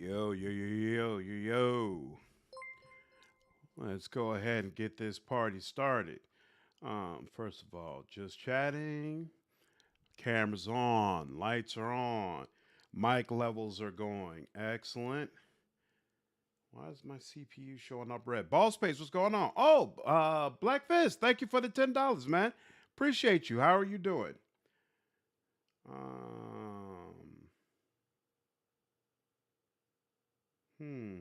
Yo, yo, yo, yo, yo, yo. Let's go ahead and get this party started. First of all, just chatting. Cameras on, lights are on, mic levels are going. Excellent. Why is my CPU showing up red? Ball space, what's going on? Oh, Black Fist, thank you for the $10, man. Appreciate you. How are you doing? Um, hmm.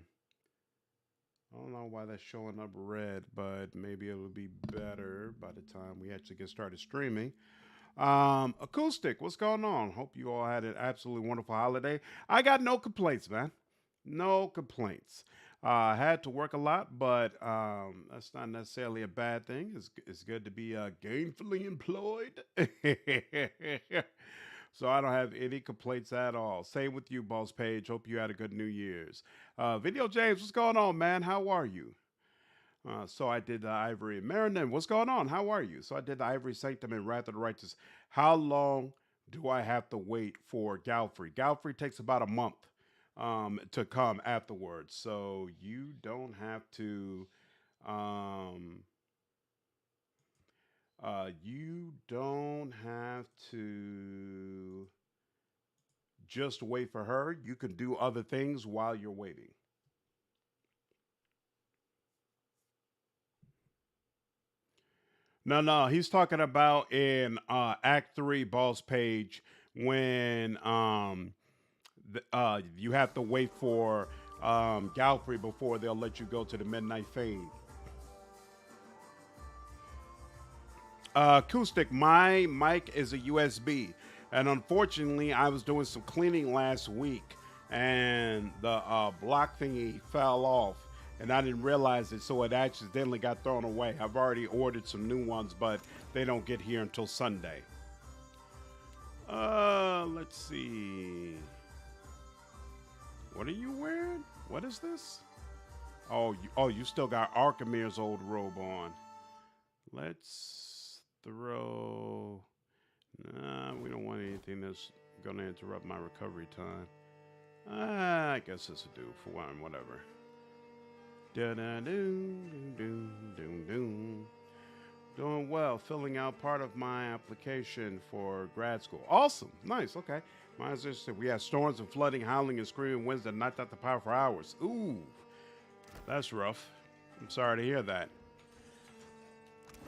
I don't know why that's showing up red, but maybe it'll be better by the time we actually get started streaming. Acoustic, what's going on? Hope you all had an absolutely wonderful holiday. I got no complaints, man. No complaints. I had to work a lot, but that's not necessarily a bad thing. It's good to be gainfully employed. So I don't have any complaints at all. Same with you, Boss Page. Hope you had a good New Year's. Video James, what's going on, man? How are you? So I did the Ivory. Marina, what's going on? How are you? So I did the Ivory Sanctum and Wrath of the Righteous. How long do I have to wait for Galfrey? Galfrey takes about a month to come afterwards. So you don't have to. Um, you don't have to just wait for her. You can do other things while you're waiting. No, no, he's talking about in Act Three, Boss Page, when you have to wait for Galfrey before they'll let you go to the Midnight Fade. Acoustic, my mic is a USB, and unfortunately, I was doing some cleaning last week, and the block thingy fell off, and I didn't realize it, so it accidentally got thrown away. I've already ordered some new ones, but they don't get here until Sunday. Let's see. What are you wearing? What is this? Oh, you still got Archimir's old robe on. Let's throw. Nah, we don't want anything that's gonna interrupt my recovery time. I guess this will do for one, whatever. Da da doom doom doom doom. Doing well, filling out part of my application for grad school. Awesome, nice, okay. Mine's interesting. We had storms and flooding, howling and screaming winds that knocked out the power for hours. Ooh, that's rough. I'm sorry to hear that.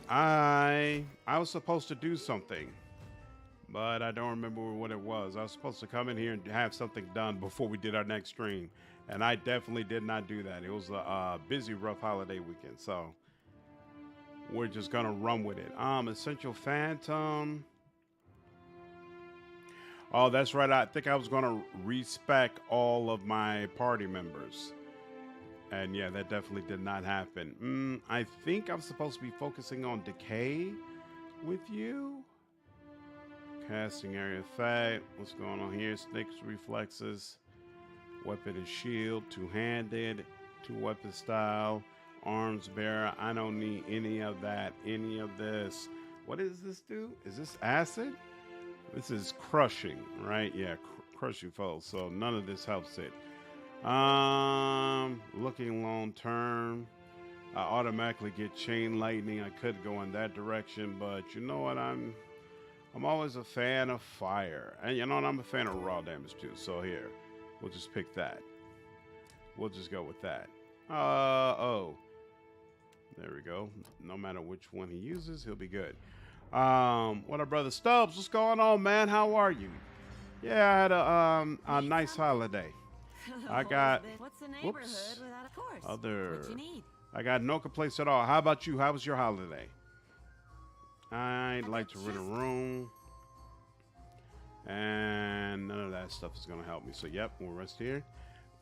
I was supposed to do something, but I don't remember what it was. I was supposed to come in here and have something done before we did our next stream, and I definitely did not do that. It was a busy, rough holiday weekend, so we're just gonna run with it. Essential Phantom. Oh, that's right. I think I was gonna respec all of my party members. And yeah, that definitely did not happen. I think I'm supposed to be focusing on decay with you. Casting area effect. What's going on here? Snake's reflexes. Weapon and shield. Two-handed. Two-weapon style. Arms bearer. I don't need any of that. Any of this. What does this do? Is this acid? This is crushing, right? Yeah, crushing foes. So none of this helps it. Looking long term, I automatically get chain lightning. I could go in that direction, but you know what? I'm always a fan of fire, and you know what? I'm a fan of raw damage too. So here, we'll just pick that. We'll just go with that. Oh, there we go. No matter which one he uses, he'll be good. What up, brother Stubbs? What's going on, man? How are you? Yeah, I had a nice holiday. I got What's the neighborhood whoops, without a course? other. What you need? I got no complaints at all. How about you? How was your holiday? I'd like to rent a room, and none of that stuff is gonna help me. So yep, we'll rest here.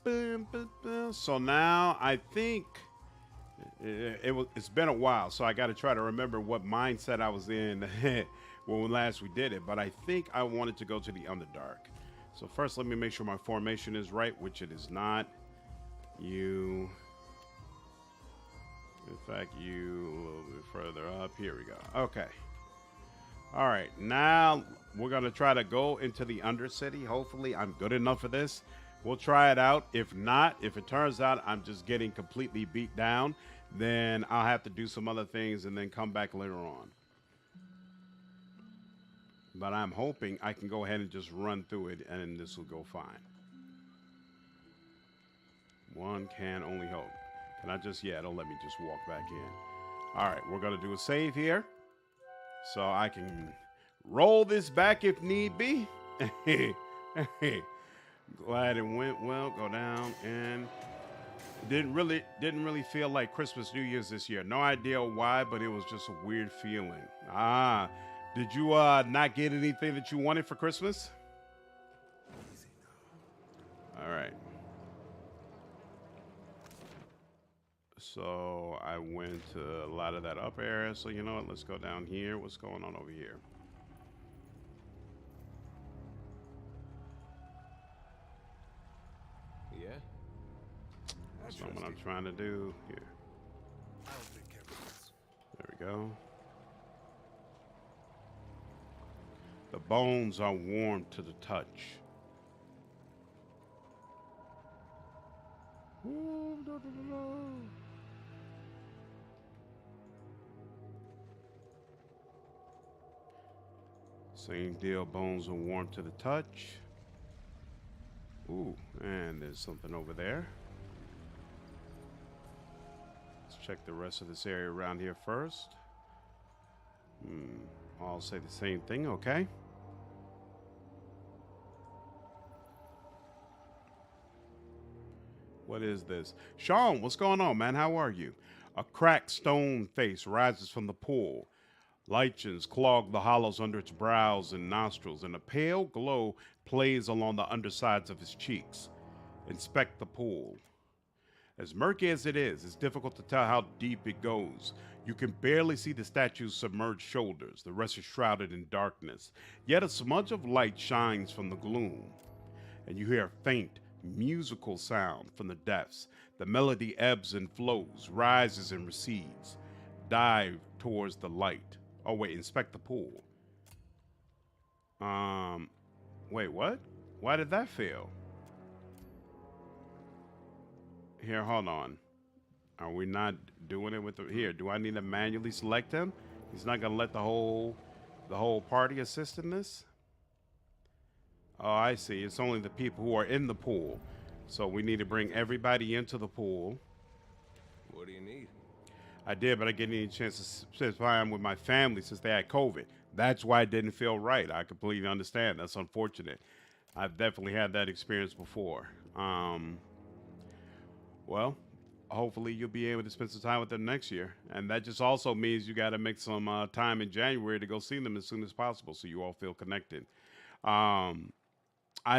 Boom, boom, boom. So now I think it's been a while, so I got to try to remember what mindset I was in when last we did it. But I think I wanted to go to the Underdark. So first, let me make sure my formation is right, which it is not. You, in fact, you a little bit further up. Here we go. Okay. All right. Now we're gonna try to go into the Undercity. Hopefully, I'm good enough for this. We'll try it out. If not, if it turns out I'm just getting completely beat down, then I'll have to do some other things and then come back later on. But I'm hoping I can go ahead and just run through it and this will go fine. One can only hold. Can I just, yeah, it'll let me just walk back in. All right, we're going to do a save here so I can roll this back if need be. Glad it went well. Go down and didn't really feel like Christmas, New Year's this year. No idea why, but it was just a weird feeling. Did you not get anything that you wanted for Christmas? All right. So I went to a lot of that up area. So you know what? Let's go down here. What's going on over here? Yeah. That's not what I'm trying to do here. There we go. The bones are warm to the touch. Same deal, bones are warm to the touch. Ooh, and there's something over there. Let's check the rest of this area around here first. I'll say the same thing, okay? What is this? Sean, what's going on, man? How are you? A cracked stone face rises from the pool. Lichens clog the hollows under its brows and nostrils, and a pale glow plays along the undersides of his cheeks. Inspect the pool. As murky as it is, it's difficult to tell how deep it goes. You can barely see the statue's submerged shoulders. The rest is shrouded in darkness. Yet a smudge of light shines from the gloom, and you hear a faint, musical sound from the depths. The melody ebbs and flows, rises and recedes. Dive towards the light. Oh, wait, inspect the pool. Wait, what? Why did that fail? Here, hold on. Are we not doing it with the, here, do I need to manually select him? He's not gonna let the whole party assist in this? Oh, I see. It's only the people who are in the pool. So we need to bring everybody into the pool. What do you need? I did, but I didn't get any chance to spend time with my family since they had COVID. That's why it didn't feel right. I completely understand. That's unfortunate. I've definitely had that experience before. Well, hopefully you'll be able to spend some time with them next year. And that just also means you got to make some time in January to go see them as soon as possible so you all feel connected. I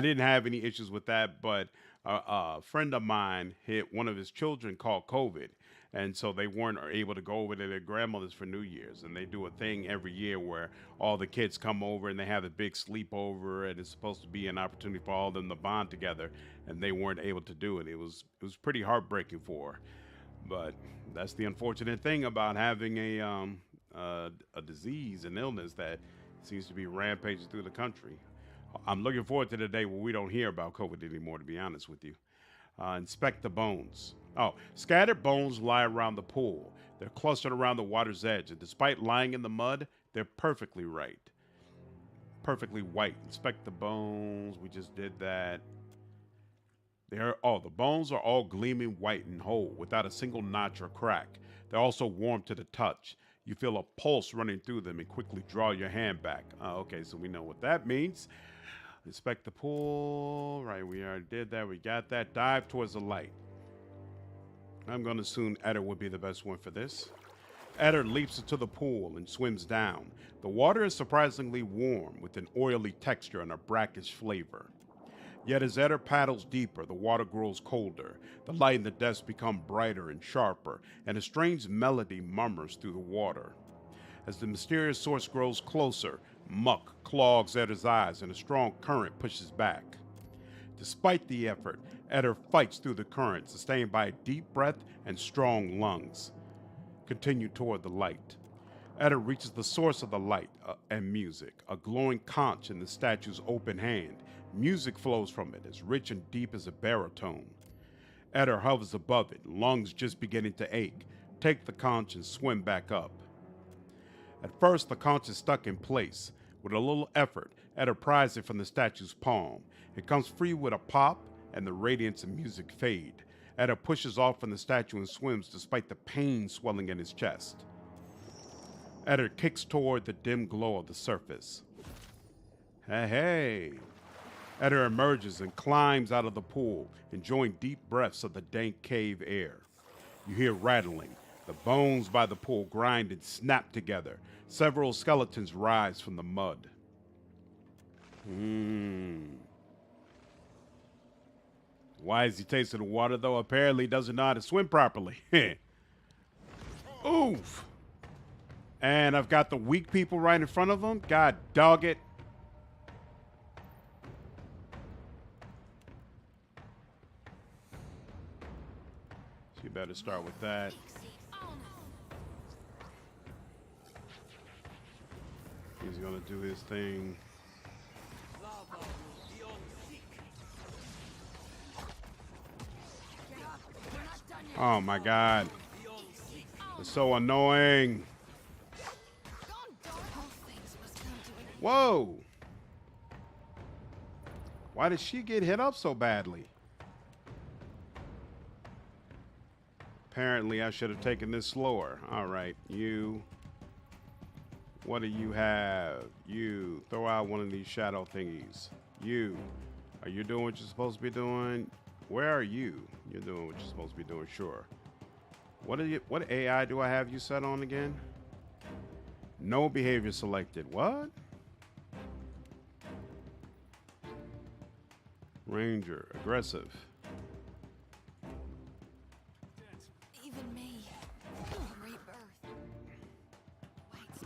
didn't have any issues with that, but a friend of mine hit one of his children caught COVID. And so they weren't able to go over to their grandmother's for New Year's. And they do a thing every year where all the kids come over and they have a big sleepover. And it's supposed to be an opportunity for all of them to bond together. And they weren't able to do it. It was pretty heartbreaking for her. But that's the unfortunate thing about having a disease, an illness that seems to be rampaging through the country. I'm looking forward to the day where we don't hear about COVID anymore, to be honest with you. Inspect the bones. Oh, scattered bones lie around the pool. They're clustered around the water's edge, and despite lying in the mud, they're perfectly right. Perfectly white. Inspect the bones. We just did that. The bones are all gleaming white and whole, without a single notch or crack. They're also warm to the touch. You feel a pulse running through them and quickly draw your hand back. Okay, so we know what that means. Inspect the pool. Right, we already did that. We got that. Dive towards the light. I'm going to assume Eder would be the best one for this. Eder leaps into the pool and swims down. The water is surprisingly warm, with an oily texture and a brackish flavor. Yet as Eder paddles deeper, the water grows colder. The light in the depths become brighter and sharper, and a strange melody murmurs through the water. As the mysterious source grows closer, muck clogs Eder's eyes and a strong current pushes back. Despite the effort, Eder fights through the current, sustained by a deep breath and strong lungs. Continue toward the light. Eder reaches the source of the light and music, a glowing conch in the statue's open hand. Music flows from it, as rich and deep as a baritone. Eder hovers above it, lungs just beginning to ache. Take the conch and swim back up. At first, the conch is stuck in place. With a little effort, Eder pries it from the statue's palm. It comes free with a pop, and the radiance and music fade. Eder pushes off from the statue and swims despite the pain swelling in his chest. Eder kicks toward the dim glow of the surface. Hey. Eder emerges and climbs out of the pool, enjoying deep breaths of the dank cave air. You hear rattling. The bones by the pool grind and snap together. Several skeletons rise from the mud. Why is he tasting the water, though? Apparently he doesn't know how to swim properly. Oof. And I've got the weak people right in front of him. God dog it. So you better start with that. He's gonna do his thing. Oh my God. It's so annoying. Whoa. Why did she get hit up so badly? Apparently I should have taken this slower. All right, you. What do you have? You. Throw out one of these shadow thingies. You. Are you doing what you're supposed to be doing? Where are you? You're doing what you're supposed to be doing, sure. What AI do I have you set on again? No behavior selected. What? Ranger. Aggressive. Even me. Rebirth.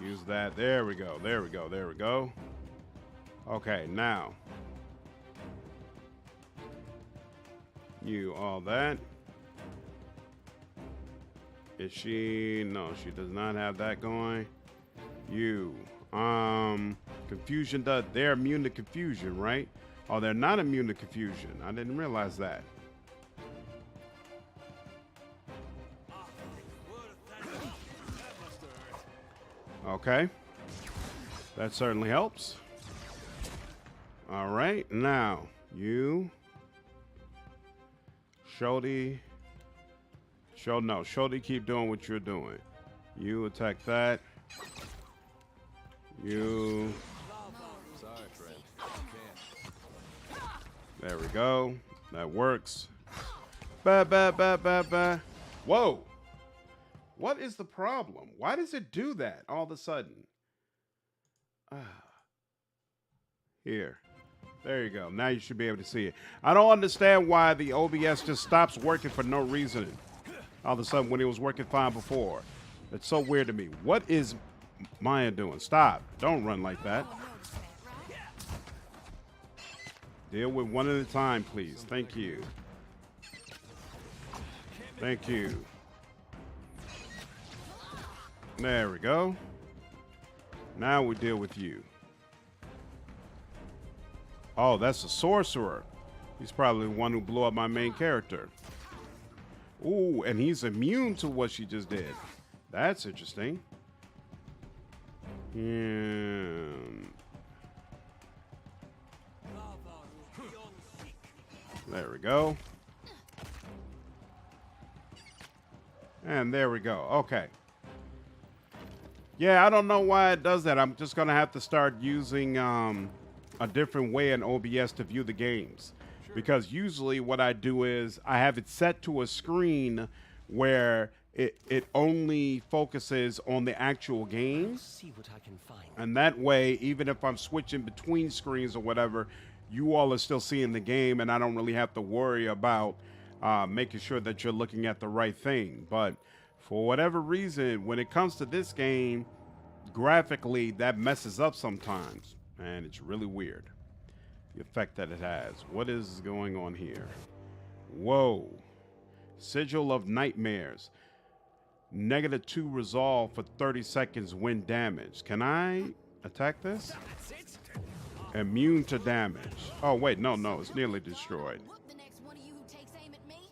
Use that. There we go. There we go. There we go. Okay, now. You all that. Is she? No, she does not have that going. You. Confusion does. They're immune to confusion, right? Oh, they're not immune to confusion. I didn't realize that. Okay. That certainly helps. All right. Now, you. Shody. Shody, keep doing what you're doing. You attack that. You. Sorry, friend. There we go. That works. Ba ba ba ba ba. Whoa. What is the problem? Why does it do that all of a sudden? Here. There you go. Now you should be able to see it. I don't understand why the OBS just stops working for no reason. All of a sudden when it was working fine before. It's so weird to me. What is Maya doing? Stop. Don't run like that. Deal with one at a time, please. Thank you. Thank you. There we go. Now we deal with you. Oh, that's a sorcerer. He's probably the one who blew up my main character. Ooh, and he's immune to what she just did. That's interesting. There we go. And there we go. Okay. Yeah, I don't know why it does that. I'm just going to have to start using a different way in OBS to view the games. Sure. Because usually what I do is I have it set to a screen where it only focuses on the actual game. See what I can find. And that way, even if I'm switching between screens or whatever, you all are still seeing the game, and I don't really have to worry about making sure that you're looking at the right thing. But for whatever reason, when it comes to this game, graphically, that messes up sometimes. And it's really weird, the effect that it has. What is going on here? Whoa. Sigil of Nightmares. -2 resolve for 30 seconds when damaged. Can I attack this? Immune to damage. Oh, wait, no, it's nearly destroyed. Whoop the next one of you who takes aim at me.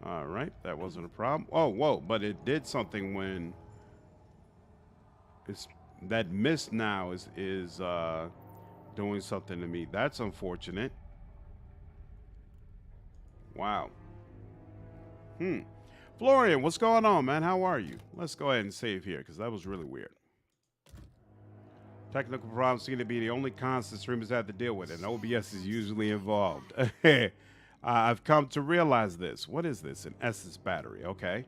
All right, that wasn't a problem. Oh, whoa, but it did something when it's that mist now is doing something to me. That's unfortunate. Wow. Florian, what's going on, man? How are you? Let's go ahead and save here because that was really weird. Technical problems seem to be the only constant streamers have to deal with, and OBS is usually involved. I've come to realize this. What is this? An Essence battery. Okay.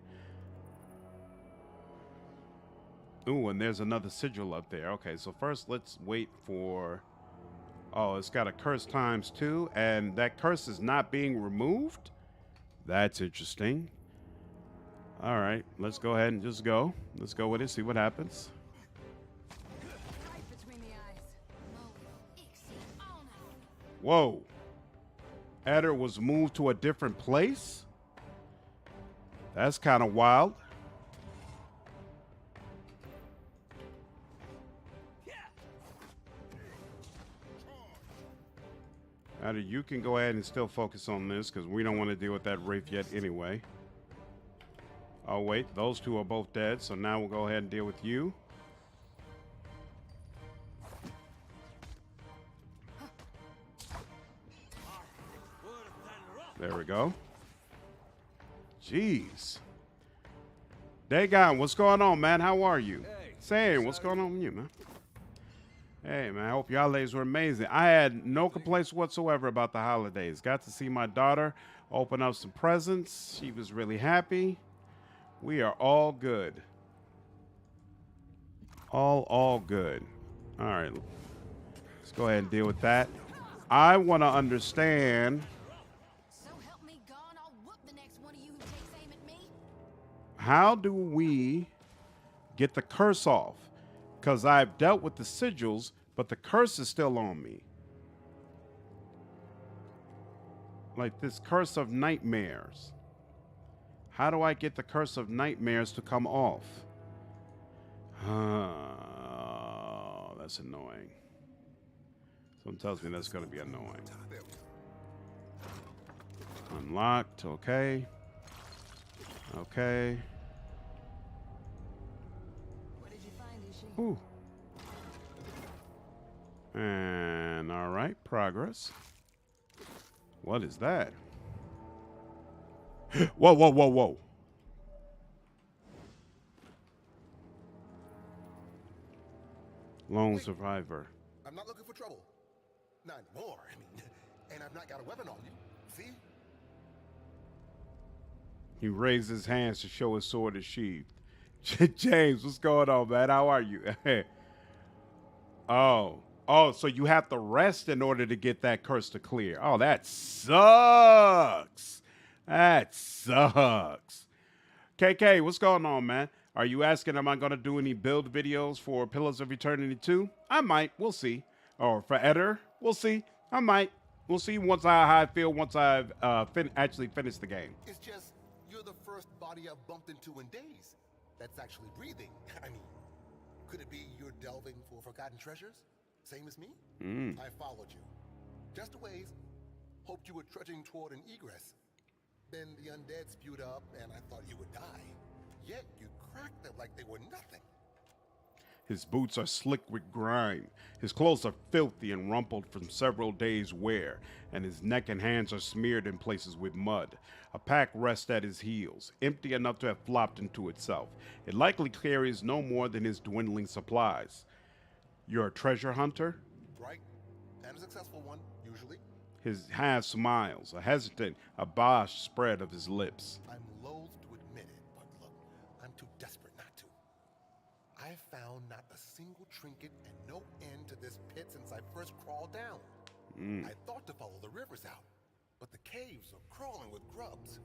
Ooh, and there's another sigil up there. Okay, so first let's wait for... Oh, it's got a curse ×2, and that curse is not being removed? That's interesting. All right, let's go ahead and just go. Let's go with it, see what happens. Right between the eyes. Whoa. Eder was moved to a different place? That's kind of wild. Eder, you can go ahead and still focus on this because we don't want to deal with that Wraith yet anyway. Oh, wait. Those two are both dead, so now we'll go ahead and deal with you. There we go. Jeez. Dagon, what's going on, man? How are you? Hey, Sam, what's going on with you, man? Hey, man, I hope your holidays were amazing. I had no complaints whatsoever about the holidays. Got to see my daughter open up some presents. She was really happy. We are all good. All good. All right. Let's go ahead and deal with that. I want to understand... So help me God, I'll whoop the next one of you who takes aim at me. How do we get the curse off? Because I've dealt with the sigils, but the curse is still on me. Like this curse of nightmares. How do I get the curse of nightmares to come off? Oh, that's annoying. Something tells me that's going to be annoying. Unlocked, okay. Okay. What did you find, Ishi? Ooh. And all right, progress. What is that? Whoa. Lone survivor. I'm not looking for trouble. Not anymore. I mean, and I've not got a weapon on you. See? He raised his hands to show his sword is sheathed. James, what's going on, man? How are you? Oh, so you have to rest in order to get that curse to clear. Oh, that sucks. That sucks. KK, what's going on, man? Are you asking, am I going to do any build videos for Pillars of Eternity 2? I might. We'll see. Or for Eder? We'll see. I might. We'll see once how I feel once I've actually finished the game. It's just, you're the first body I've bumped into in days that's actually breathing. I mean, could it be you're delving for forgotten treasures? Same as me? I followed you. Just a ways. Hoped you were trudging toward an egress. Then the undead spewed up, and I thought you would die. Yet you cracked them like they were nothing. His boots are slick with grime. His clothes are filthy and rumpled from several days' wear, and his neck and hands are smeared in places with mud. A pack rests at his heels, empty enough to have flopped into itself. It likely carries no more than his dwindling supplies. You're a treasure hunter? Right? And a successful one, usually. His half smiles, a hesitant, abashed spread of his lips. I'm loath to admit it, but look, I'm too desperate not to. I found not a single trinket and no end to this pit since I first crawled down. I thought to follow the rivers out, but the caves are crawling with grubs.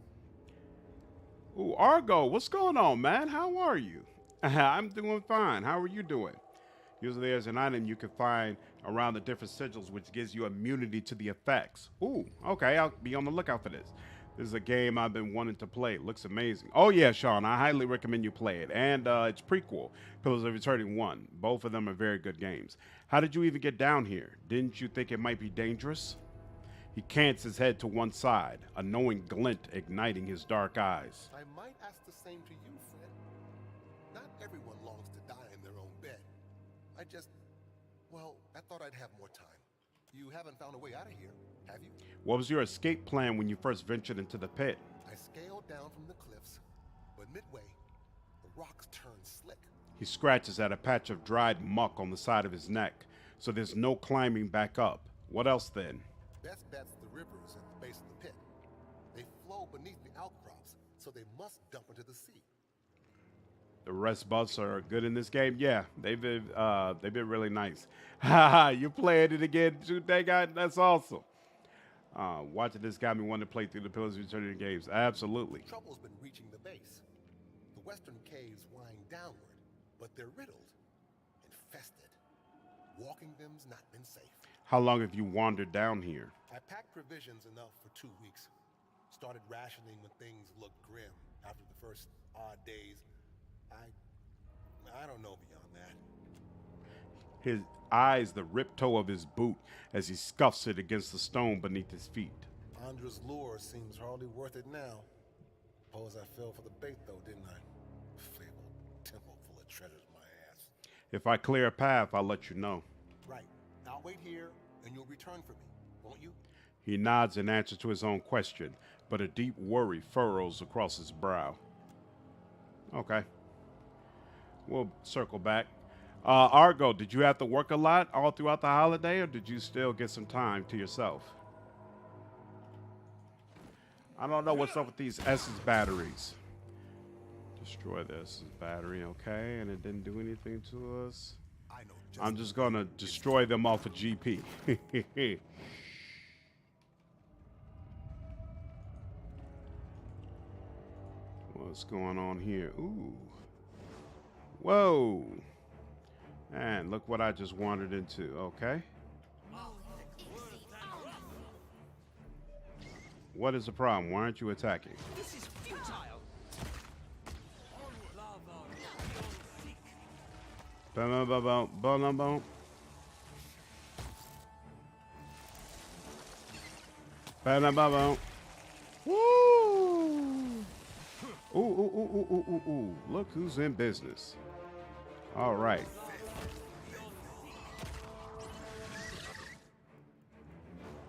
Ooh, Argo, what's going on, man? How are you? I'm doing fine. How are you doing? Usually there's an item you can find around the different sigils which gives you immunity to the effects. Ooh, okay, I'll be on the lookout for this. This is a game I've been wanting to play. It looks amazing. Oh yeah, Sean, I highly recommend you play it. And it's prequel, Pillars of Eternity 1. Both of them are very good games. How did you even get down here? Didn't you think it might be dangerous? He cants his head to one side, a knowing glint igniting his dark eyes. I might ask the same to you, Fred. Not everyone longs to die in their own bed. Well, I thought I'd have more time. You haven't found a way out of here, have you? What was your escape plan when you first ventured into the pit? I scaled down from the cliffs, but midway, the rocks turned slick. He scratches at a patch of dried muck on the side of his neck, so there's no climbing back up. What else then? Best bet's the rivers at the base of the pit. They flow beneath the outcrops, so they must dump into the sea. The rest buffs are good in this game. Yeah, they've been really nice. Haha, you playing it again, that guy? That's awesome. Watching this got me wanting to play through the Pillars of Eternity games. Absolutely. Trouble's been reaching the base. The western caves wind downward, but they're riddled, infested. Walking them's not been safe. How long have you wandered down here? I packed provisions enough for 2 weeks. Started rationing when things looked grim. After the first odd days, I don't know beyond that. His eyes the ripped toe of his boot as he scuffs it against the stone beneath his feet. Andra's lure seems hardly worth it now. Suppose I fell for the bait though, didn't I? Fabled temple full of treasures, my ass. If I clear a path, I'll let you know. Right. I'll wait here and you'll return for me, won't you? He nods in answer to his own question, but a deep worry furrows across his brow. Okay. We'll circle back. Argo, did you have to work a lot all throughout the holiday, or did you still get some time to yourself? I don't know what's up with these Essence batteries. Destroy the Essence battery, okay, and it didn't do anything to us. I'm just gonna destroy them off of GP. What's going on here? Ooh. Whoa. And look what I just wandered into, okay? What is the problem? Why aren't you attacking? This is futile. Ba-ba-ba-ba-ba-ba-ba. Ba-ba-ba-ba. Woo! Ooh, ooh, ooh, ooh, ooh, ooh, ooh. Look who's in business. All right.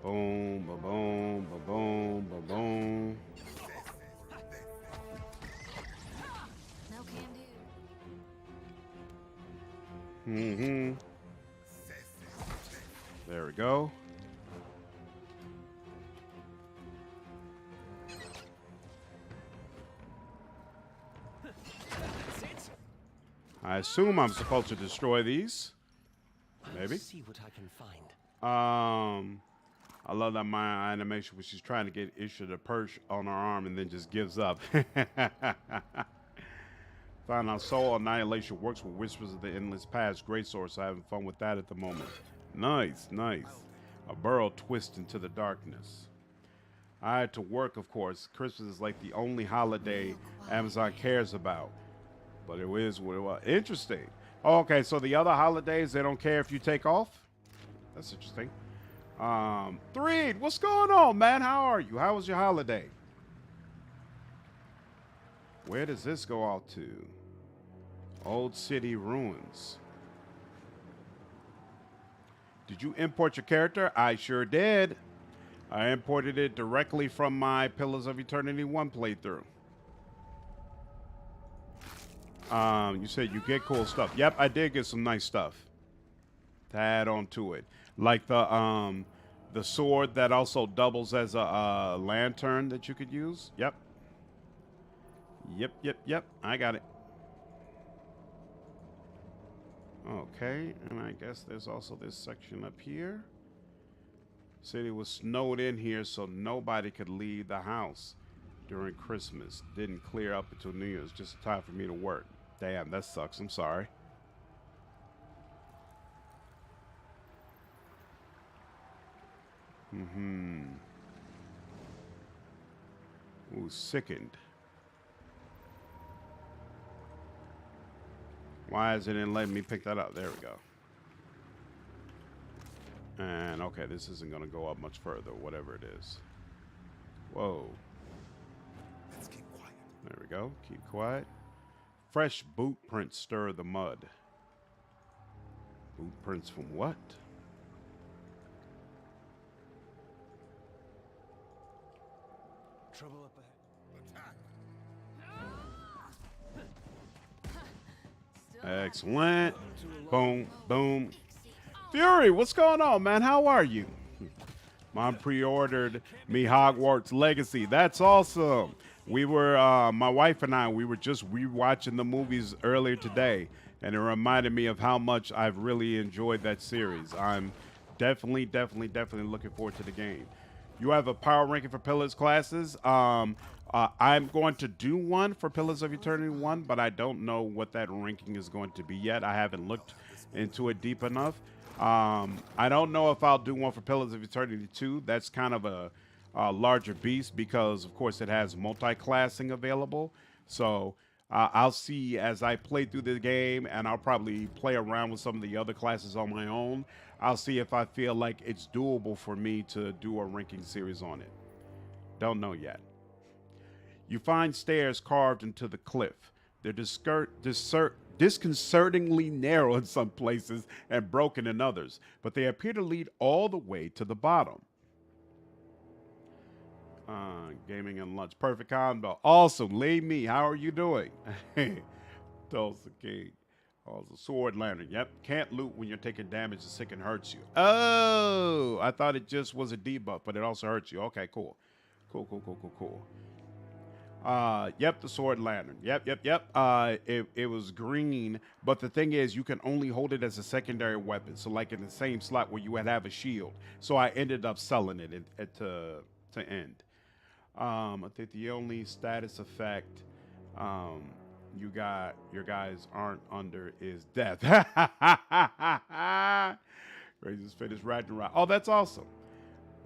Boom, ba-boom, ba-boom, ba-boom. No can do. Mm-hmm. There we go. I assume I'm supposed to destroy these. Maybe. See what I can find. I love that my animation where she's trying to get Isha to perch on her arm and then just gives up. Find out Soul Annihilation works with Whispers of the Endless Past. Great source. Having fun with that at the moment. Nice, nice. A burrow twist into the darkness. I had to work, of course. Christmas is like the only holiday Amazon cares about. But it is what it was. Interesting. Oh, okay, so the other holidays, they don't care if you take off? That's interesting. Threed, what's going on, man? How are you? How was your holiday? Where does this go out to? Old City Ruins. Did you import your character? I sure did. I imported it directly from my Pillars of Eternity 1 playthrough. You said you get cool stuff. Yep, I did get some nice stuff to add on to it. Like the sword that also doubles as a lantern that you could use. Yep. Yep. I got it. Okay, and I guess there's also this section up here. City was snowed in here, so nobody could leave the house during Christmas. Didn't clear up until New Year's. Just a time for me to work. Damn, that sucks. I'm sorry. Ooh, sickened. Why is it in letting me pick that up? There we go. And okay, this isn't going to go up much further, whatever it is. Whoa. Let's keep quiet. There we go. Keep quiet. Fresh boot prints stir the mud. Boot prints from what? Trouble up ahead. Attack. Excellent. Boom, boom. Fury, what's going on, man? How are you? Mom pre-ordered me Hogwarts Legacy. That's awesome. We were, my wife and I, we were just rewatching the movies earlier today, and it reminded me of how much I've really enjoyed that series. I'm definitely looking forward to the game. You have a power ranking for Pillars classes. I'm going to do one for Pillars of Eternity 1, but I don't know what that ranking is going to be yet. I haven't looked into it deep enough. I don't know if I'll do one for Pillars of Eternity 2. That's kind of a larger beast because, of course, it has multi-classing available. So I'll see as I play through the game, and I'll probably play around with some of the other classes on my own. I'll see if I feel like it's doable for me to do a ranking series on it. Don't know yet. You find stairs carved into the cliff. They're disconcertingly narrow in some places and broken in others, but they appear to lead all the way to the bottom. Gaming and lunch. Perfect combo. Awesome. Leave me. How are you doing? Tulsa King. Also, sword lantern. Yep. Can't loot when you're taking damage. The sick and hurts you. Oh, I thought it just was a debuff, but it also hurts you. Okay, cool. Cool. Yep, the sword lantern. Yep. It was green, but the thing is, you can only hold it as a secondary weapon. So, like in the same slot where you would have a shield. So I ended up selling it to end. I think the only status effect your guys aren't under is death. Raises finished riding around. Oh, that's awesome.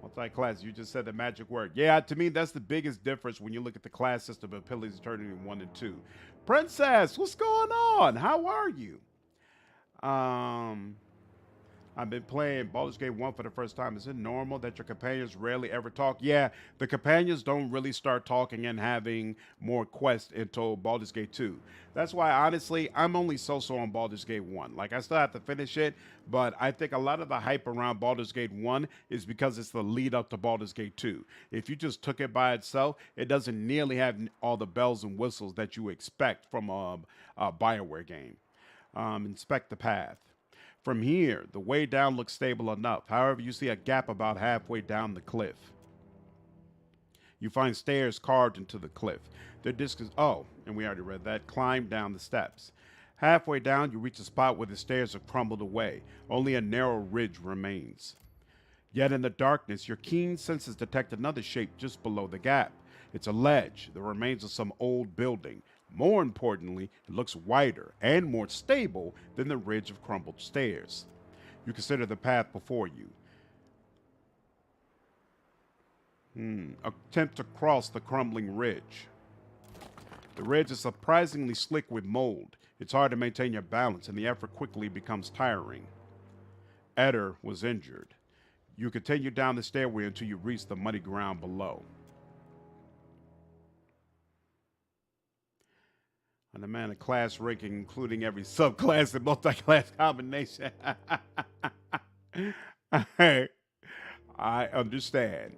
Multi-class, you just said the magic word. Yeah, to me, that's the biggest difference when you look at the class system of Pillars of Eternity 1 and 2. Princess, what's going on? How are you? I've been playing Baldur's Gate 1 for the first time. Is it normal that your companions rarely ever talk? Yeah, the companions don't really start talking and having more quests until Baldur's Gate 2. That's why, honestly, I'm only so-so on Baldur's Gate 1. Like, I still have to finish it, but I think a lot of the hype around Baldur's Gate 1 is because it's the lead up to Baldur's Gate 2. If you just took it by itself, it doesn't nearly have all the bells and whistles that you expect from a BioWare game. Inspect the path. From here, the way down looks stable enough. However, you see a gap about halfway down the cliff. You find stairs carved into the cliff. Their disc is, oh, and we already read that. Climb down the steps. Halfway down, you reach a spot where the stairs have crumbled away. Only a narrow ridge remains. Yet in the darkness, your keen senses detect another shape just below the gap. It's a ledge, the remains of some old building. More importantly, it looks wider and more stable than the ridge of crumbled stairs. You consider the path before you. Attempt to cross the crumbling ridge. The ridge is surprisingly slick with mold. It's hard to maintain your balance, and the effort quickly becomes tiring. Eder was injured. You continue down the stairway until you reach the muddy ground below. And the man of class ranking, including every subclass and multi-class combination. I understand.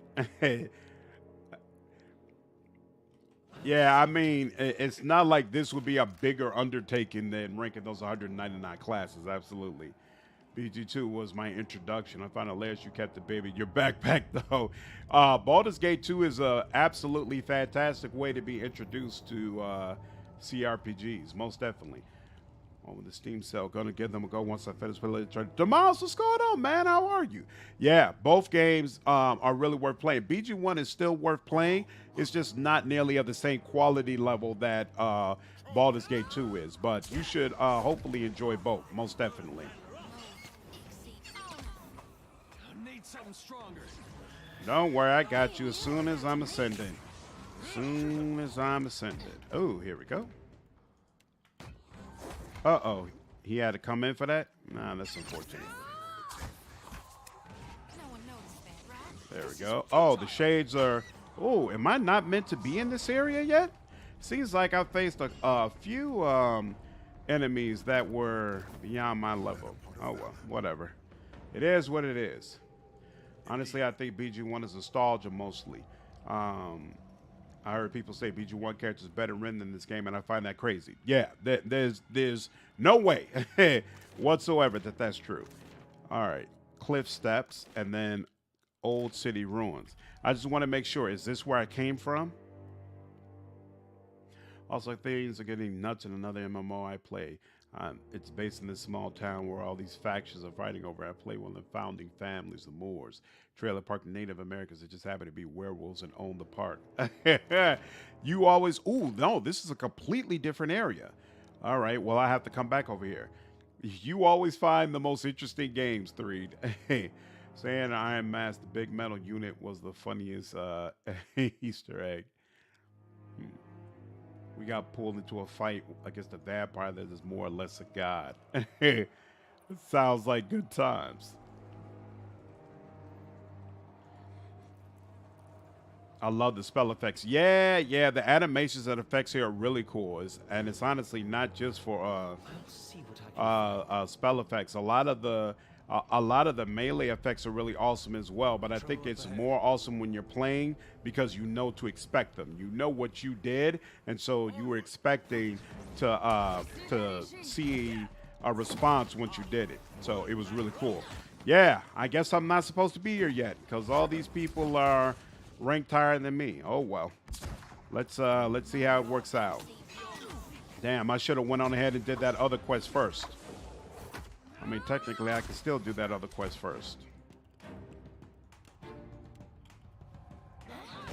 Yeah, I mean, it's not like this would be a bigger undertaking than ranking those 199 classes. Absolutely. BG2 was my introduction. I found out last you kept the baby in your backpack, though. Baldur's Gate 2 is a absolutely fantastic way to be introduced to CRPGs, most definitely. With the Steam sale, gonna give them a go once I finish playing. Demoz, what's going on, man? How are you? Yeah, both games are really worth playing. BG1 is still worth playing. It's just not nearly of the same quality level that Baldur's Gate 2 is, but you should hopefully enjoy both, most definitely. I need something stronger. Don't worry, I got you as soon as I'm ascending. soon as I'm ascended. Oh, here we go. Uh-oh. He had to come in for that? Nah, that's unfortunate. No one noticed that, right? There we go. Oh, the shades are... Oh, am I not meant to be in this area yet? Seems like I faced a few enemies that were beyond my level. Oh, well, whatever. It is what it is. Honestly, I think BG1 is nostalgia mostly. I heard people say BG1 characters better written than this game, and I find that crazy. Yeah, there's no way whatsoever that that's true. All right, cliff steps, and then old city ruins. I just want to make sure, is this where I came from? Also, things are getting nuts in another MMO I play. It's based in this small town where all these factions are fighting over. I play one of the founding families, the Moors. Trailer Park Native Americans that just happen to be werewolves and own the park. You always... Ooh, no, this is a completely different area. All right, well, I have to come back over here. You always find the most interesting games, Threed. Saying Iron Mask, the big metal unit, was the funniest Easter egg. We got pulled into a fight against a vampire that is more or less a god. It sounds like good times. I love the spell effects. Yeah, the animations and effects here are really cool. And it's honestly not just for spell effects. A lot of the melee effects are really awesome as well, but I think it's more awesome when you're playing because you know to expect them. You know what you did, and so you were expecting to see a response once you did it. So it was really cool. Yeah, I guess I'm not supposed to be here yet because all these people are ranked higher than me. Oh well. Let's see how it works out. Damn, I should have went on ahead and did that other quest first. I mean, technically, I can still do that other quest first.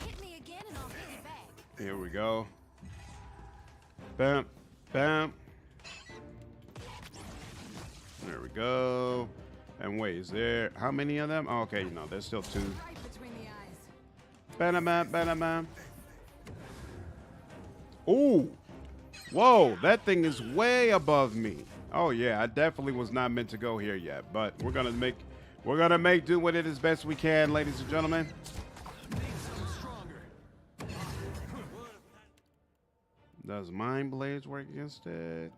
Hit me again and I'll hit it back. Here we go. Bam, bam. There we go. And wait, is there... How many of them? Oh, okay, no, there's still two. Right between the eyes. Bam, bam, bam. Ooh. Whoa, that thing is way above me. Oh yeah, I definitely was not meant to go here yet, but we're gonna make do with it as best we can, ladies and gentlemen. Does Mind Blades work against it?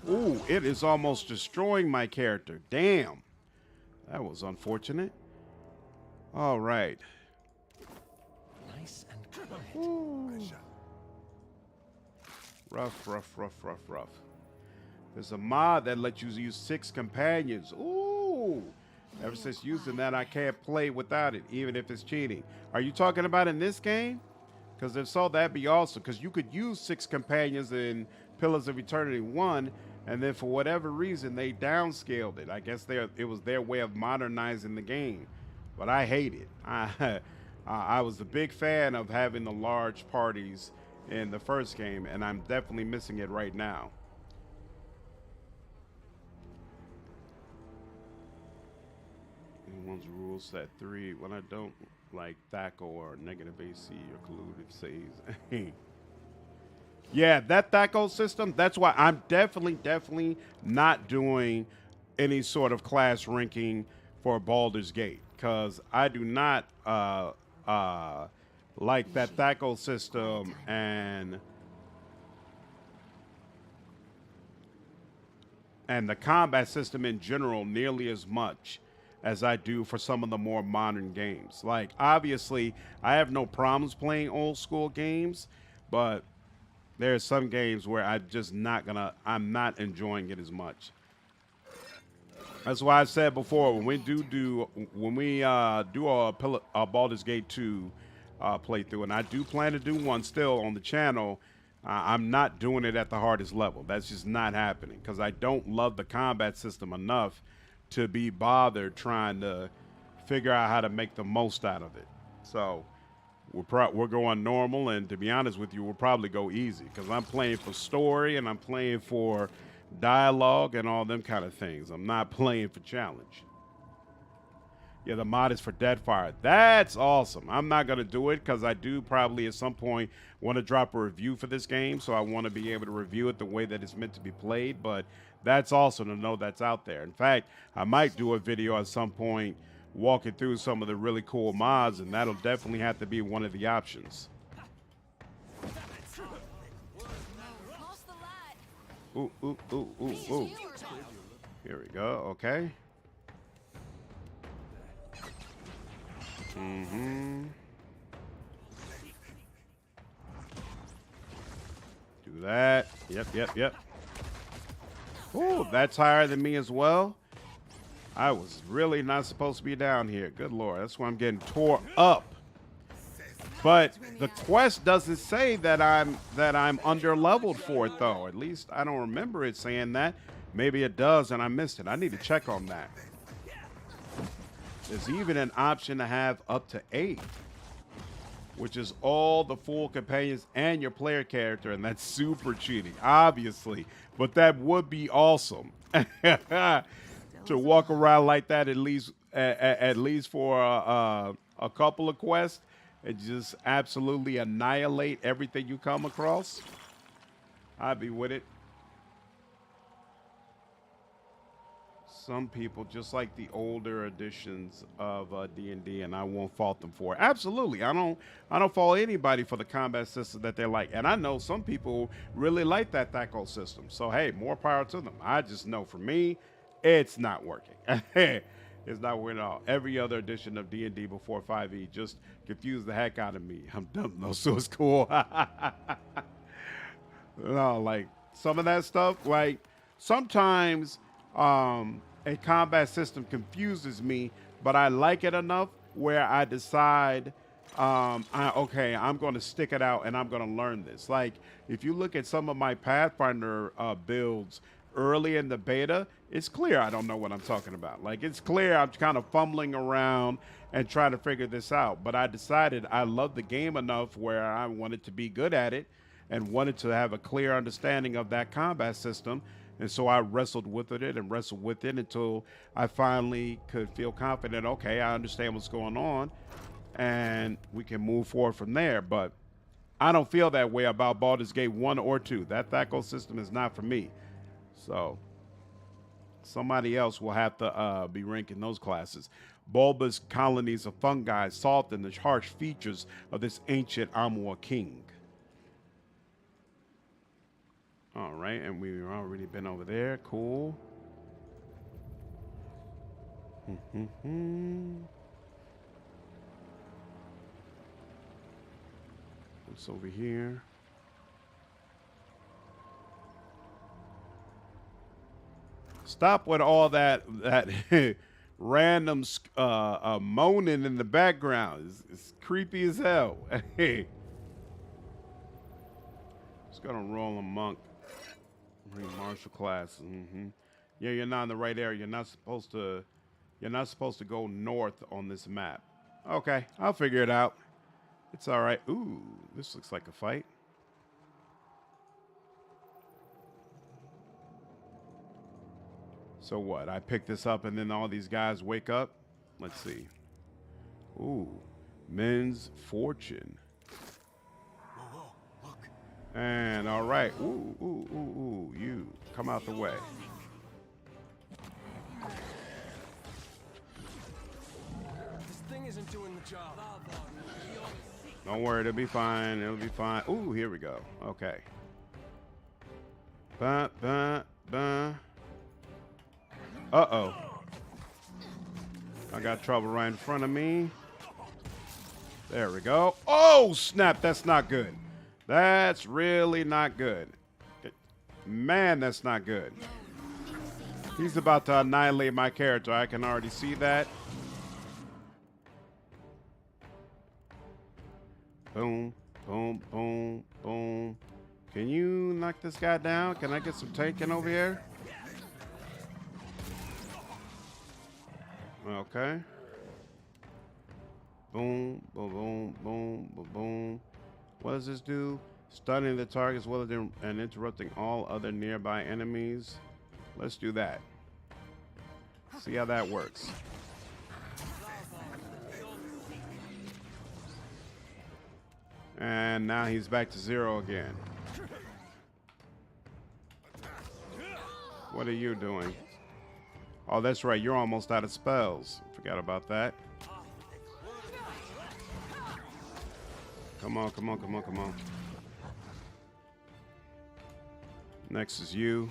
Ooh, it is almost destroying my character. Damn, that was unfortunate. All right. Nice and quiet. Ooh. Rough. There's a mod that lets you use 6 companions. Ooh. Ever since using that, I can't play without it, even if it's cheating. Are you talking about in this game? Because if so, that'd be awesome. Because you could use 6 companions in Pillars of Eternity 1, and then for whatever reason, they downscaled it. I guess it was their way of modernizing the game. But I hate it. I was a big fan of having the large parties in the first game, and I'm definitely missing it right now. One's rule set 3 when I don't like THACO or negative AC or colluded saves. Yeah, that THACO system, that's why I'm definitely not doing any sort of class ranking for Baldur's Gate, because I do not like that THACO system and the combat system in general nearly as much as I do for some of the more modern games. Like, obviously, I have no problems playing old school games, but there's some games where I'm not enjoying it as much. That's why I said before, when we do a Baldur's Gate 2 playthrough, and I do plan to do one still on the channel, I'm not doing it at the hardest level. That's just not happening because I don't love the combat system enough to be bothered trying to figure out how to make the most out of it. So we're going normal, and to be honest with you, we'll probably go easy because I'm playing for story and I'm playing for dialogue and all them kind of things. I'm not playing for challenge. Yeah, the mod is for Deadfire. That's awesome. I'm not going to do it because I do probably at some point want to drop a review for this game. So I want to be able to review it the way that it's meant to be played. But that's awesome to know that's out there. In fact, I might do a video at some point walking through some of the really cool mods, and that'll definitely have to be one of the options. Lost the light. Ooh, ooh, ooh, ooh, ooh. Here we go. Okay. Mm-hmm. Do that. Yep, yep, yep. Ooh, that's higher than me as well. I was really not supposed to be down here. Good Lord. That's why I'm getting tore up. But the quest doesn't say that I'm under leveled for it though. At least I don't remember it saying that. Maybe it does and I missed it. I need to check on that. There's even an option to have up to 8, which is all the full companions and your player character, and that's super cheating, obviously. But that would be awesome to walk around like that at least for a couple of quests and just absolutely annihilate everything you come across. I'd be with it. Some people just like the older editions of D&D, and I won't fault them for it. Absolutely, I don't fault anybody for the combat system that they like, and I know some people really like that THAC0 system. So hey, more power to them. I just know for me, it's not working. It's not working at all. Every other edition of D&D before 5e just confused the heck out of me. I'm dumb though, so it's cool. No, like some of that stuff, like sometimes. A combat system confuses me, but I like it enough where I decide, okay, I'm going to stick it out and I'm going to learn this. Like, if you look at some of my Pathfinder builds early in the beta, it's clear I don't know what I'm talking about. Like, it's clear I'm kind of fumbling around and trying to figure this out. But I decided I love the game enough where I wanted to be good at it and wanted to have a clear understanding of that combat system. And so I wrestled with it until I finally could feel confident, okay, I understand what's going on, and we can move forward from there. But I don't feel that way about Baldur's Gate 1 or 2. That THAC0 system is not for me. So somebody else will have to be ranking those classes. Bulbous colonies of fungi soften the harsh features of this ancient Amor king. All right, and we've already been over there. Cool. What's over here? Stop with all that random moaning in the background. It's creepy as hell. Hey, just gonna roll a monk. Martial class. Yeah, you're not in the right area. You're not supposed to go north on this map. Okay, I'll figure it out. It's all right. Ooh, this looks like a fight. So what? I pick this up and then all these guys wake up? Let's see. Ooh, men's fortune. And all right, ooh, you come out the way. This thing isn't doing the job. Don't worry, it'll be fine. It'll be fine. Ooh, here we go. Okay. Uh-oh. I got trouble right in front of me. There we go. Oh, snap. That's not good. That's really not good. Man, that's not good. He's about to annihilate my character. I can already see that. Boom, boom, boom, boom. Can you knock this guy down? Can I get some taking over here? Okay. Boom, boom, boom, boom, boom, boom. What does this do? Stunning the target as well as and interrupting all other nearby enemies. Let's do that. See how that works. And now he's back to 0 again. What are you doing? Oh, that's right. You're almost out of spells. Forgot about that. Come on, come on, come on, come on. Next is you.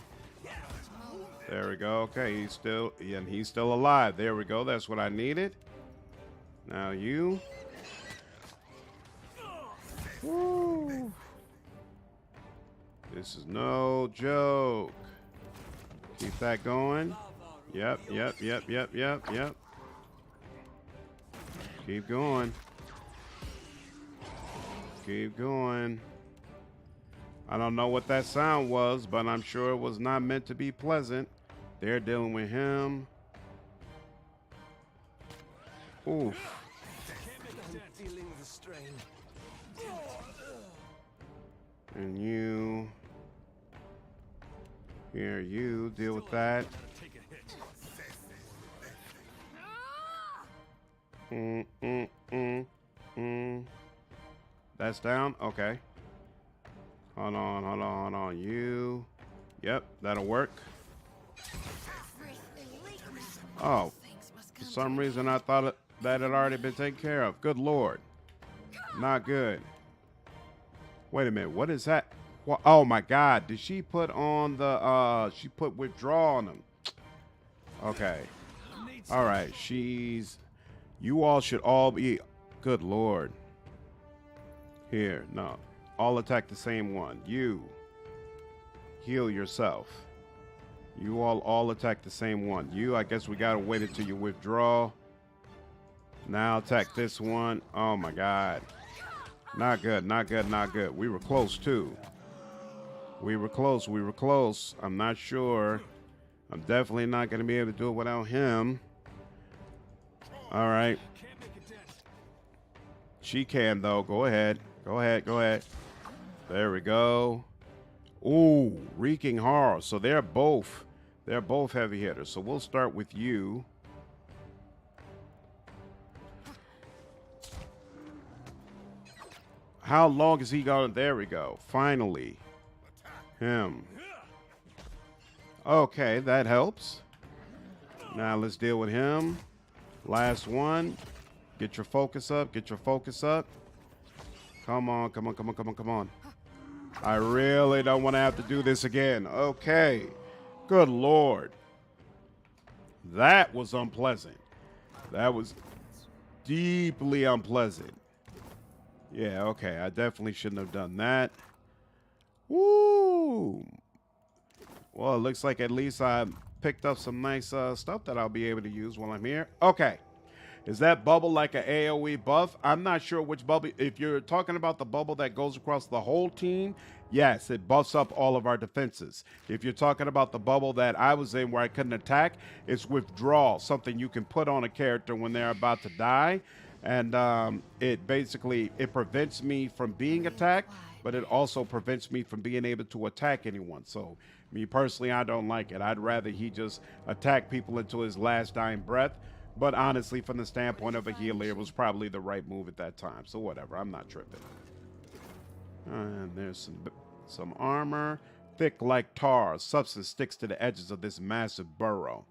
There we go. Okay, he's still alive. There we go. That's what I needed. Now you. Woo. This is no joke. Keep that going. Yep. Keep going. Keep going. I don't know what that sound was, but I'm sure it was not meant to be pleasant. They're dealing with him. Oof. Feeling the strain. And you. Here, you deal with that. That's down. Okay. Hold on. You. Yep, that'll work. Oh, for some reason I thought that had already been taken care of. Good Lord. Not good. Wait a minute. What is that? What? Oh my God. Did she put on the, she put withdraw on them. Okay. All right. You all should all be, good Lord. Here, no. All attack the same one. You. Heal yourself. You all attack the same one. You, I guess we gotta wait until you withdraw. Now attack this one. Oh my God. Not good, not good, not good. We were close too. We were close. I'm not sure. I'm definitely not gonna be able to do it without him. All right. She can though. Go ahead. Go ahead. There we go. Ooh, wreaking horror. So they're both heavy hitters. So we'll start with you. How long is he going? There we go. Finally. Him. Okay, that helps. Now let's deal with him. Last one. Get your focus up. Come on. I really don't want to have to do this again. Okay. Good Lord. That was unpleasant. That was deeply unpleasant. Yeah, okay. I definitely shouldn't have done that. Woo. Well, it looks like at least I picked up some nice stuff that I'll be able to use while I'm here. Okay. Is that bubble like an AoE buff? I'm not sure which bubble. If you're talking about the bubble that goes across the whole team, yes, it buffs up all of our defenses. If you're talking about the bubble that I was in where I couldn't attack, it's withdrawal, something you can put on a character when they're about to die. And it prevents me from being attacked, but it also prevents me from being able to attack anyone. So me personally, I don't like it. I'd rather he just attack people until his last dying breath. But honestly, from the standpoint of a healer, it was probably the right move at that time. So whatever, I'm not tripping. And there's some armor. Thick like tar. Substance sticks to the edges of this massive burrow.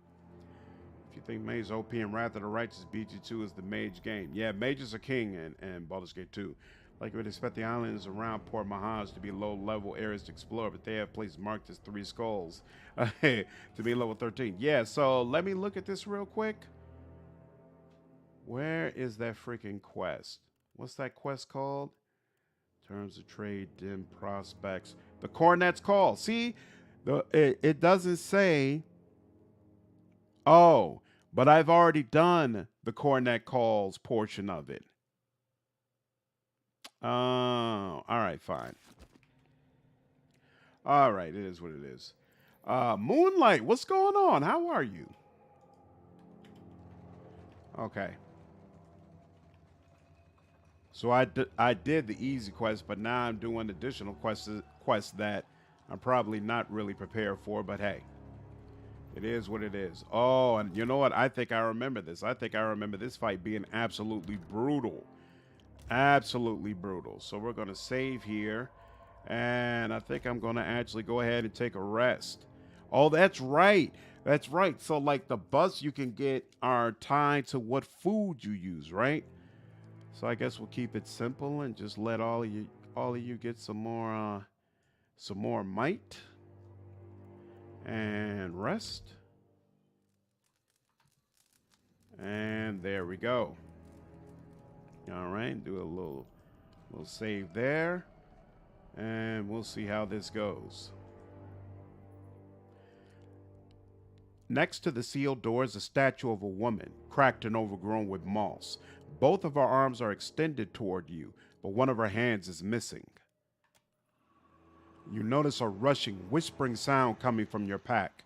If you think Mage OP and Wrath of the Righteous, BG2 is the Mage game. Yeah, Mages are king in Baldur's Gate 2. Like you would expect the islands around Port Mahaj to be low-level areas to explore, but they have places marked as 3 skulls to be level 13. Yeah, so let me look at this real quick. Where is that freaking quest? What's that quest called? Terms of trade, dim prospects. The Cornet's Call. See, it doesn't say. Oh, but I've already done the Cornet Calls portion of it. Oh, all right, fine. All right, it is what it is. Moonlight, what's going on? How are you? Okay. So I did the easy quest, but now I'm doing additional quests that I'm probably not really prepared for, but hey, it is what it is. Oh, and you know what? I think I remember this. I think I remember this fight being absolutely brutal. Absolutely brutal. So we're going to save here. And I think I'm going to actually go ahead and take a rest. Oh, that's right. That's right. So like the buffs you can get are tied to what food you use, right? So I guess we'll keep it simple and just let all of you get some more might and rest. And there we go. All right, do a little save there. And we'll see how this goes. Next to the sealed door is a statue of a woman, cracked and overgrown with moss. Both of her arms are extended toward you, but one of her hands is missing. You notice a rushing, whispering sound coming from your pack.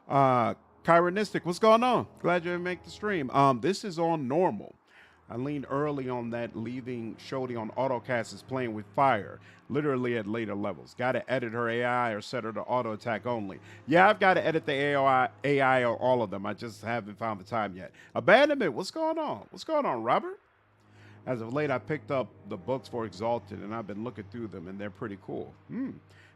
Chironistic, what's going on? Glad you make the stream. This is on normal. I leaned early on that, leaving Shodi on autocast is playing with fire, literally at later levels. Got to edit her AI or set her to auto attack only. Yeah, I've got to edit the AI or all of them. I just haven't found the time yet. Abandonment, what's going on? What's going on, Robert? As of late, I picked up the books for Exalted, and I've been looking through them, and they're pretty cool.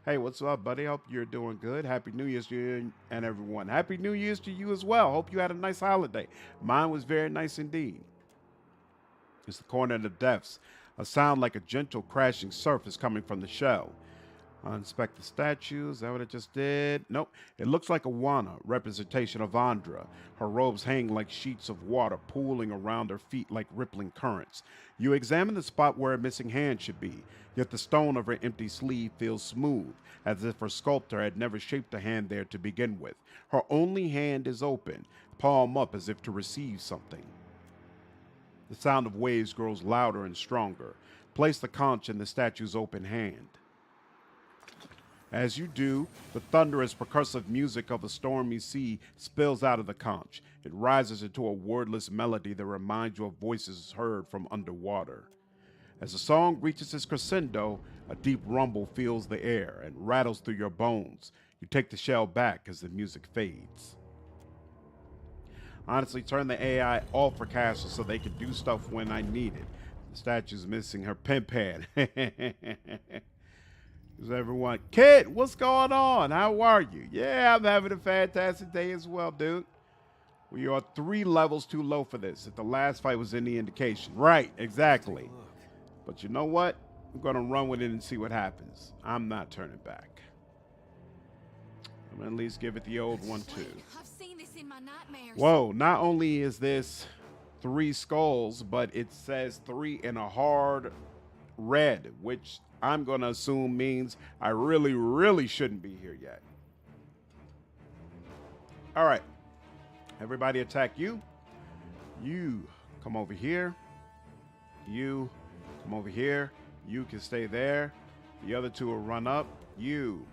Hey, what's up, buddy? Hope you're doing good. Happy New Year's to you and everyone. Happy New Year's to you as well. Hope you had a nice holiday. Mine was very nice indeed. It's the corner of the depths. A sound like a gentle crashing surface coming from the shell. Inspect the statues. Is that what it just did? Nope. It looks like a Wana, representation of Andra. Her robes hang like sheets of water pooling around her feet like rippling currents. You examine the spot where a missing hand should be, yet the stone of her empty sleeve feels smooth, as if her sculptor had never shaped a hand there to begin with. Her only hand is open, palm up as if to receive something. The sound of waves grows louder and stronger. Place the conch in the statue's open hand. As you do, the thunderous, percussive music of a stormy sea spills out of the conch. It rises into a wordless melody that reminds you of voices heard from underwater. As the song reaches its crescendo, a deep rumble fills the air and rattles through your bones. You take the shell back as the music fades. Honestly, turn the AI off for Castle so they can do stuff when I need it. The statue's missing her pimp hand. Is everyone? Kid, what's going on? How are you? Yeah, I'm having a fantastic day as well, dude. We are 3 levels too low for this. If the last fight was any indication. Right, exactly. But you know what? I'm going to run with it and see what happens. I'm not turning back. I'm going to at least give it the old one, too. I've seen this in my nightmares. Whoa, not only is this 3 skulls, but it says 3 in a hard red, which I'm going to assume means I really, really shouldn't be here yet. All right. Everybody attack you. You come over here. You come over here. You can stay there. The other 2 will run up. You.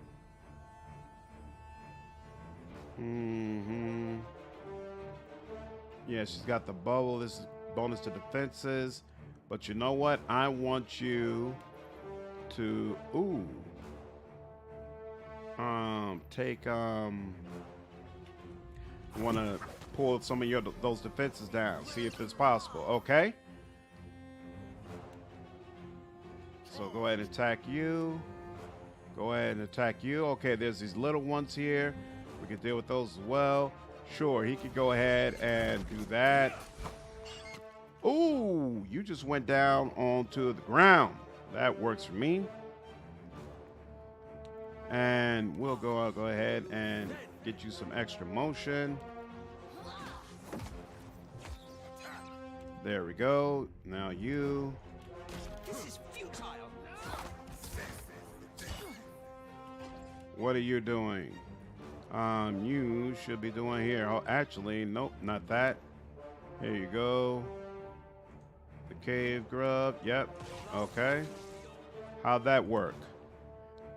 Yeah, she's got the bubble. This is bonus to defenses. But you know what? I want you to take I want to pull some of those defenses down. See if it's possible. Okay. So go ahead and attack you. Go ahead and attack you. Okay, there's these little ones here. We can deal with those as well. Sure, he could go ahead and do that. Ooh, you just went down onto the ground. That works for me. And we'll go ahead and get you some extra motion. There we go. Now you. This is futile. What are you doing? You should be doing here. Oh, actually, nope, not that. Here you go. The cave grub. Yep. Okay. How'd that work?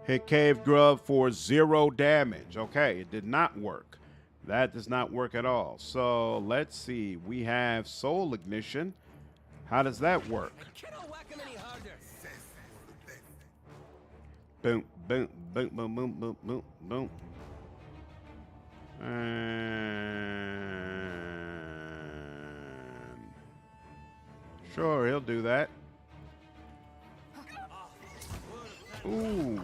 Hit cave grub for 0 damage. Okay, it did not work. That does not work at all. So let's see. We have soul ignition. How does that work? Boom, boom, boom, boom, boom, boom, boom, boom. And sure, he'll do that. Ooh.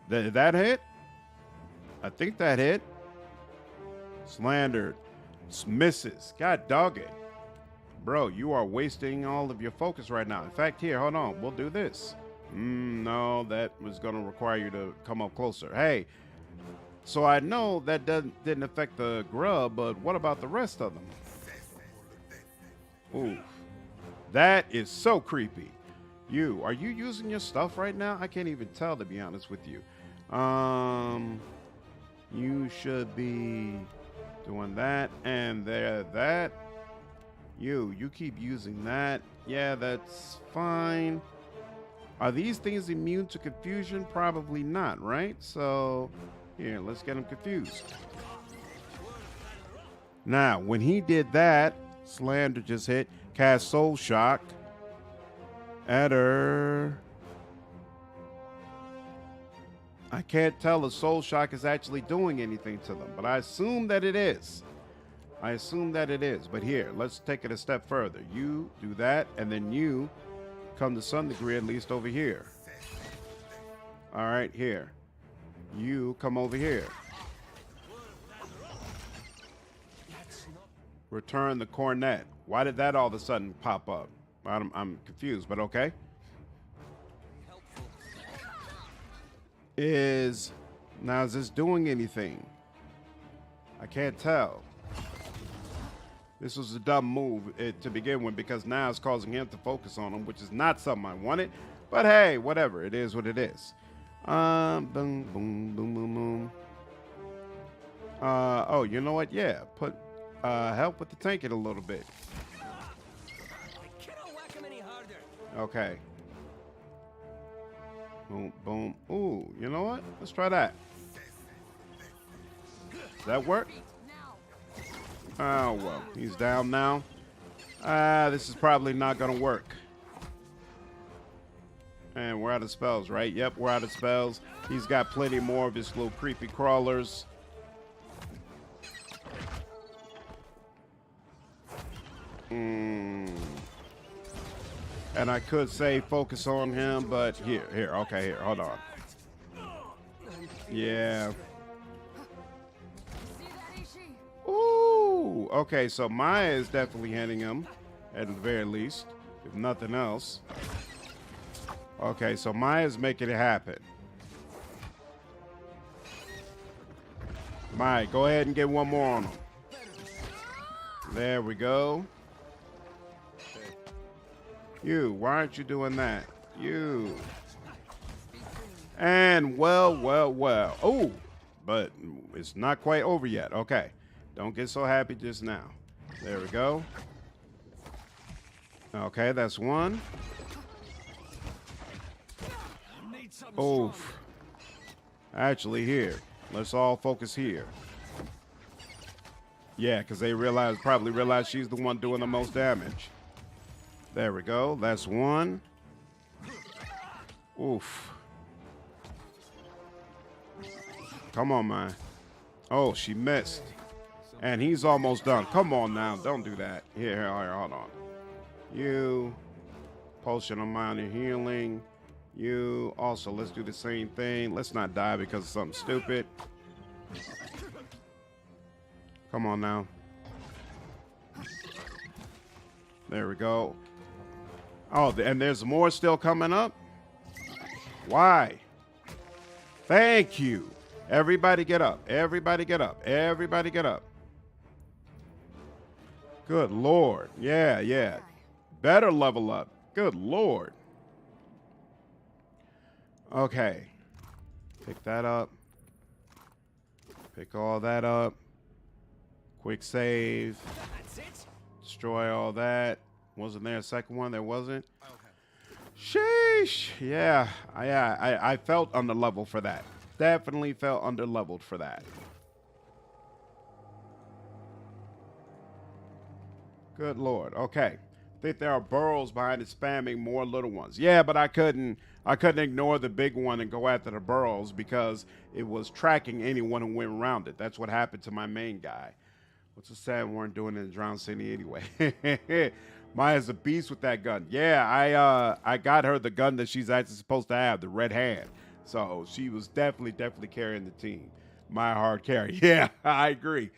Did that hit? I think that hit. Slandered. Misses. God dog it. Bro, you are wasting all of your focus right now. In fact, here, hold on. We'll do this. No, that was going to require you to come up closer. Hey, so I know that didn't affect the grub, but what about the rest of them? Ooh. That is so creepy. Are you using your stuff right now? I can't even tell, to be honest with you. You should be doing that and that. You keep using that. Yeah, that's fine. Are these things immune to confusion? Probably not, right? So, here, let's get them confused. Now, when he did that, Slander just hit, cast Soul Shock at her. I can't tell if Soul Shock is actually doing anything to them, but I assume that it is. But here, let's take it a step further. You do that, and then you come to some degree at least over here. All right, here. You come over here. Return the cornet. Why did that all of a sudden pop up? I'm confused, but okay. Is this doing anything? I can't tell. This was a dumb move to begin with because now it's causing him to focus on him, which is not something I wanted. But hey, whatever. It is what it is. Boom, boom, boom, boom, boom. Oh, you know what? Yeah, put help with the tanking a little bit. Okay. Boom, boom. Ooh, you know what? Let's try that. Does that work? Oh, well, he's down now. This is probably not going to work. And we're out of spells, right? Yep, we're out of spells. He's got plenty more of his little creepy crawlers. And I could say focus on him, but here, okay, here, hold on. Yeah. Ooh, okay, so Maya is definitely hitting him, at the very least, if nothing else. Okay, so Maya's making it happen. Maya, go ahead and get one more on him. There we go. You, why aren't you doing that? You. And well. Oh, but it's not quite over yet. Okay. Don't get so happy just now. There we go. Okay, that's one. Oof. Actually, here. Let's all focus here. Yeah, because they probably realize she's the one doing the most damage. There we go. That's one. Oof. Come on, man. Oh, she missed. And he's almost done. Come on now. Don't do that. Here, hold on. You. Potion of minor healing. You. Also, let's do the same thing. Let's not die because of something stupid. Come on now. There we go. Oh, and there's more still coming up? Why? Thank you. Everybody get up. Everybody get up. Everybody get up. Good Lord. Yeah. Better level up. Good Lord. Okay. Pick that up. Pick all that up. Quick save. Destroy all that. Wasn't there a second one? There wasn't. Sheesh. Yeah. I felt under level for that. Definitely felt under leveled for that. Good Lord. Okay. I think there are burrows behind it spamming more little ones. Yeah, but I couldn't ignore the big one and go after the burrows because it was tracking anyone who went around it. That's what happened to my main guy. What's a sad we weren't doing it in Drowned City anyway. Maya's a beast with that gun. Yeah, I got her the gun that she's actually supposed to have, the red hand. So she was definitely carrying the team. Maya hard carry. Yeah, I agree.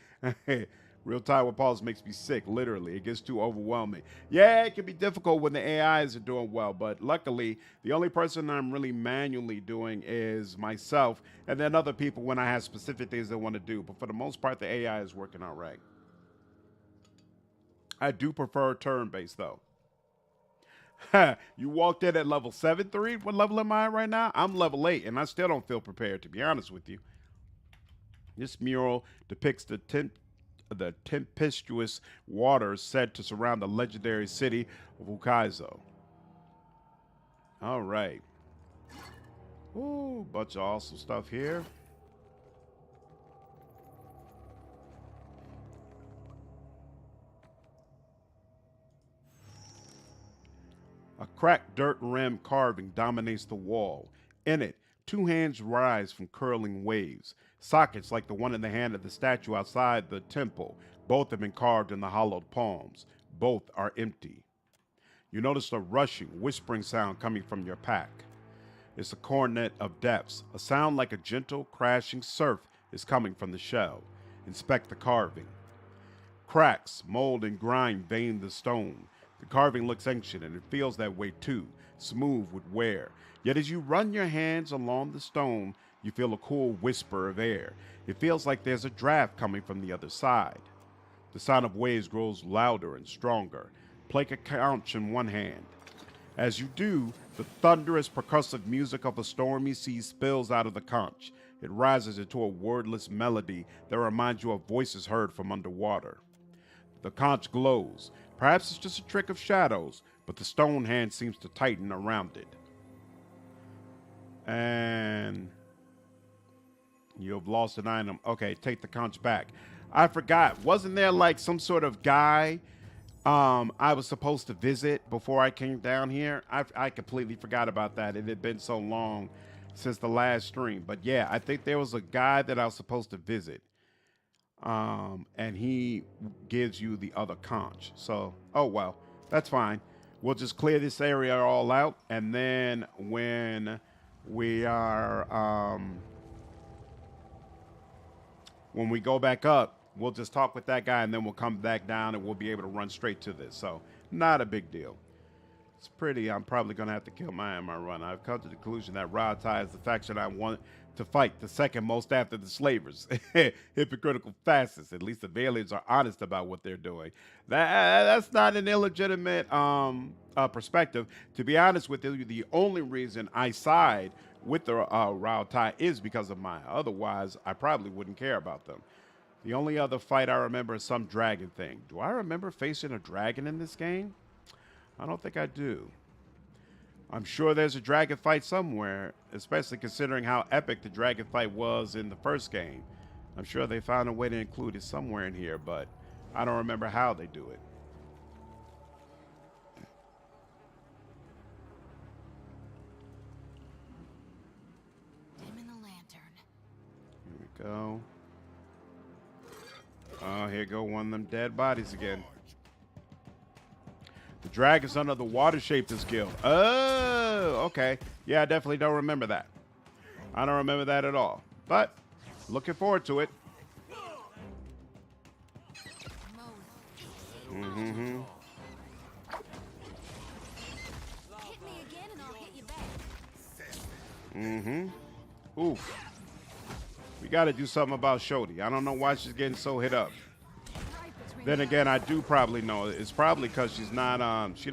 Real time with pause makes me sick, literally. It gets too overwhelming. Yeah, it can be difficult when the AIs are doing well, but luckily, the only person I'm really manually doing is myself, and then other people when I have specific things they want to do. But for the most part, the AI is working all right. I do prefer turn-based, though. You walked in at level 7-3? What level am I right now? I'm level 8, and I still don't feel prepared, to be honest with you. This mural depicts the tempestuous waters said to surround the legendary city of Ukaizo. All right. Ooh, bunch of awesome stuff here. A cracked dirt rim carving dominates the wall. In it, two hands rise from curling waves. Sockets like the one in the hand of the statue outside the temple. Both have been carved in the hollowed palms. Both are empty. You notice a rushing, whispering sound coming from your pack. It's a cornet of depths. A sound like a gentle, crashing surf is coming from the shell. Inspect the carving. Cracks, mold, and grime vein the stone. The carving looks ancient, and it feels that way too, smooth with wear. Yet as you run your hands along the stone, you feel a cool whisper of air. It feels like there's a draft coming from the other side. The sound of waves grows louder and stronger. Play a conch in one hand. As you do, the thunderous, percussive music of a stormy sea spills out of the conch. It rises into a wordless melody that reminds you of voices heard from underwater. The conch glows. Perhaps it's just a trick of shadows, but the stone hand seems to tighten around it. And you have lost an item. Okay, take the conch back. I forgot. Wasn't there like some sort of guy I was supposed to visit before I came down here? I completely forgot about that. It had been so long since the last stream. But yeah, I think there was a guy that I was supposed to visit. And he gives you the other conch. So, oh well, that's fine. We'll just clear this area all out, and then when we are, when we go back up, we'll just talk with that guy, and then we'll come back down, and we'll be able to run straight to this. So, not a big deal. It's pretty. I'm probably going to have to kill Maya in my run. I've come to the conclusion that Rautai is the faction I want to fight, the second most after the slavers. Hypocritical fascists. At least the Valiants are honest about what they're doing. That's not an illegitimate perspective. To be honest with you, the only reason I side with the Rautai is because of Maya. Otherwise, I probably wouldn't care about them. The only other fight I remember is some dragon thing. Do I remember facing a dragon in this game? I don't think I do. I'm sure there's a dragon fight somewhere, especially considering how epic the dragon fight was in the first game. I'm sure they found a way to include it somewhere in here, but I don't remember how they do it. Dim in the lantern. Here we go. Oh, here go one of them dead bodies again. The dragons under the water shaped this guild. Oh, okay. Yeah, I definitely don't remember that. I don't remember that at all. But looking forward to it. Mm-hmm. Hit me again and I'll hit you back. Mm-hmm. Oof. We got to do something about Shodi. I don't know why she's getting so hit up. Then again, I do probably know it's probably because she's not she's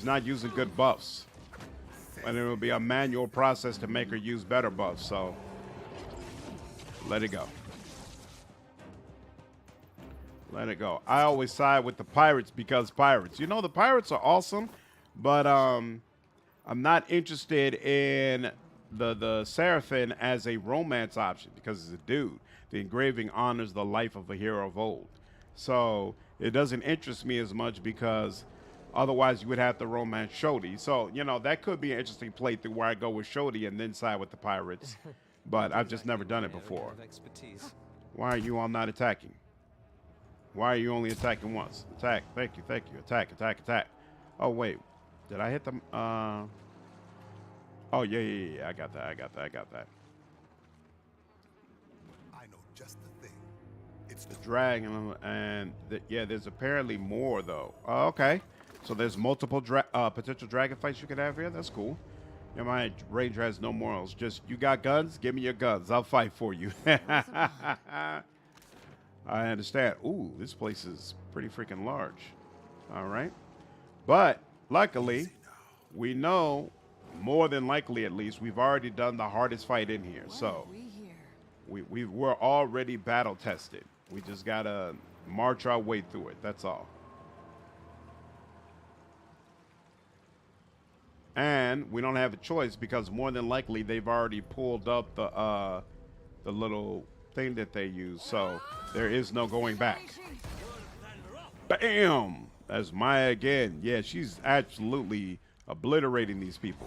not using good buffs, and it will be a manual process to make her use better buffs. So let it go. Let it go. I always side with the pirates because pirates. You know, the pirates are awesome, but I'm not interested in the Seraphim as a romance option because it's a dude. The engraving honors the life of a hero of old. So it doesn't interest me as much because otherwise you would have to romance Shodi. So, you know, that could be an interesting playthrough where I go with Shodi and then side with the pirates. But I've just never done it before. Why are you all not attacking? Why are you only attacking once? Attack. Thank you. Thank you. Attack. Attack. Attack. Oh, wait. Did I hit them? Oh, yeah. I got that. I got that. I know just the thing. It's The dragon. And yeah, there's apparently more, though. Oh, okay. So there's multiple potential dragon fights you could have here. That's cool. Yeah, my ranger has no morals. Just, you got guns? Give me your guns. I'll fight for you. I understand. Ooh, this place is pretty freaking large. All right. But luckily, we know, more than likely at least, we've already done the hardest fight in here. So we're already battle tested. We just got to march our way through it. That's all. And we don't have a choice because more than likely they've already pulled up the little thing that they use. So there is no going back. Bam! That's Maya again. Yeah, she's absolutely obliterating these people.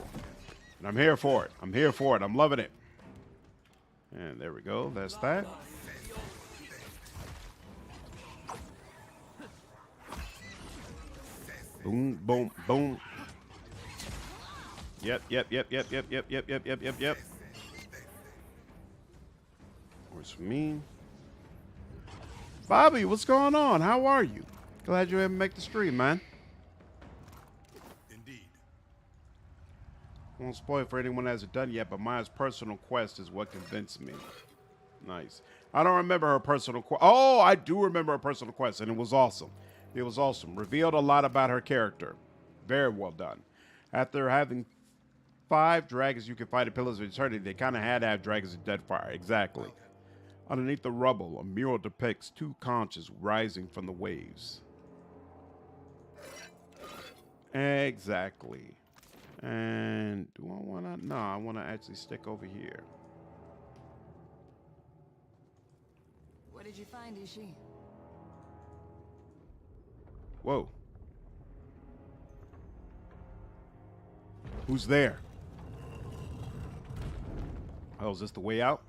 And I'm here for it. I'm here for it. I'm loving it. And there we go. That's that. Boom, boom, boom. Yep. Where's me? Bobby, what's going on? How are you? Glad you able to make the stream, man. indeed. Won't spoil it for anyone that hasn't done yet, but Maya's personal quest is what convinced me. Nice. I don't remember her personal quest. Oh, I do remember her personal quest, and it was awesome. It was awesome. Revealed a lot about her character. Very well done. After having 5 dragons you can fight at Pillars of Eternity, they kind of had to have dragons in Deadfire. Exactly. Underneath the rubble, a mural depicts 2 conches rising from the waves. Exactly. And do I want to? No, I want to actually stick over here. What did you find, Ishi? Whoa. Who's there? Oh, is this the way out?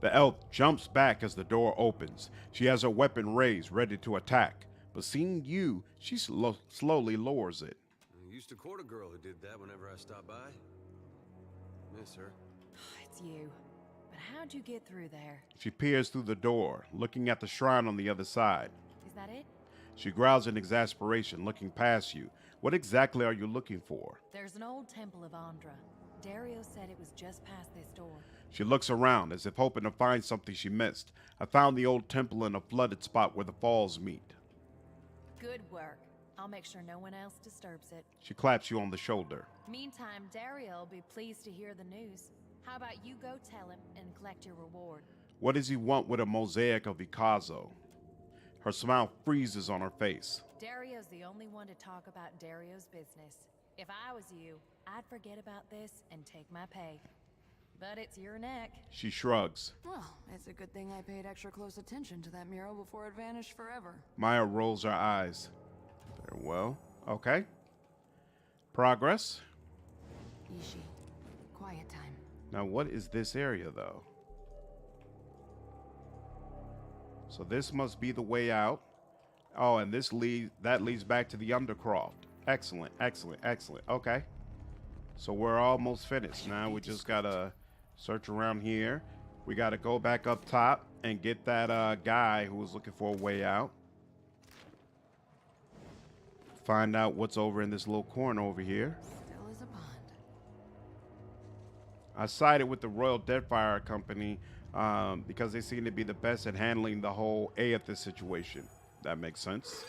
The elf jumps back as the door opens. She has her weapon raised, ready to attack. But seeing you, she slowly lowers it. I used to court a girl who did that whenever I stopped by. Miss her. It's you. But how'd you get through there? She peers through the door, looking at the shrine on the other side. Is that it? She growls in exasperation, looking past you. What exactly are you looking for? There's an old temple of Andra. Dario said it was just past this door. She looks around, as if hoping to find something she missed. I found the old temple in a flooded spot where the falls meet. Good work. I'll make sure no one else disturbs it. She claps you on the shoulder. Meantime, Dario will be pleased to hear the news. How about you go tell him and collect your reward? What does he want with a mosaic of Ikazo? Her smile freezes on her face. Dario's the only one to talk about Dario's business. If I was you, I'd forget about this and take my pay. But it's your neck. She shrugs. Well, it's a good thing I paid extra close attention to that mural before it vanished forever. Maya rolls her eyes. Very well. Okay. Progress. Ishi, quiet time. Now, what is this area, though? So this must be the way out. Oh, and that leads back to the Undercroft. Excellent, excellent, excellent. Okay. So we're almost finished. Now we just gotta search around here. We gotta go back up top and get that guy who was looking for a way out. Find out what's over in this little corner over here. Still is a pond. I sided with the Royal Deadfire Company because they seem to be the best at handling the whole Aethys situation. That makes sense.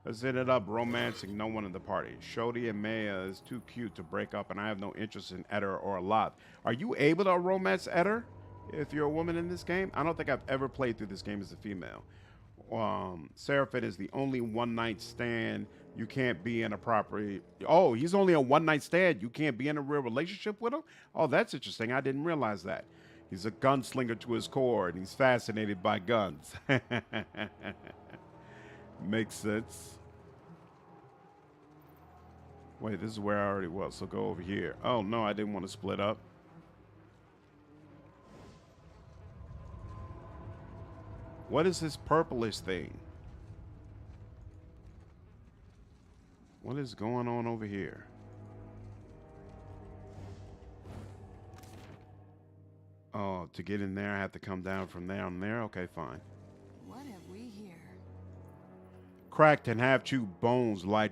Let's ended up romancing no one in the party. Shodi and Maya is too cute to break up, and I have no interest in Eder or Aloth. Are you able to romance Eder if you're a woman in this game? I don't think I've ever played through this game as a female. Seraphim is the only one-night stand. You can't be in a proper... Oh, he's only a one-night stand. You can't be in a real relationship with him? Oh, that's interesting. I didn't realize that. He's a gunslinger to his core, and he's fascinated by guns. Makes sense. Wait, this is where I already was, so go over here. Oh, no, I didn't want to split up. What is this purplish thing? What is going on over here? Oh, to get in there, I have to come down from there on there? Okay, fine. What have we here? Cracked and half-chewed bones lie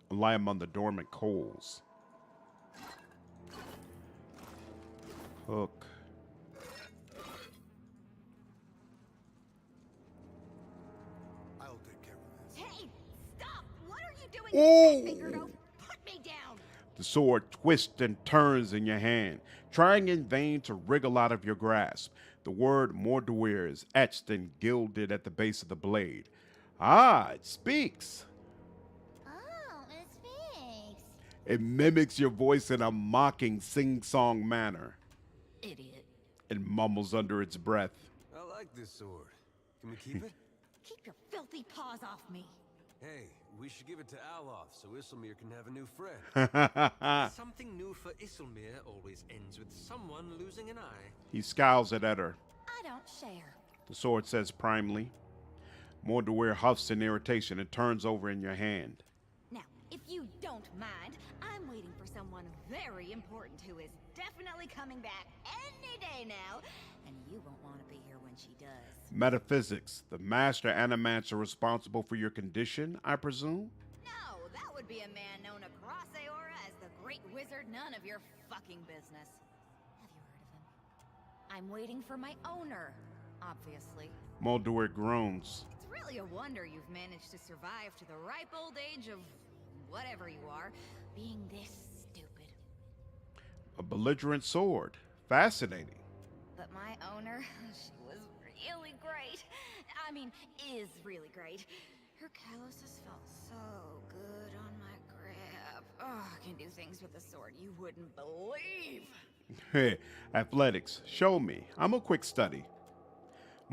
among the dormant coals. Hook. I'll take care of this. Hey, stop! What are you doing? Oh! Fingerdo? Put me down! The sword twists and turns in your hand, trying in vain to wriggle out of your grasp. The word Morduir is etched and gilded at the base of the blade. Ah, it speaks. Oh, it speaks. It mimics your voice in a mocking, sing-song manner. Idiot. It mumbles under its breath. I like this sword. Can we keep it? Keep your filthy paws off me. Hey, we should give it to Aloth so Isilmir can have a new friend. Something new for Isilmir always ends with someone losing an eye. He scowls at her. I don't share. The sword says primely. Morduir huffs in irritation and turns over in your hand. Now, if you don't mind, I'm waiting for someone very important who is definitely coming back any day now, and you won't want to be here when she does. Metaphysics, the master animancer responsible for your condition, I presume? No, that would be a man known across Aora as the Great Wizard. None of your fucking business. Have you heard of him? I'm waiting for my owner, obviously. Morduir groans. It's really a wonder you've managed to survive to the ripe old age of whatever you are, being this stupid. A belligerent sword. Fascinating. But my owner, she was really great. I mean, is really great. Her calluses felt so good on my grip. Oh, I can do things with a sword you wouldn't believe. Hey, athletics. Show me. I'm a quick study.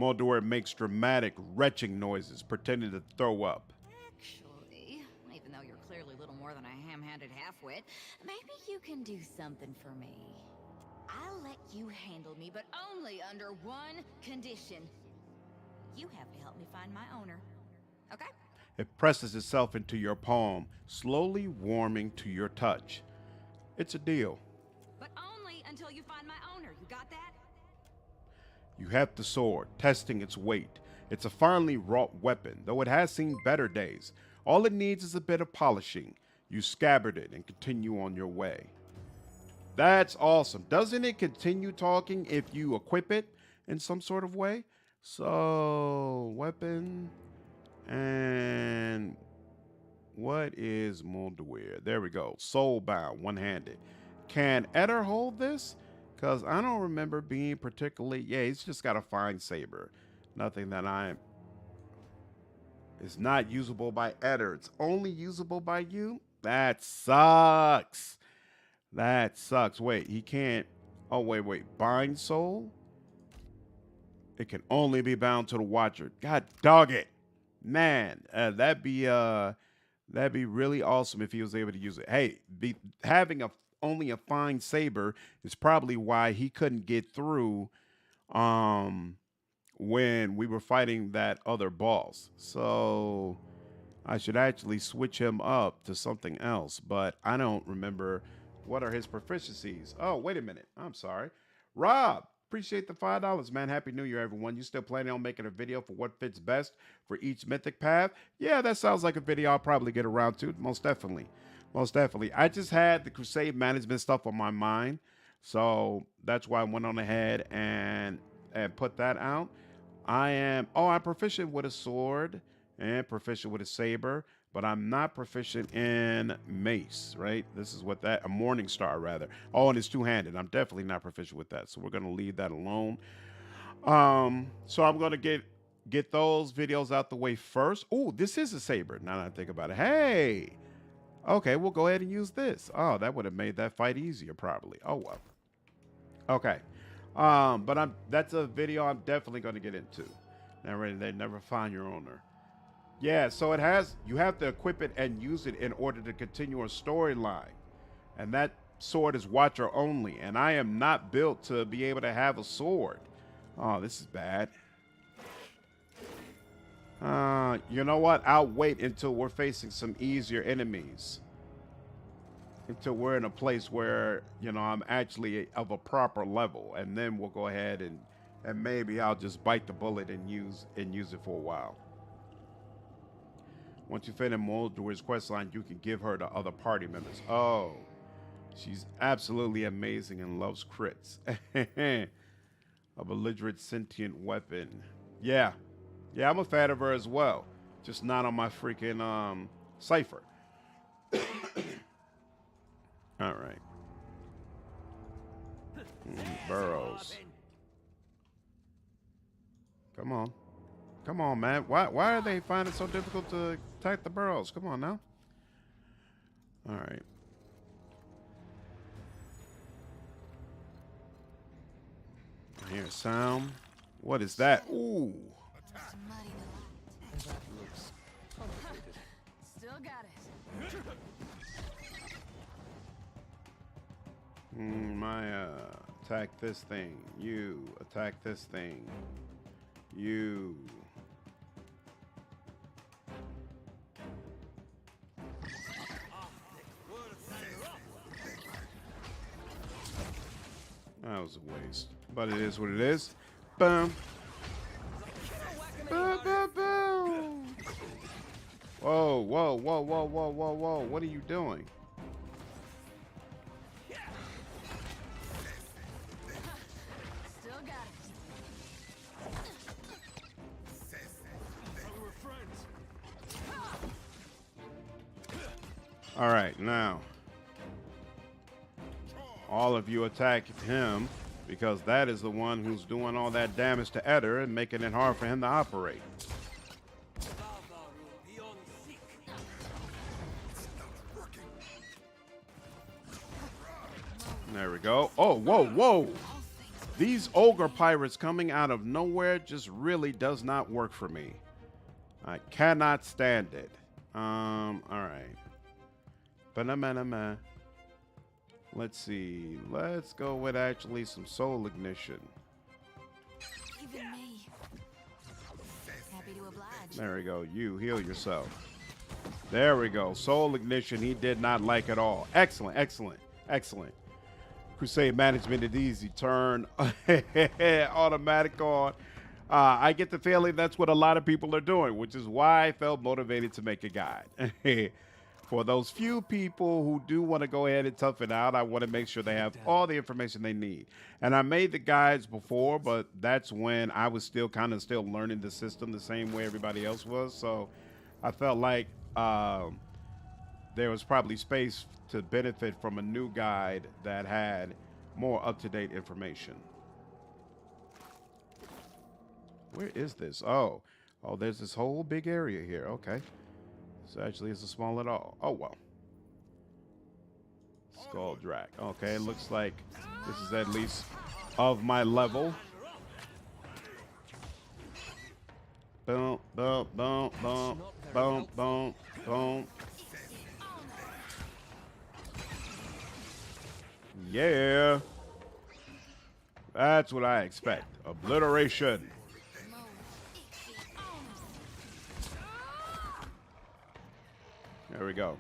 Morduir makes dramatic, retching noises, pretending to throw up. Actually, even though you're clearly little more than a ham-handed half-wit, maybe you can do something for me. I'll let you handle me, but only under one condition. You have to help me find my owner. Okay? It presses itself into your palm, slowly warming to your touch. It's a deal. But only until you find my owner. You got that? You heft the sword, testing its weight. It's a finely wrought weapon, though it has seen better days. All it needs is a bit of polishing. You scabbard it and continue on your way. That's awesome. Doesn't it continue talking if you equip it in some sort of way? So, weapon. And what is Morduir? There we go. Soulbound, one-handed. Can Eder hold this? Because I don't remember being particularly... Yeah, he's just got a fine saber. Nothing that it's not usable by Eder. It's only usable by you? That sucks. That sucks. Wait, he can't... Oh, wait. Bind soul? It can only be bound to the Watcher. God dog it. Man, that'd be really awesome if he was able to use it. Hey, having only a fine saber is probably why he couldn't get through when we were fighting that other boss. So I should actually switch him up to something else, but I don't remember what are his proficiencies. Oh, wait a minute. I'm sorry. Rob, appreciate the $5, man. Happy New Year, everyone. You still planning on making a video for what fits best for each mythic path? Yeah, that sounds like a video I'll probably get around to. Most definitely. Most definitely. I just had the crusade management stuff on my mind, so that's why I went on ahead and put that out. I'm proficient with a sword and proficient with a saber, but I'm not proficient in mace, right? This is what a Morning Star, rather. Oh, and it's two-handed. I'm definitely not proficient with that, so we're going to leave that alone. So I'm going to get those videos out the way first. Oh, this is a saber, now that I think about it. Hey! Okay, we'll go ahead and use this. Oh, that would have made that fight easier, probably. Oh, well. Okay. But that's a video I'm definitely going to get into. They never find your owner. Yeah, so you have to equip it and use it in order to continue a storyline. And that sword is Watcher only. And I am not built to be able to have a sword. Oh, this is bad. You know what? I'll wait until we're facing some easier enemies. Until we're in a place where, you know, I'm actually of a proper level. And then we'll go ahead and maybe I'll just bite the bullet and use it for a while. Once you finish Moldor's quest line, you can give her to other party members. Oh, she's absolutely amazing and loves crits. A belligerent sentient weapon. Yeah. Yeah, I'm a fan of her as well. Just not on my freaking cipher. All right. Burrows. Come on. Come on, man. Why are they finding it so difficult to attack the burrows? Come on now. All right. I hear a sound. What is that? Ooh. Still got it. Maya, attack this thing. You attack this thing. You. That was a waste, but it is what it is. Boom. Boom, boom, boom. Whoa, whoa, whoa, whoa, whoa, whoa, whoa. What are you doing? Still got it. All right, now. All of you attack him because that is the one who's doing all that damage to Eder and making it hard for him to operate. There we go. Oh, whoa, whoa. These ogre pirates coming out of nowhere just really does not work for me. I cannot stand it. All right. Banana. Let's see. Let's go with actually some soul ignition. Even me. Happy to oblige. There we go. You heal yourself. There we go. Soul ignition. He did not like at all. Excellent. Excellent. Excellent. Crusade management is easy. Turn automatic on. I get the feeling that's what a lot of people are doing, which is why I felt motivated to make a guide. For those few people who do want to go ahead and tough it out, I want to make sure they have all the information they need. And I made the guides before, but that's when I was still learning the system the same way everybody else was. So I felt like there was probably space to benefit from a new guide that had more up-to-date information. Where is this? Oh, there's this whole big area here. Okay. This actually isn't small at all. Oh, well. Skull Drac. Okay, it looks like this is at least of my level. Boom, boom, boom, boom, boom, boom, boom. Yeah. That's what I expect. Obliteration. There we go.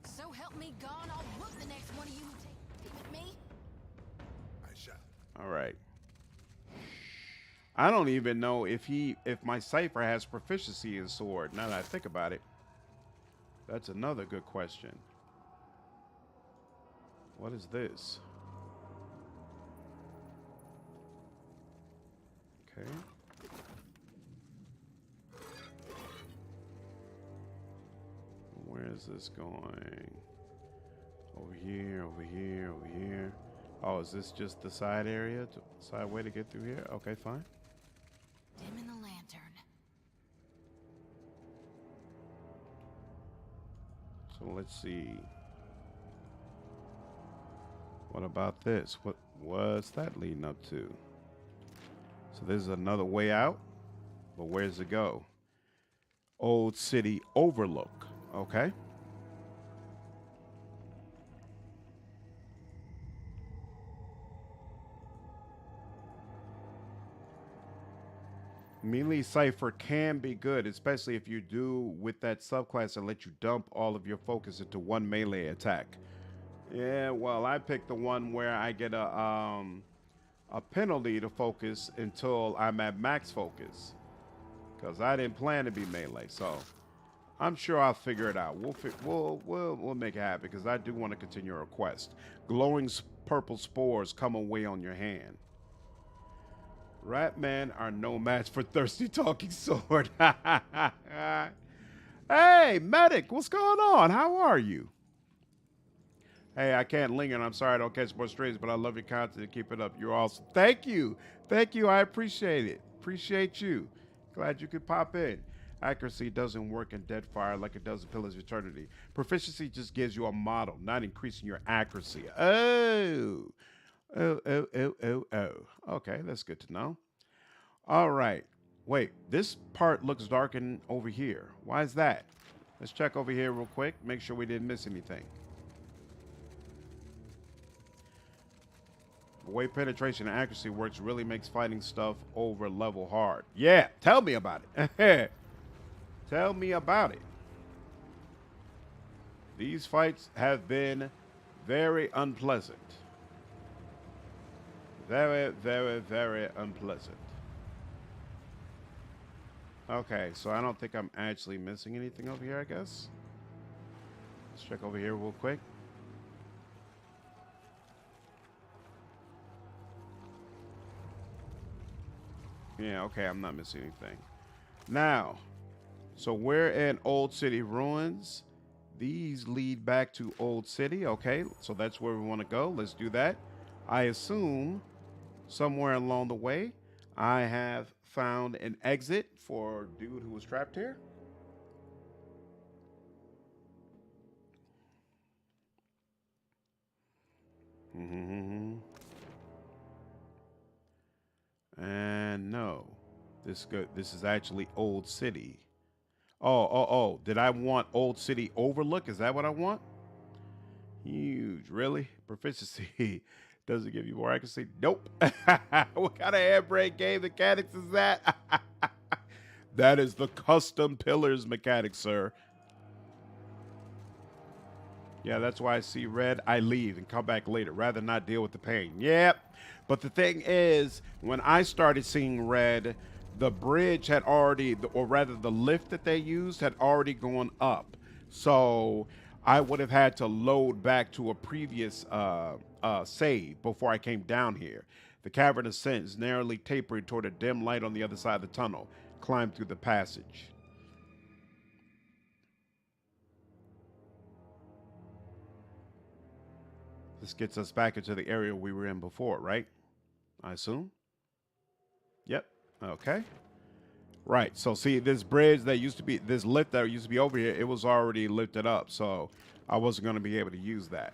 So help me God, I'll whoop the next one of you who take with me. I shall. All right. I don't even know if my cipher has proficiency in sword. Now that I think about it, that's another good question. What is this? Okay. Where is this going? Over here, over here, over here. Oh, is this just the side area? Side way to get through here? Okay, fine. Dim in the lantern. So let's see. What about this? What's that leading up to? So there's another way out, but where's it go? Old City Overlook. Okay. Melee Cypher can be good, especially if you do with that subclass that let you dump all of your focus into one melee attack. Yeah, well, I picked the one where I get a penalty to focus until I'm at max focus, because I didn't plan to be melee. So I'm sure I'll figure it out. We'll make it happen, because I do want to continue our quest. Glowing purple spores come away on your hand. Ratmen are no match for thirsty talking sword. Hey, medic, what's going on? How are you? Hey, I can't linger, and I'm sorry I don't catch more strays, but I love your content. Keep it up. You're awesome. Thank you. Thank you. I appreciate it. Appreciate you. Glad you could pop in. Accuracy doesn't work in Deadfire like it does in Pillars of Eternity. Proficiency just gives you a model, not increasing your accuracy. Oh. Okay, that's good to know. All right. Wait, this part looks darkened over here. Why is that? Let's check over here real quick. Make sure we didn't miss anything. The way penetration and accuracy works really makes fighting stuff over level hard. Yeah, tell me about it. Tell me about it. These fights have been very unpleasant. Very, very, very unpleasant. Okay, so I don't think I'm actually missing anything over here, I guess. Let's check over here real quick. Yeah, okay, I'm not missing anything. Now, so we're in Old City Ruins. These lead back to Old City. Okay, so that's where we want to go. Let's do that. I assume somewhere along the way, I have found an exit for a dude who was trapped here. And no, this is actually Old City. Oh, did I want Old City Overlook? Is that what I want? Huge, really? Proficiency doesn't give you more accuracy? Nope. What kind of airbrake game mechanics is that? That is the custom pillars mechanic, sir. Yeah, that's why I see red, I leave and come back later, rather not deal with the pain. Yep. But the thing is, when I started seeing red, the bridge had already, or rather the lift that they used had already gone up. So I would have had to load back to a previous save before I came down here. The cavern ascends, narrowly tapering toward a dim light on the other side of the tunnel. Climb through the passage. This gets us back into the area we were in before, right? I assume? Yep. Okay. Right. So see, this bridge that used to be, this lift that used to be over here, it was already lifted up. So I wasn't going to be able to use that.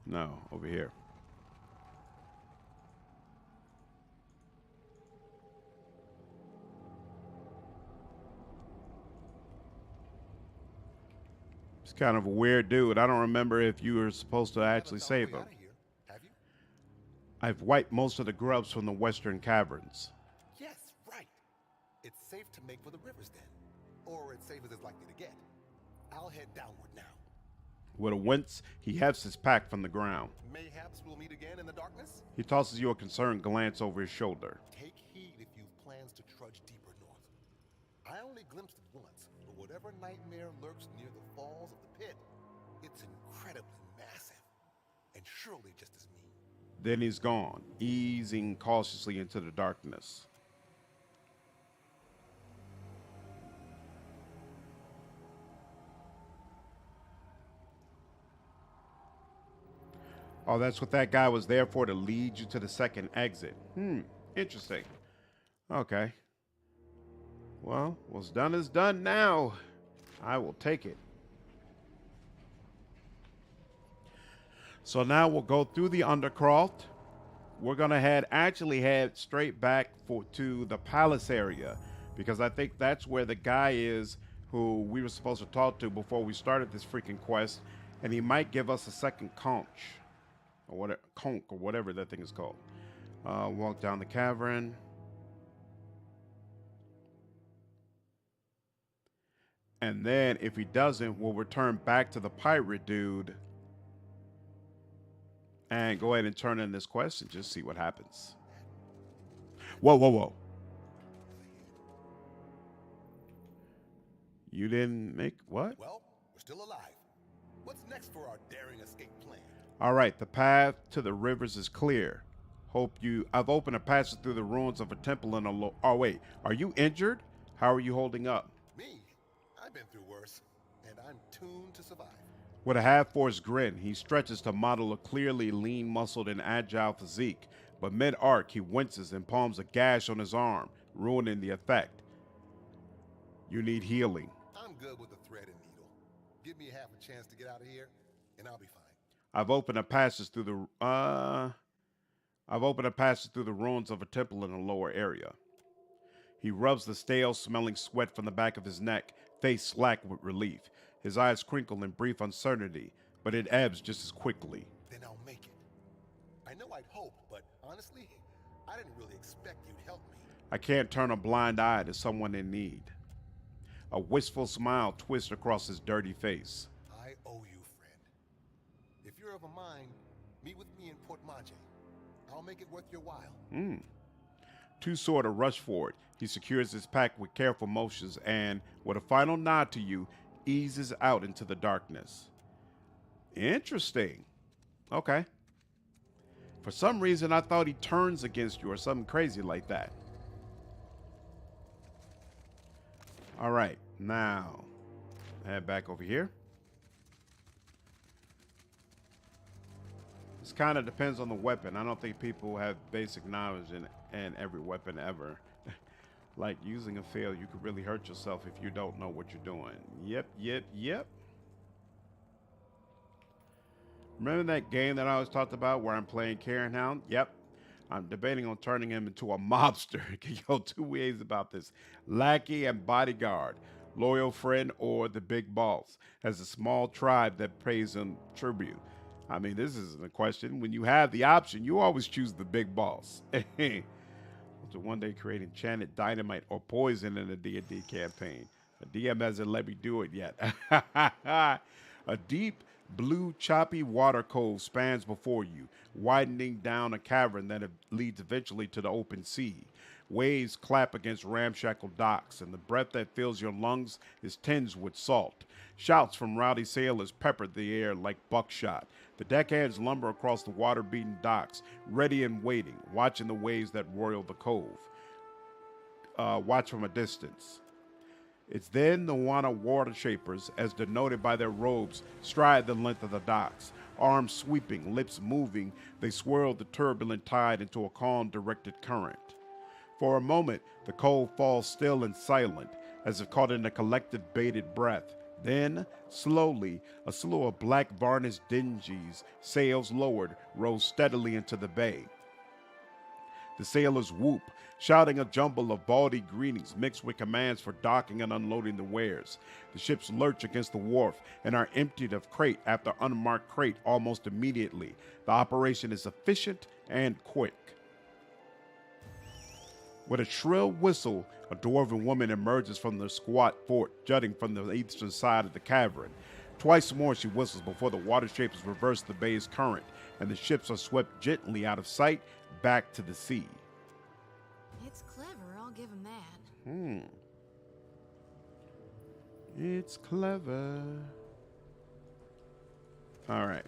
No, over here. It's kind of a weird dude. I don't remember if you were supposed to actually save him. I've wiped most of the grubs from the western caverns. Yes, right. It's safe to make for the rivers then. Or it's safe as it's likely to get. I'll head downward now. With a wince, he hefts his pack from the ground. Mayhaps we'll meet again in the darkness? He tosses you a concerned glance over his shoulder. Take heed if you've plans to trudge deeper north. I only glimpsed it once, but whatever nightmare lurks near the falls of the pit, it's incredibly massive, and surely just as mean. Then he's gone, easing cautiously into the darkness. Oh, that's what that guy was there for, to lead you to the second exit. Interesting. Okay. Well, what's done is done now. I will take it. So now we'll go through the Undercroft. We're going to head straight back to the palace area, because I think that's where the guy is who we were supposed to talk to before we started this freaking quest. And he might give us a second conch. Or whatever, conch, or whatever that thing is called. Walk down the cavern. And then, if he doesn't, we'll return back to the pirate dude. And go ahead and turn in this quest and just see what happens. Whoa, whoa, whoa. You didn't make what? Well, we're still alive. What's next for our daring escape plan? All right, the path to the rivers is clear. I've opened a passage through the ruins of a temple in a oh wait, are you injured? How are you holding up? Me? I've been through worse, and I'm tuned to survive. With a half-forced grin, he stretches to model a clearly lean-muscled and agile physique, but mid-arc he winces and palms a gash on his arm, ruining the effect. You need healing. I'm good with a thread and needle. Give me half a chance to get out of here, and I'll be fine. I've opened a passage through the ruins of a temple in the lower area. He rubs the stale-smelling sweat from the back of his neck, face slack with relief. His eyes crinkle in brief uncertainty, but it ebbs just as quickly. Then I'll make it. I know I'd hope, but honestly, I didn't really expect you'd help me. I can't turn a blind eye to someone in need. A wistful smile twists across his dirty face. I owe you, friend. If you're of a mind, meet with me in Port Maje. I'll make it worth your while. Two sort of rush forward. He secures his pack with careful motions and, with a final nod to you, eases out into the darkness. Interesting. Okay. For some reason, I thought he turns against you or something crazy like that. All right, now head back over here. This kind of depends on the weapon. I don't think people have basic knowledge in every weapon ever. Like using a fail, you could really hurt yourself if you don't know what you're doing. Yep. Remember that game that I always talked about where I'm playing Karen Hound? Yep. I'm debating on turning him into a mobster. Can go two ways about this. Lackey and bodyguard. Loyal friend or the big boss. Has a small tribe that pays him tribute. I mean, this isn't a question. When you have the option, you always choose the big boss. To one day create enchanted dynamite or poison in a D&D campaign. The DM hasn't let me do it yet. A deep, blue, choppy water cove spans before you, widening down a cavern that leads eventually to the open sea. Waves clap against ramshackle docks, and the breath that fills your lungs is tinged with salt. Shouts from rowdy sailors pepper the air like buckshot. The deckhands lumber across the water-beaten docks, ready and waiting, watching the waves that roil the cove. Watch from a distance. It's then the Wana water shapers, as denoted by their robes, stride the length of the docks. Arms sweeping, lips moving, they swirl the turbulent tide into a calm, directed current. For a moment, the cove falls still and silent, as if caught in a collective bated breath. Then, slowly, a slew of black varnished dingies, sails lowered, rose steadily into the bay. The sailors whoop, shouting a jumble of baldy greetings mixed with commands for docking and unloading the wares. The ships lurch against the wharf and are emptied of crate after unmarked crate almost immediately. The operation is efficient and quick. With a shrill whistle, a dwarven woman emerges from the squat fort jutting from the eastern side of the cavern. Twice more she whistles before the water shapers reverse the bay's current, and the ships are swept gently out of sight back to the sea. It's clever, I'll give him that. It's clever. All right.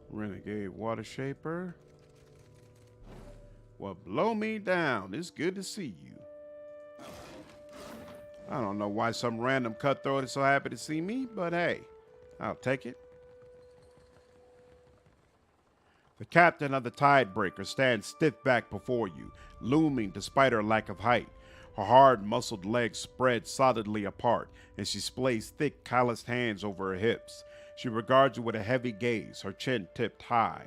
Renegade Water Shaper. Well, blow me down. It's good to see you. I don't know why some random cutthroat is so happy to see me, but hey, I'll take it. The captain of the Tidebreaker stands stiff back before you, looming despite her lack of height. Her hard, muscled legs spread solidly apart, and she splays thick, calloused hands over her hips. She regards you with a heavy gaze, her chin tipped high.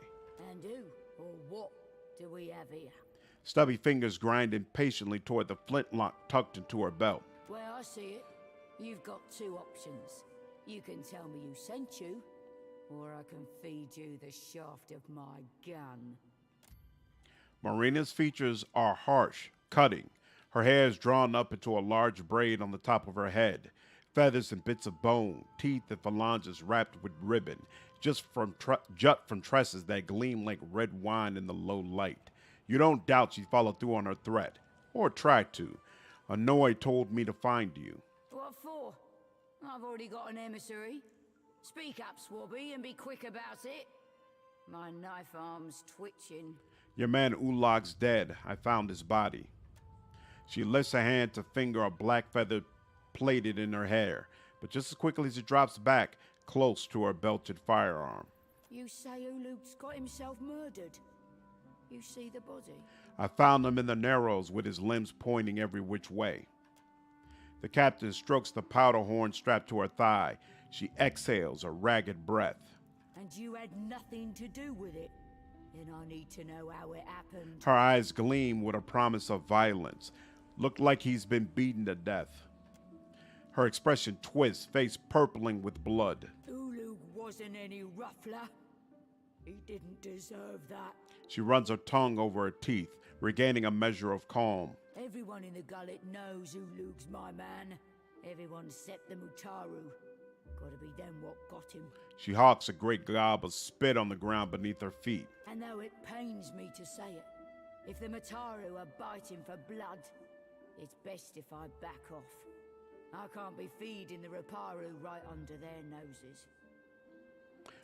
And who or what do we have here? stubby fingers grind impatiently toward the flintlock tucked into her belt. Well, I see it. You've got two options. You can tell me who sent you, or I can feed you the shaft of my gun. Marina's features are harsh, cutting. Her hair is drawn up into a large braid on the top of her head. Feathers and bits of bone, teeth and phalanges wrapped with ribbon, jut from tresses that gleam like red wine in the low light. You don't doubt she followed through on her threat, or tried to. Annoy told me to find you. What for? I've already got an emissary. Speak up, Swabby, and be quick about it. My knife arm's twitching. Your man Ulog's dead. I found his body. She lifts a hand to finger a black feather plaited in her hair, but just as quickly as it drops back, close to her belted firearm. You say Ulug's got himself murdered? You see the body? I found him in the narrows with his limbs pointing every which way. The captain strokes the powder horn strapped to her thigh. She exhales a ragged breath. And you had nothing to do with it? Then I need to know how it happened. Her eyes gleam with a promise of violence. Looked like he's been beaten to death. Her expression twists, face purpling with blood. Ulug wasn't any ruffler. He didn't deserve that. She runs her tongue over her teeth, regaining a measure of calm. Everyone in the gullet knows Ulug's my man. Everyone except the Mataru. Gotta be them what got him. She hawks a great gob of spit on the ground beneath her feet. And though it pains me to say it, if the Mataru are biting for blood, it's best if I back off. I can't be feeding the Raparu right under their noses.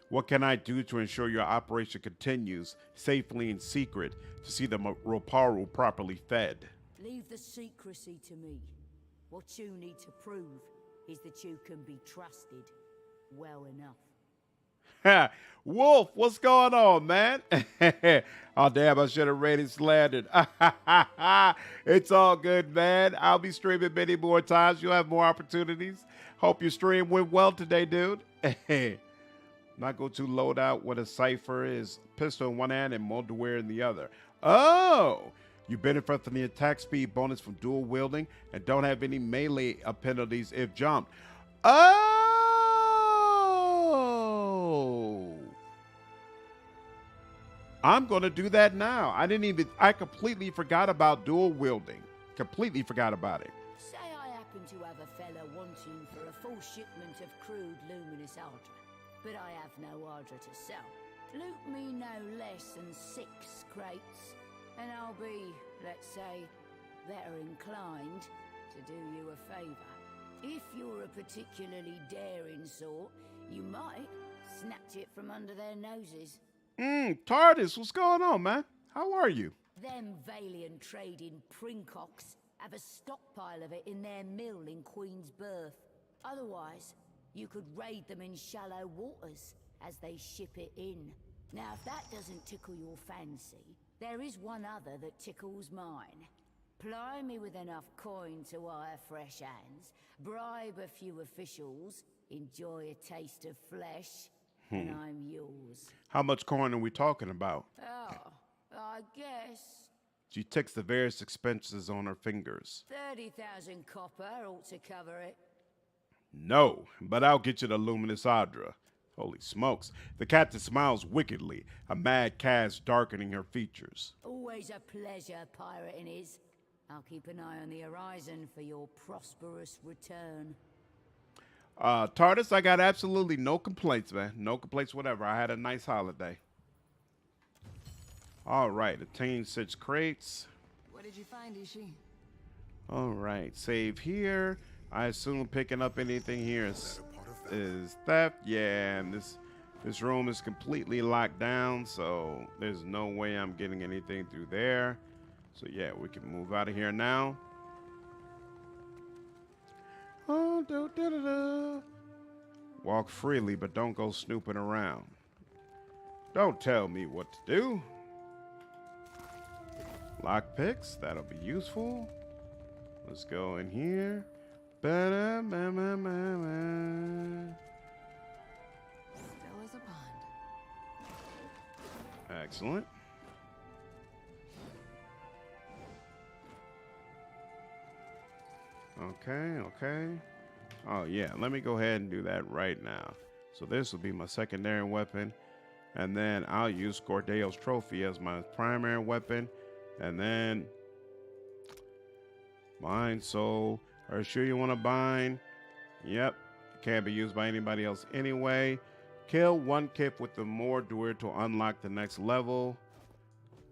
What can I do to ensure your operation continues safely in secret to see the Raparu properly fed? Leave the secrecy to me. What you need to prove is that you can be trusted well enough. Ha! Wolf, what's going on, man? Oh, damn, I should have rated Slandered. It's all good, man. I'll be streaming many more times. You'll have more opportunities. Hope your stream went well today, dude. Not go to load out what a cipher is. Pistol in one hand and Moldaware in the other. Oh! You benefit from the attack speed bonus from dual wielding and don't have any melee penalties if jumped. Oh! I'm going to do that now. I completely forgot about dual wielding. Completely forgot about it. Say I happen to have a fella wanting for a full shipment of crude luminous Ardra, but I have no Ardra to sell. Loot me no less than 6 crates, and I'll be, let's say, better inclined to do you a favor. If you're a particularly daring sort, you might snatch it from under their noses. TARDIS, what's going on, man? How are you? Them Valiant trading Princocks have a stockpile of it in their mill in Queen's Berth. Otherwise, you could raid them in shallow waters as they ship it in. Now, if that doesn't tickle your fancy, there is one other that tickles mine. Ply me with enough coin to hire fresh hands, bribe a few officials, enjoy a taste of flesh, and I'm yours. How much coin are we talking about? Oh, I guess She ticks the various expenses on her fingers. 30,000 copper ought to cover it. No, but I'll get you the luminous Ardra. Holy smokes. The captain smiles wickedly, a mad cast darkening her features. Always a pleasure, pirating is. I'll keep an eye on the horizon for your prosperous return. TARDIS, I got absolutely no complaints, man. No complaints, whatever. I had a nice holiday. All right, attain 6 crates. What did you find, Ishi? All right, save here. I assume picking up anything here is theft. Yeah, and this room is completely locked down, so there's no way I'm getting anything through there. So yeah, we can move out of here now. Oh, walk freely, but don't go snooping around. Don't tell me what to do. Lockpicks, that'll be useful. Let's go in here. Still as a pond. Okay, okay. Oh, yeah. Let me go ahead and do that right now. So this will be my secondary weapon. And then I'll use Scordeo's trophy as my primary weapon. And then bind soul. Are you sure you want to bind? Yep. Can't be used by anybody else anyway. Kill one kip with the Mordur to unlock the next level.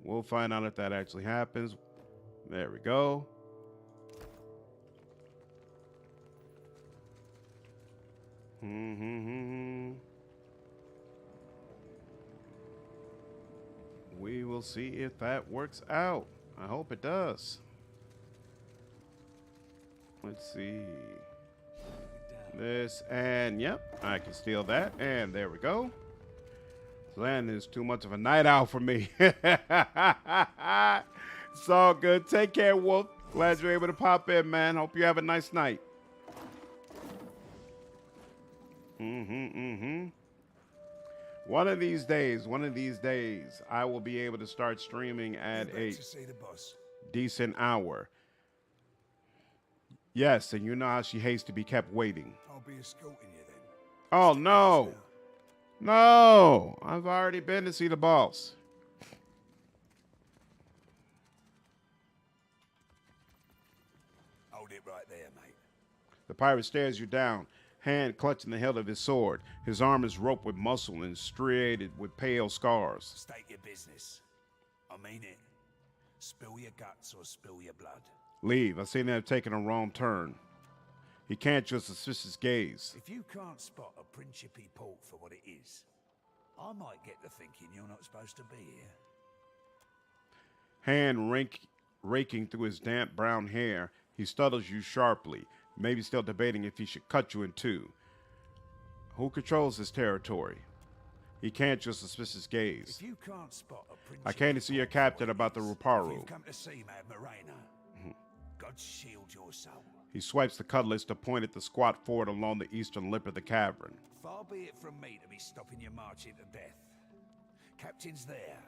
We'll find out if that actually happens. There we go. We will see if that works out. I hope it does. Let's see. This and yep, I can steal that. And there we go. Slandered is too much of a night owl for me. It's all good. Take care, Wolf. Glad you're able to pop in, man. Hope you have a nice night. One of these days, I will be able to start streaming at a decent hour. Yes, and you know how she hates to be kept waiting. I'll be escorting you then. Oh, no. No, I've already been to see the boss. Hold it right there, mate. The pirate stares you down, hand clutching the hilt of his sword. His arm is roped with muscle and striated with pale scars. State your business. I mean it. Spill your guts or spill your blood. Leave. I seem to have taken a wrong turn. He can't trust a suspicious gaze. If you can't spot a Principe port for what it is, I might get to thinking you're not supposed to be here. Hand raking through his damp brown hair, he stutters you sharply, maybe still debating if he should cut you in two. Who controls this territory? He can't trust a suspicious gaze. If you can't spot a Principe I came to see your captain about the Ruparu. You've come to see Mad Marina. God shield your soul. He swipes the cutlass to point at the squat fort along the eastern lip of the cavern. Far be it from me to be stopping your march into death. Captain's there.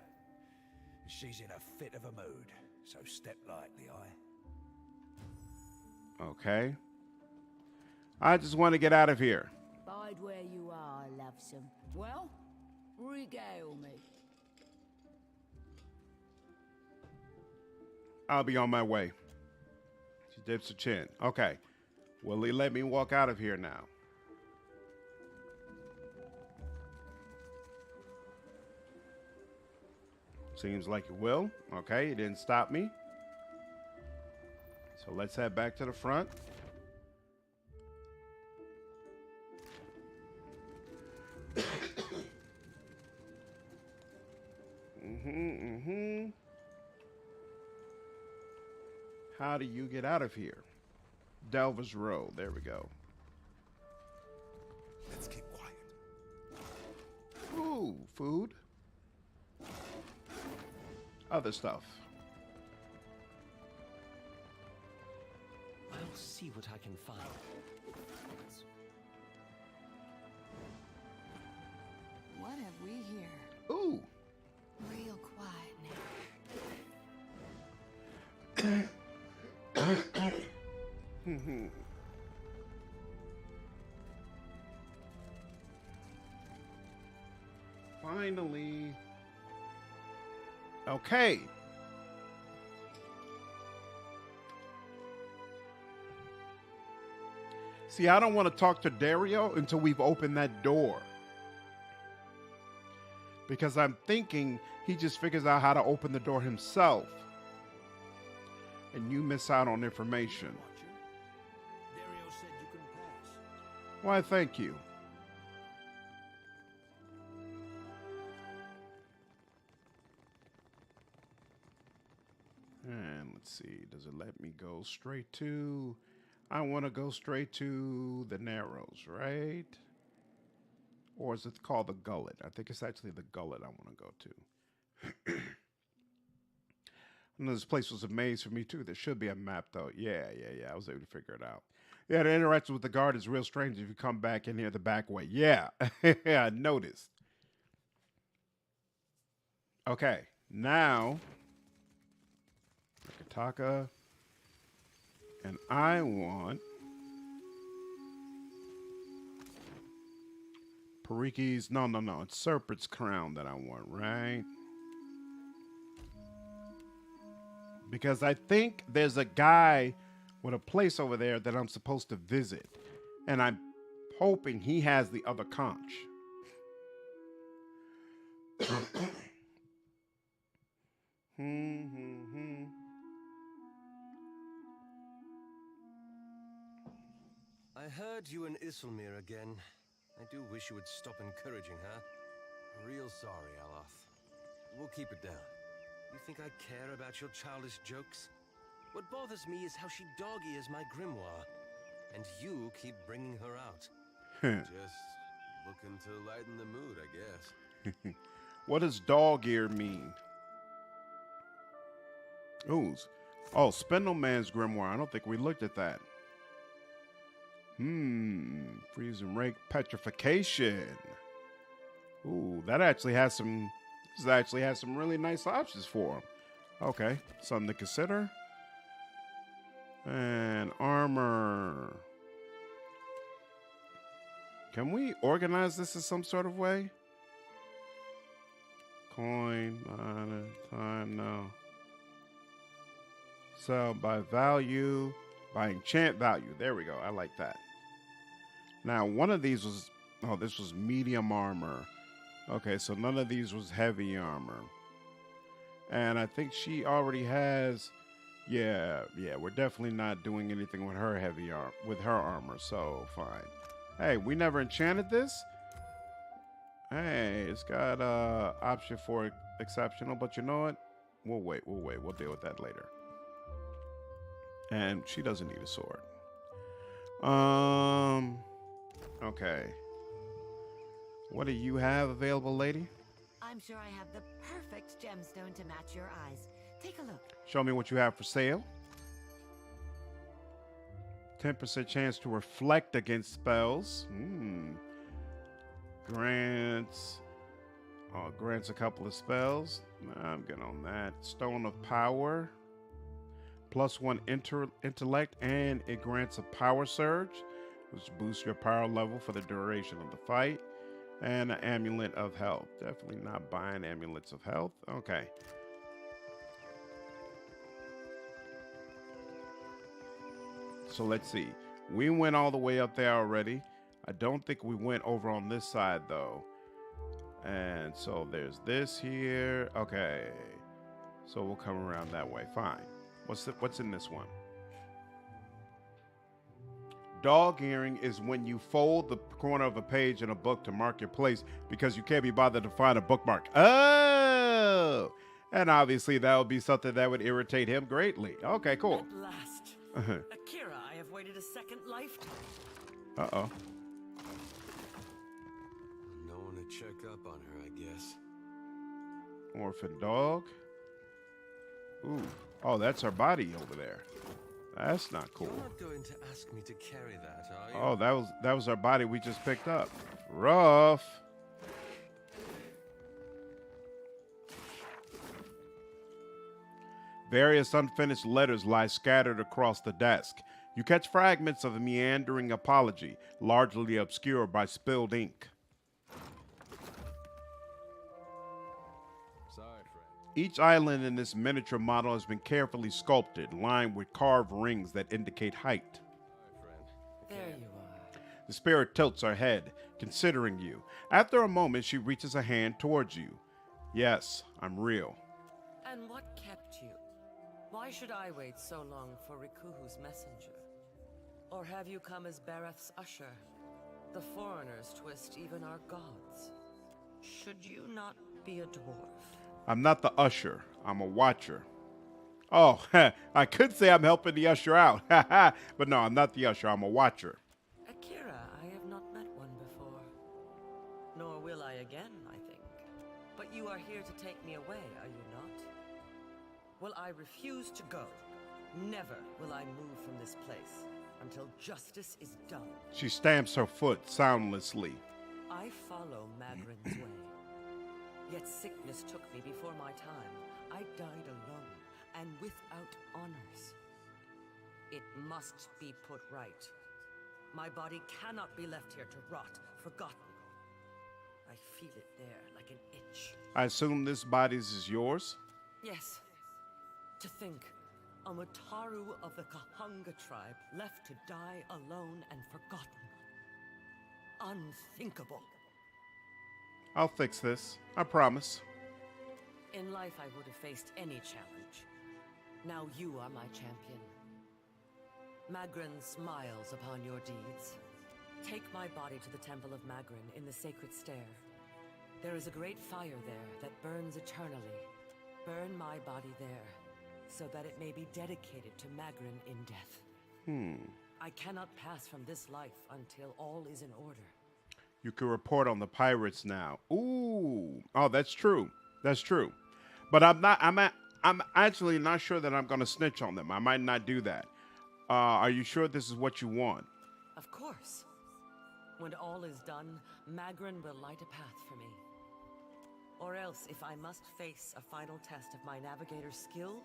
She's in a fit of a mood, so step lightly, Okay. I just want to get out of here. Bide where you are, lovesome. Well, regale me. I'll be on my way. She dips her chin. Okay. Will he let me walk out of here now? Seems like he will. Okay, he didn't stop me. So let's head back to the front. How do you get out of here? Delver's Row. There we go. Let's keep quiet. Ooh, food. Other stuff. I'll see what I can find. What have we here? Ooh. Real quiet now. Finally. Okay. See, I don't want to talk to Dario until we've opened that door. Because I'm thinking he just figures out how to open the door himself. And you miss out on information. Dario said you can pass. Why, thank you. And let's see, does it let me go straight to... I want to go straight to the Narrows, right? Or is it called the Gullet? I think it's actually the Gullet I want to go to. And this place was a maze for me, too. There should be a map, though. Yeah. I was able to figure it out. Yeah, the interaction with the guard is real strange if you come back in here the back way. Yeah, I noticed. Okay, now... Kataka. And I want Pariki's. No. It's Serpent's Crown that I want, right? Because I think there's a guy with a place over there that I'm supposed to visit. And I'm hoping he has the other conch. I heard you and Isilmir again. I do wish you would stop encouraging her. Real sorry, Aloth. We'll keep it down. You think I care about your childish jokes? What bothers me is how she dog-ears my grimoire. And you keep bringing her out. Just looking to lighten the mood, I guess. What does dog ear mean? Ooh. Oh, Spindleman's grimoire. I don't think we looked at that. Freezing rake petrification. Ooh, that actually has some. This actually has some really nice options for him. Okay, something to consider. And armor. Can we organize this in some sort of way? Coin, time, no. Sell by value, by enchant value. There we go. I like that. Now, one of these was, oh, this was medium armor. Okay, so none of these was heavy armor. And I think she already has, yeah, we're definitely not doing anything with her with her armor, so fine. Hey, we never enchanted this? Hey, it's got option for exceptional, but you know what? We'll wait. We'll deal with that later. And she doesn't need a sword. Okay. What do you have available, lady? I'm sure I have the perfect gemstone to match your eyes. Take a look. Show me what you have for sale. 10% chance to reflect against spells. Grants a couple of spells. I'm good on that. Stone of Power. +1 intellect, and it grants a power surge, which boosts your power level for the duration of the fight. And an amulet of health. Definitely not buying amulets of health. Okay. So let's see. We went all the way up there already. I don't think we went over on this side though. And so there's this here. Okay. So we'll come around that way. Fine. What's in this one? Dog earing is when you fold the corner of a page in a book to mark your place because you can't be bothered to find a bookmark. Oh! And obviously that would be something that would irritate him greatly. Okay, cool. At last. Akira, I have waited a second lifetime. Uh-oh. No one to check up on her, I guess. Orphan dog. Ooh. Oh, that's our body over there. That's not cool. You're not going to ask me to carry that, are you? Oh, that was our body we just picked up. Rough. Various unfinished letters lie scattered across the desk. You catch fragments of a meandering apology, largely obscured by spilled ink. Each island in this miniature model has been carefully sculpted, lined with carved rings that indicate height. There you are. The spirit tilts her head, considering you. After a moment, she reaches a hand towards you. Yes, I'm real. And what kept you? Why should I wait so long for Rikuhu's messenger? Or have you come as Bereth's usher? The foreigners twist even our gods. Should you not be a dwarf? I'm not the usher. I'm a watcher. Oh, I could say I'm helping the usher out. But no, I'm not the usher. I'm a watcher. Akira, I have not met one before. Nor will I again, I think. But you are here to take me away, are you not? Well, I refuse to go. Never will I move from this place until justice is done. She stamps her foot soundlessly. I follow Magrin's way. Yet sickness took me before my time. I died alone and without honors. It must be put right. My body cannot be left here to rot, forgotten. I feel it there like an itch. I assume this body is yours? Yes. To think, a Mataru of the Kahunga tribe left to die alone and forgotten. Unthinkable. I'll fix this. I promise. In life, I would have faced any challenge. Now you are my champion. Magrin smiles upon your deeds. Take my body to the Temple of Magrin in the sacred stair. There is a great fire there that burns eternally. Burn my body there, so that it may be dedicated to Magrin in death. I cannot pass from this life until all is in order. You can report on the pirates now. Ooh. Oh, that's true. That's true. But I'm actually not sure that I'm going to snitch on them. I might not do that. Are you sure this is what you want? Of course. When all is done, Magrin will light a path for me. Or else, if I must face a final test of my navigator's skill,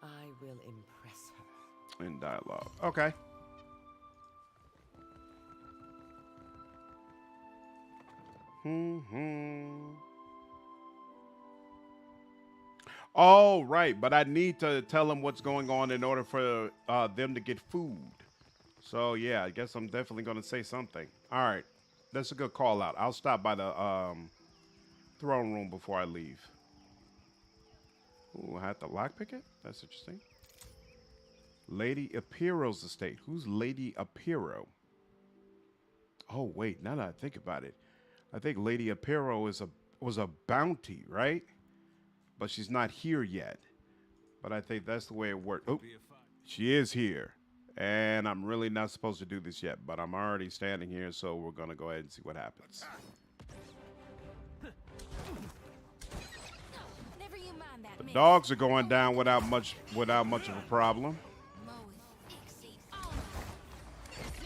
I will impress her. In dialogue. Okay. Oh, right. But I need to tell them what's going on in order for them to get food. So, yeah, I guess I'm definitely going to say something. All right. That's a good call out. I'll stop by the throne room before I leave. Ooh, I have to lockpick it? That's interesting. Lady Apiro's estate. Who's Lady Apiro? Oh, wait. Now that I think about it, I think Lady Apiro was a bounty, right? But she's not here yet. But I think that's the way it worked. Oh, she is here. And I'm really not supposed to do this yet, but I'm already standing here, so we're going to go ahead and see what happens. The dogs are going down without much of a problem. See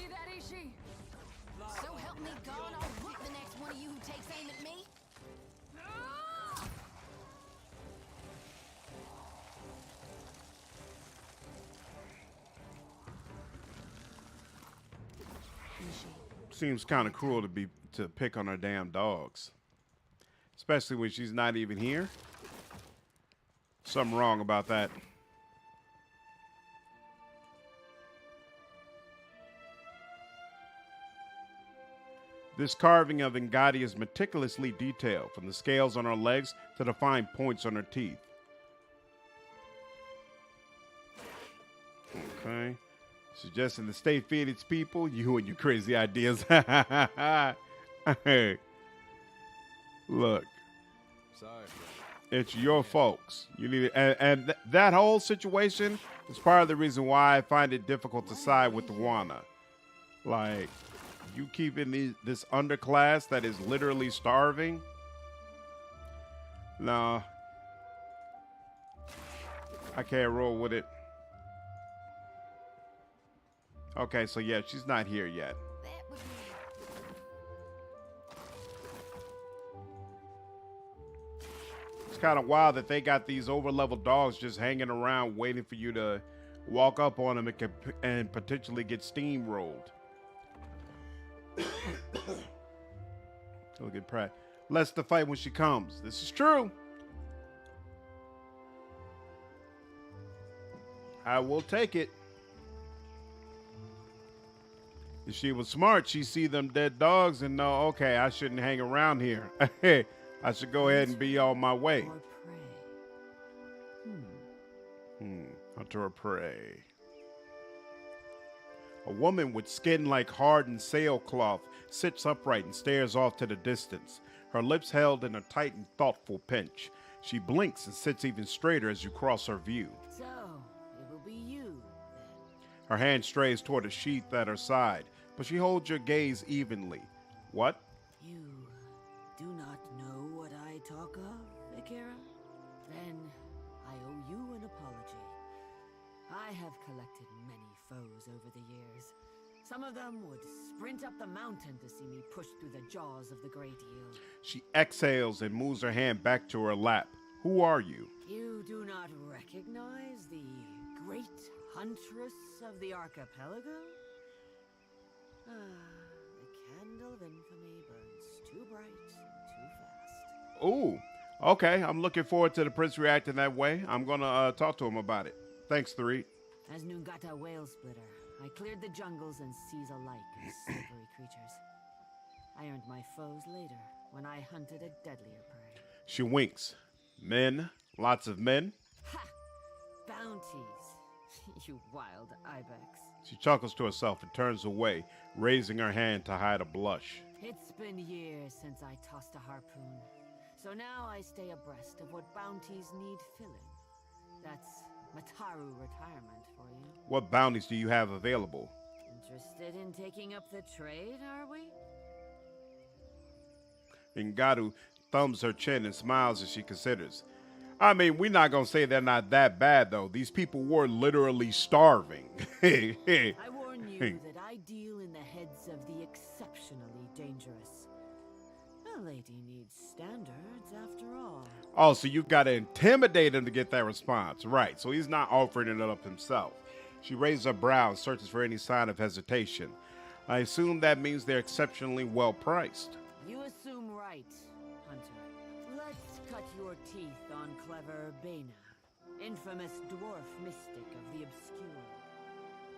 that, Ishi? So help me God, I'll whoop the next one of you who takes aim at me. Seems kind of cruel to pick on her damn dogs, especially when she's not even here. Something wrong about that. This carving of Ngati is meticulously detailed, from the scales on her legs to the fine points on her teeth. Okay. Suggesting the state feed its people, you and your crazy ideas. Hey, look. Sorry. It's your folks. You need it, and that whole situation is part of the reason why I find it difficult to side with the Wana. Like, you keeping this underclass that is literally starving. Nah, I can't roll with it. Okay, so yeah, she's not here yet. It's kind of wild that they got these over-level dogs just hanging around waiting for you to walk up on them and potentially get steamrolled. Look at Pratt. Let's the fight when she comes. This is true. I will take it. If she was smart, she'd see them dead dogs and know, okay, I shouldn't hang around here. I should go ahead and be on my way. Hunter or prey. A woman with skin like hardened sailcloth sits upright and stares off to the distance, her lips held in a tight and thoughtful pinch. She blinks and sits even straighter as you cross her view. So, it will be you, then. Her hand strays toward a sheath at her side, but she holds your gaze evenly. What? You do not know what I talk of, Akira? Then I owe you an apology. I have collected many foes over the years. Some of them would sprint up the mountain to see me pushed through the jaws of the Great Eel. She exhales and moves her hand back to her lap. Who are you? You do not recognize the great Huntress of the Archipelago? Ah, the candle of infamy burns too bright and too fast. Ooh, okay. I'm looking forward to the prince reacting that way. I'm gonna talk to him about it. Thanks, Three. As Nungata Whale Splitter, I cleared the jungles and seas alike of silvery creatures. I earned my foes later when I hunted a deadlier prey. She winks. Men, lots of men. Ha! Bounties, you wild ibex. She chuckles to herself and turns away, raising her hand to hide a blush. It's been years since I tossed a harpoon, so now I stay abreast of what bounties need filling. That's Mataru retirement for you. What bounties do you have available? Interested in taking up the trade, are we? Ngadu thumbs her chin and smiles as she considers. I mean, we're not going to say they're not that bad, though. These people were literally starving. I warn you that I deal in the heads of the exceptionally dangerous. A lady needs standards, after all. Oh, so you got to intimidate him to get that response. Right, so he's not offering it up himself. She raises her brow and searches for any sign of hesitation. I assume that means they're exceptionally well priced. You assume right, Hunter. Let's cut your teeth on clever Bena, infamous dwarf mystic of the obscure.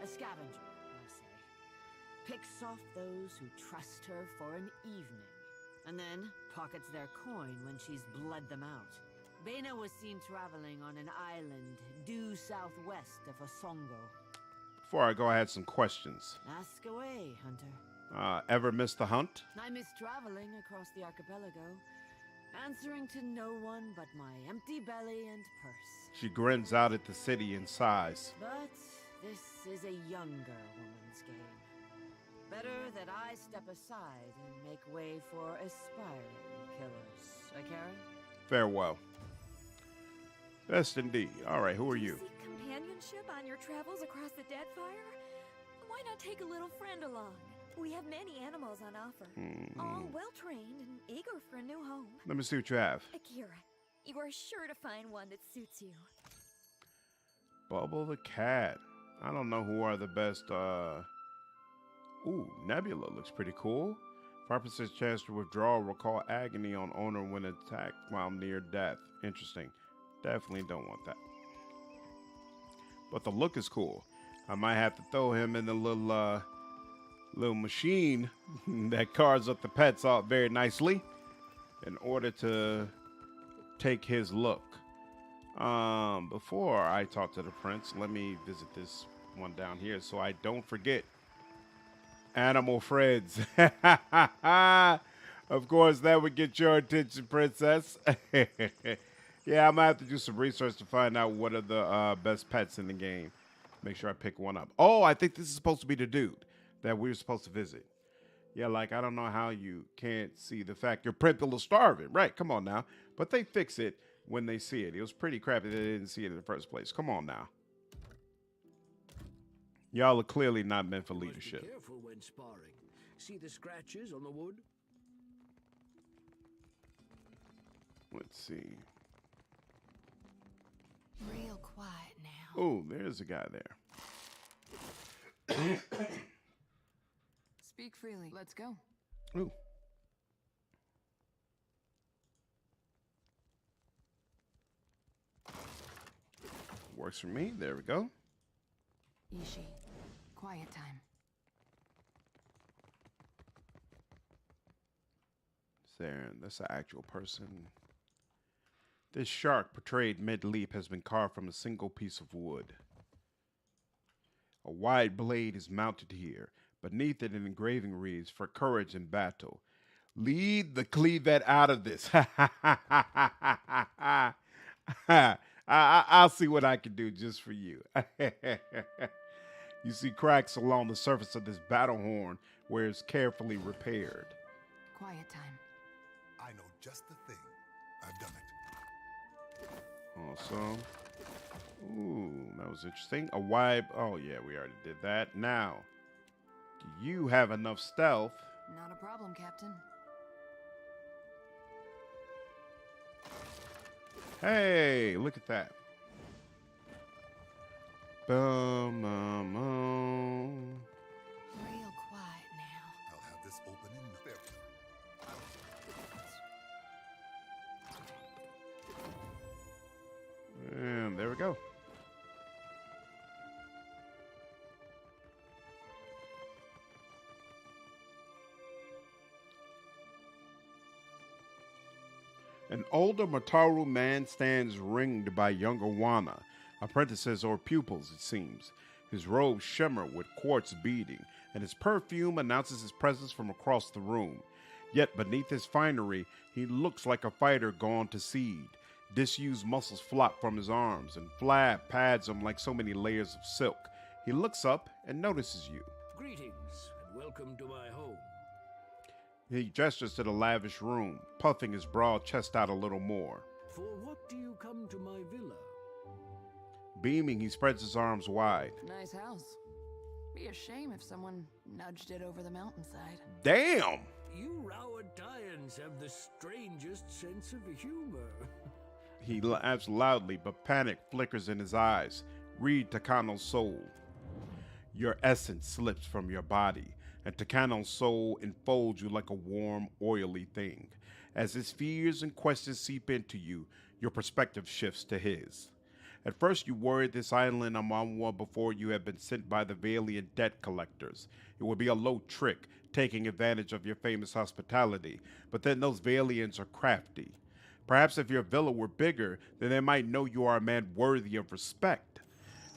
A scavenger, I say. Picks off those who trust her for an evening, and then pockets their coin when she's bled them out. Bena was seen traveling on an island due southwest of Osongo. Before I go, I had some questions. Ask away, Hunter. Ever miss the hunt? I miss traveling across the archipelago, answering to no one but my empty belly and purse. She grins out at the city and sighs. But this is a younger woman's game. Better that I step aside and make way for aspiring killers. Akara? Farewell. Best indeed. All right, who are you? Seek companionship on your travels across the Deadfire? Why not take a little friend along? We have many animals on offer, all well-trained and eager for a new home. Let me see what you have. Akira, you are sure to find one that suits you. Bubble the cat. I don't know who are the best. Ooh, Nebula looks pretty cool. 5% chance to withdraw or recall agony on owner when attacked while near death. Interesting. Definitely don't want that. But the look is cool. I might have to throw him in the little machine that carves up the pets out very nicely in order to take his look. Before I talk to the prince, let me visit this one down here so I don't forget. Animal friends. Of course, that would get your attention, princess. Yeah, I'm gonna have to do some research to find out what are the best pets in the game. Make sure I pick one up. Oh, I think this is supposed to be the dude that we were supposed to visit. Yeah, like, I don't know how you can't see the fact your principal is starving. Right, come on now. But they fix it when they see it. It was pretty crappy that they didn't see it in the first place. Come on now. Y'all are clearly not meant for leadership. Be careful when sparring. See the scratches on the wood? Let's see. Real quiet now. Oh, there's a guy there. Speak freely. Let's go. Ooh. Works for me. There we go. Ishi, quiet time. There, that's an actual person. This shark portrayed mid-leap has been carved from a single piece of wood. A wide blade is mounted here. Beneath it, an engraving reads, "For courage in battle. Lead the cleavet out of this." I'll see what I can do just for you. You see cracks along the surface of this battle horn where it's carefully repaired. Quiet time. I know just the thing. I've done it. Awesome. Ooh, that was interesting. A wide... Oh, yeah, we already did that. Now, do you have enough stealth? Not a problem, Captain. Hey, look at that. Bum, bum, bum. Real quiet now. I'll have this open in there. And there we go. An older Mataru man stands ringed by younger Wana, apprentices or pupils, it seems. His robes shimmer with quartz beading, and his perfume announces his presence from across the room. Yet beneath his finery, he looks like a fighter gone to seed. Disused muscles flop from his arms, and flab pads him like so many layers of silk. He looks up and notices you. Greetings, and welcome to my home. He gestures to the lavish room, puffing his broad chest out a little more. For what do you come to my villa? Beaming, he spreads his arms wide. Nice house. Be a shame if someone nudged it over the mountainside. Damn! You Rowadians have the strangest sense of humor. He laughs loudly, but panic flickers in his eyes. Read Takano's soul. Your essence slips from your body, and Takano's soul enfolds you like a warm, oily thing. As his fears and questions seep into you, your perspective shifts to his. At first, you worried this island Amamwa before you had been sent by the Valiant debt collectors. It would be a low trick, taking advantage of your famous hospitality, but then those Valiants are crafty. Perhaps if your villa were bigger, then they might know you are a man worthy of respect.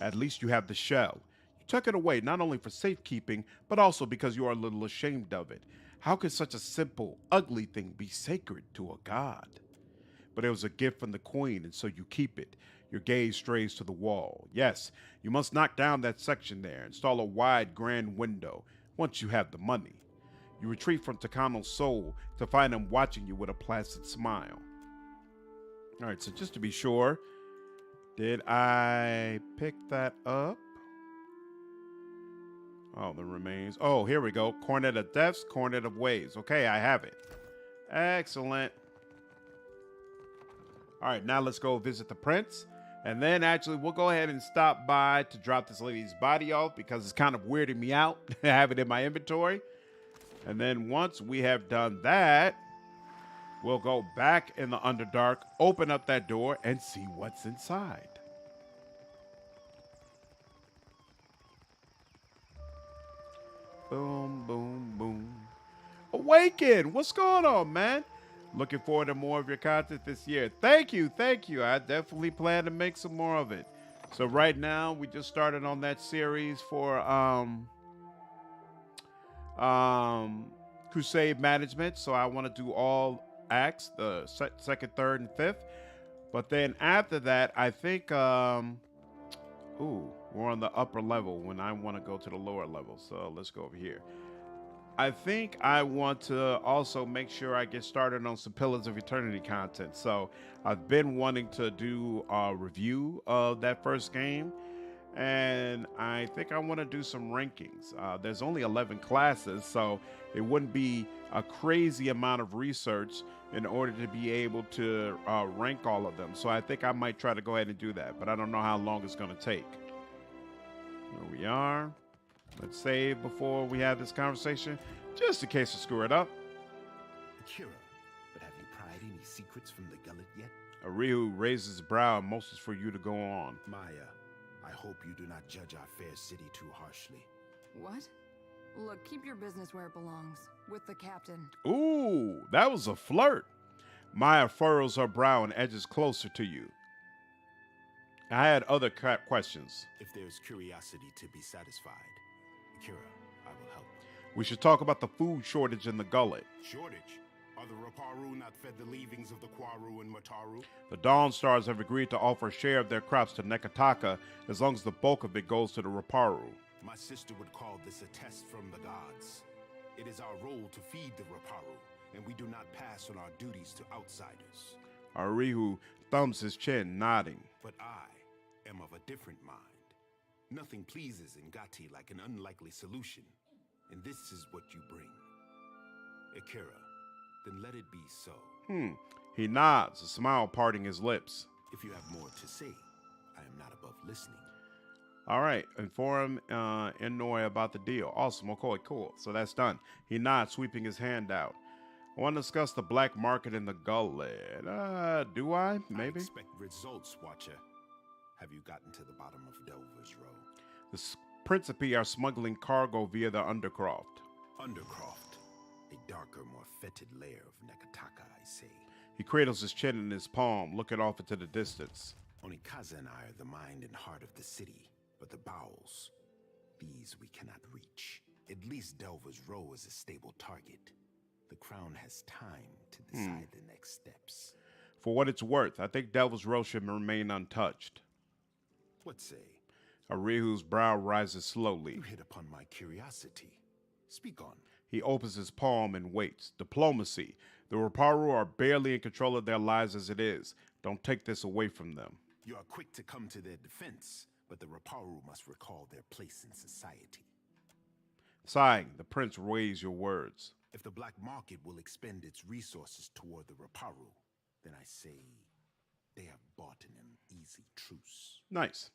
At least you have the shell. You took it away not only for safekeeping, but also because you are a little ashamed of it. How could such a simple, ugly thing be sacred to a god? But it was a gift from the queen, and so you keep it. Your gaze strays to the wall. Yes, you must knock down that section there, install a wide, grand window, once you have the money. You retreat from Takano's soul to find him watching you with a placid smile. All right, so just to be sure, did I pick that up? Oh, the remains. Oh, here we go. Cornet of Deaths, Cornet of Ways. Okay, I have it. Excellent. All right, now let's go visit the prince. And then actually we'll go ahead and stop by to drop this lady's body off because it's kind of weirding me out to have it in my inventory. And then once we have done that, we'll go back in the Underdark, open up that door, and see what's inside. Boom, boom, boom. Awaken! What's going on, man? Looking forward to more of your content this year. Thank you, thank you. I definitely plan to make some more of it. So right now, we just started on that series for Crusade Management. So I want to do all acts, the second, third, and fifth. But then after that, I think, we're on the upper level when I want to go to the lower level. So let's go over here. I think I want to also make sure I get started on some Pillars of Eternity content. So I've been wanting to do a review of that first game, and I think I want to do some rankings. There's only 11 classes, so it wouldn't be a crazy amount of research in order to be able to rank all of them. So I think I might try to go ahead and do that, but I don't know how long it's going to take. Here we are. Let's save before we have this conversation, just in case I screw it up. Akira, but have you pried any secrets from the gullet yet? Arihu raises his brow and motions for you to go on. Maya, I hope you do not judge our fair city too harshly. What? Look, keep your business where it belongs, with the captain. Ooh, that was a flirt. Maya furrows her brow and edges closer to you. I had other questions. If there's curiosity to be satisfied, Akira, I will help. We should talk about the food shortage in the gullet. Shortage? Are the Raparu not fed the leavings of the Kwaru and Mataru? The Dawn Stars have agreed to offer a share of their crops to Nekataka as long as the bulk of it goes to the Raparu. My sister would call this a test from the gods. It is our role to feed the Raparu, and we do not pass on our duties to outsiders. Arihu thumbs his chin, nodding. But I am of a different mind. Nothing pleases Ngati like an unlikely solution, and this is what you bring. Akira, then let it be so. He nods, a smile parting his lips. If you have more to say, I am not above listening. All right, inform Inoue about the deal. Awesome. Okay, cool. So that's done. He nods, sweeping his hand out. I want to discuss the black market in the gullet. Do I? Maybe. I expect results, Watcher. Have you gotten to the bottom of Delver's Row? The Principi are smuggling cargo via the Undercroft. Undercroft, a darker, more fetid layer of Nekataka, I say. He cradles his chin in his palm, looking off into the distance. Onikaza and I are the mind and heart of the city, but the bowels, these we cannot reach. At least Delver's Row is a stable target. The Crown has time to decide the next steps. For what it's worth, I think Delver's Row should remain untouched. What say? Arihu's brow rises slowly. You hit upon my curiosity. Speak on. He opens his palm and waits. Diplomacy. The Raparu are barely in control of their lives as it is. Don't take this away from them. You are quick to come to their defense, but the Raparu must recall their place in society. Sighing, the prince weighs your words. If the black market will expend its resources toward the Raparu, then I say they have bought an easy truce. Nice.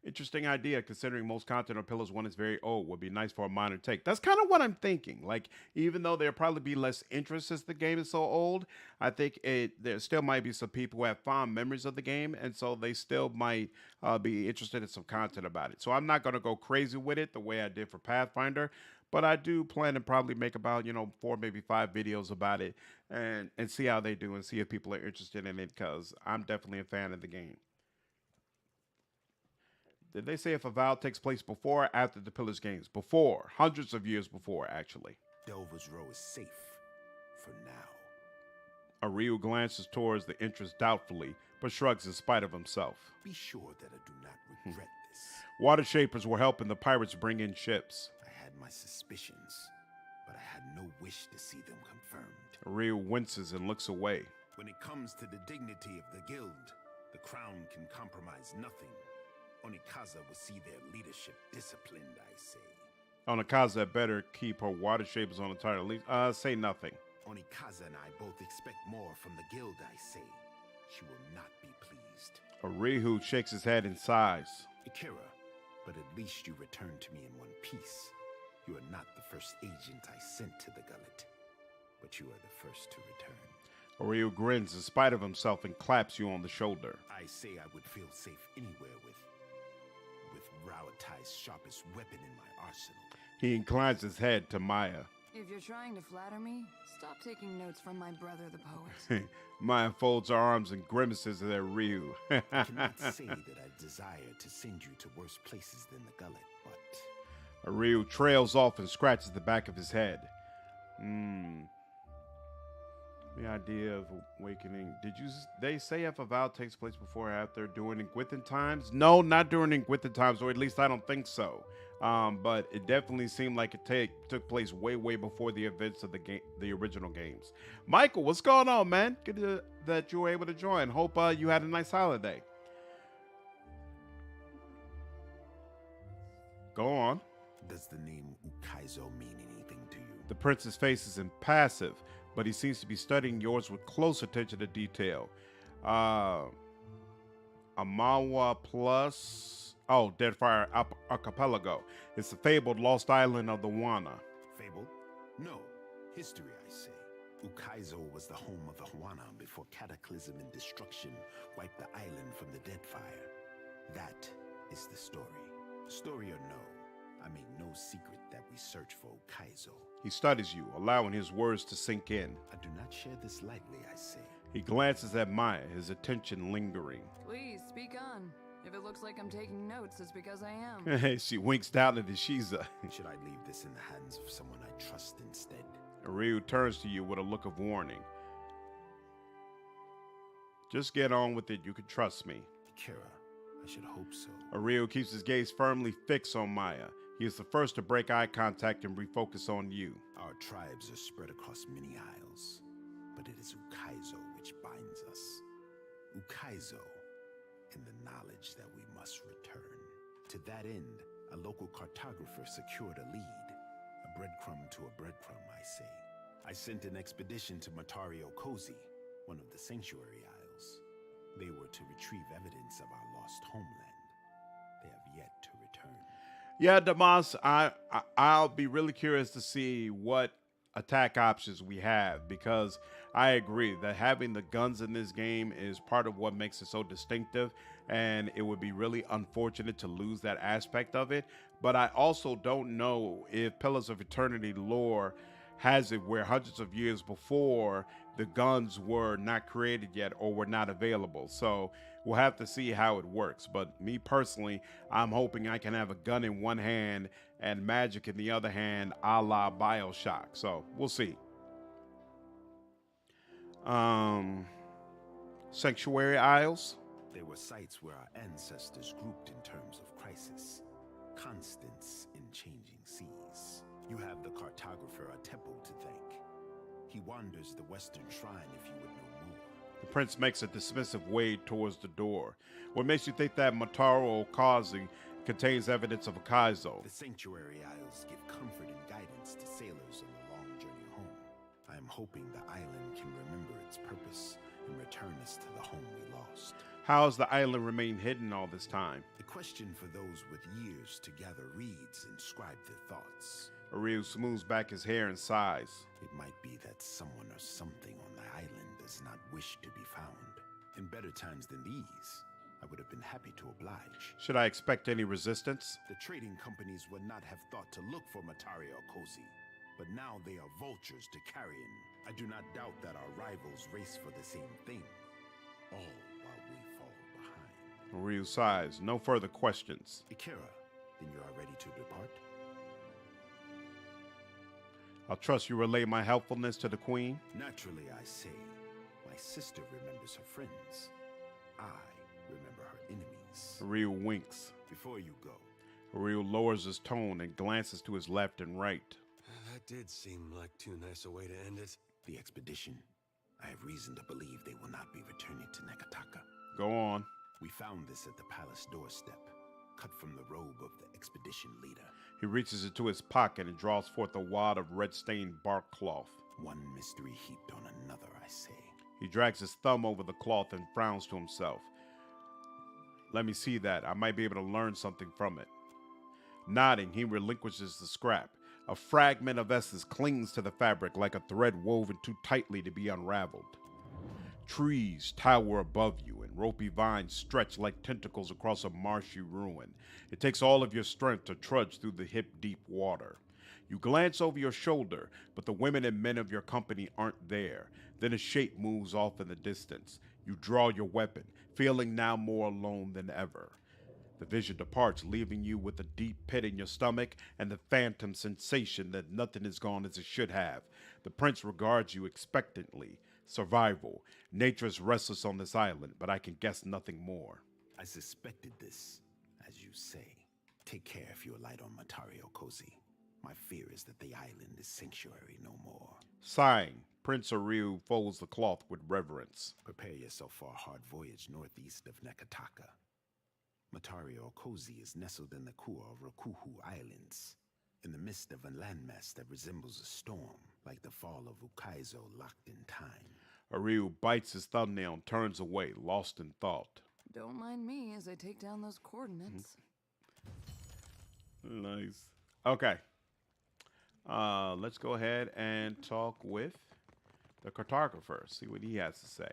Interesting idea, considering most content on Pillars 1 is very old. Would be nice for a minor take. That's kind of what I'm thinking. Like, even though there'll probably be less interest since the game is so old, I think there still might be some people who have fond memories of the game, and so they still might be interested in some content about it. So I'm not going to go crazy with it the way I did for Pathfinder, but I do plan to probably make about, 4, maybe 5 videos about it and see how they do and see if people are interested in it, because I'm definitely a fan of the game. Did they say if a vow takes place before or after the Pillars games? Before. Hundreds of years before, actually. Delver's Row is safe. For now. Ariu glances towards the entrance doubtfully, but shrugs in spite of himself. Be sure that I do not regret this. Water Shapers were helping the pirates bring in ships. I had my suspicions, but I had no wish to see them confirmed. Ariu winces and looks away. When it comes to the dignity of the guild, the crown can compromise nothing. Onikaza will see their leadership disciplined, I say. Onikaza better keep her Water Shapers on the title. Say nothing. Onikaza and I both expect more from the guild, I say. She will not be pleased. Arihu shakes his head and sighs. Akira, but at least you returned to me in one piece. You are not the first agent I sent to the gullet, but you are the first to return. Ariu grins in spite of himself and claps you on the shoulder. I say I would feel safe anywhere with Rauatai's sharpest weapon in my arsenal. He inclines his head to Maya. If you're trying to flatter me, stop taking notes from my brother the poet. Maya folds her arms and grimaces at Ryu. I cannot say that I desire to send you to worse places than the gullet, but... Ryu trails off and scratches the back of his head. The idea of awakening. They say if a vow takes place before or after during Ingwithan times? No, not during Ingwithan times, or at least I don't think so. But it definitely seemed like it took place way before the events of the original games. Michael, what's going on, man? Good that you were able to join. Hope you had a nice holiday. Go on. Does the name Ukaizo mean anything to you? The prince's face is impassive, but he seems to be studying yours with close attention to detail. Amawa plus... Oh, Deadfire Archipelago. It's the fabled lost island of the Wana. Fable? No. History, I say. Ukaizo was the home of the Huana before cataclysm and destruction wiped the island from the Deadfire. That is the story. Story or no, I make no secret that we search for Ukaizo. He studies you, allowing his words to sink in. I do not share this lightly, I say. He glances at Maya, his attention lingering. Please, speak on. If it looks like I'm taking notes, it's because I am. She winks down at Ishiza. Should I leave this in the hands of someone I trust instead? Ryu turns to you with a look of warning. Just get on with it, you can trust me. Akira, I should hope so. Ryu keeps his gaze firmly fixed on Maya. He is the first to break eye contact and refocus on you. Our tribes are spread across many isles, but it is Ukaizo which binds us. Ukaizo, and the knowledge that we must return. To that end, a local cartographer secured a lead. A breadcrumb to a breadcrumb, I say. I sent an expedition to Mataru Cosi, one of the Sanctuary Isles. They were to retrieve evidence of our lost homeland. They have yet to return. Yeah, Damas, I'll be really curious to see what attack options we have because I agree that having the guns in this game is part of what makes it so distinctive, and it would be really unfortunate to lose that aspect of it. But I also don't know if Pillars of Eternity lore has it where hundreds of years before the guns were not created yet or were not available. So we'll have to see how it works. But me personally, I'm hoping I can have a gun in one hand and magic in the other hand, a la Bioshock. So we'll see. Sanctuary Isles. They were sites where our ancestors grouped in terms of crisis, constants in changing seas. You have the cartographer Atepo to thank. He wanders the western shrine if you would know more. The prince makes a dismissive wade towards the door. What makes you think that Mataru or Cosi contains evidence of a Kaizo? The Sanctuary Isles give comfort and guidance to sailors on the long journey home. I am hoping the island can remember its purpose and return us to the home we lost. How has the island remained hidden all this time? The question for those with years to gather reeds and scribe their thoughts. Ariel smooths back his hair and sighs. It might be that someone or something on the island does not wish to be found. In better times than these, I would have been happy to oblige. Should I expect any resistance? The trading companies would not have thought to look for Mataru or Cosi, but now they are vultures to carrion. I do not doubt that our rivals race for the same thing, all while we fall behind. Ariel sighs. No further questions. Ikira, then you are ready to depart? I'll trust you relay my helpfulness to the queen. Naturally, I say. My sister remembers her friends. I remember her enemies. Ariel winks. Before you go. Ariel lowers his tone and glances to his left and right. That did seem like too nice a way to end it. The expedition. I have reason to believe they will not be returning to Nekataka. Go on. We found this at the palace doorstep, cut from the robe of the expedition leader. He reaches into his pocket and draws forth a wad of red-stained bark cloth. One mystery heaped on another, I say. He drags his thumb over the cloth and frowns to himself. Let me see that. I might be able to learn something from it. Nodding, he relinquishes the scrap. A fragment of essence clings to the fabric like a thread woven too tightly to be unraveled. Trees tower above you, and ropey vines stretch like tentacles across a marshy ruin. It takes all of your strength to trudge through the hip-deep water. You glance over your shoulder, but the women and men of your company aren't there. Then a shape moves off in the distance. You draw your weapon, feeling now more alone than ever. The vision departs, leaving you with a deep pit in your stomach and the phantom sensation that nothing has gone as it should have. The prince regards you expectantly. Survival. Nature is restless on this island, but I can guess nothing more. I suspected this, as you say. Take care if you alight on Mataru or Cosi. My fear is that the island is sanctuary no more. Sighing, Prince Ariu folds the cloth with reverence. Prepare yourself for a hard voyage northeast of Nekataka. Mataru or Cosi is nestled in the Kua Rokuhu Islands, in the midst of a landmass that resembles a storm, like the fall of Ukaizo locked in time. Ariu bites his thumbnail and turns away, lost in thought. Don't mind me as I take down those coordinates. Nice. Okay. Let's go ahead and talk with the cartographer, see what he has to say.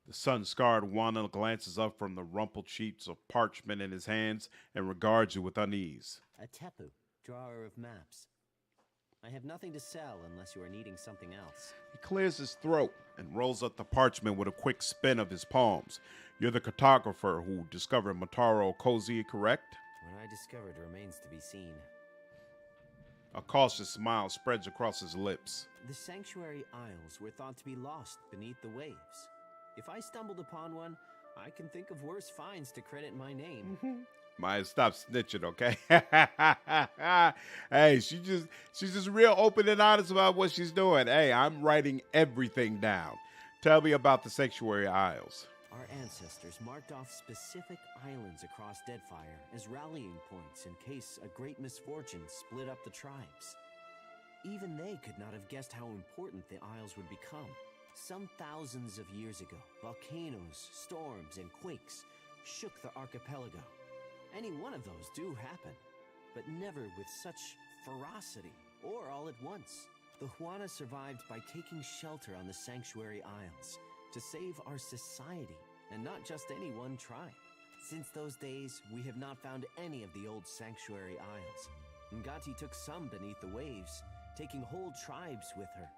The sun-scarred Wana glances up from the rumpled sheets of parchment in his hands and regards you with unease. A Tepu, drawer of maps. I have nothing to sell unless you are needing something else. He clears his throat and rolls up the parchment with a quick spin of his palms. You're the cartographer who discovered Mataru Cosi, correct? What I discovered remains to be seen. A cautious smile spreads across his lips. The Sanctuary Isles were thought to be lost beneath the waves. If I stumbled upon one, I can think of worse finds to credit my name. Maya, stop snitching, okay? Hey, she's just real open and honest about what she's doing. Hey, I'm writing everything down. Tell me about the Sanctuary Isles. Our ancestors marked off specific islands across Deadfire as rallying points in case a great misfortune split up the tribes. Even they could not have guessed how important the Isles would become. Some thousands of years ago, volcanoes, storms, and quakes shook the archipelago. Any one of those do happen, but never with such ferocity or all at once. The Huana survived by taking shelter on the Sanctuary Isles to save our society, and not just any one tribe. Since those days, we have not found any of the old Sanctuary Isles. Ngati took some beneath the waves, taking whole tribes with her.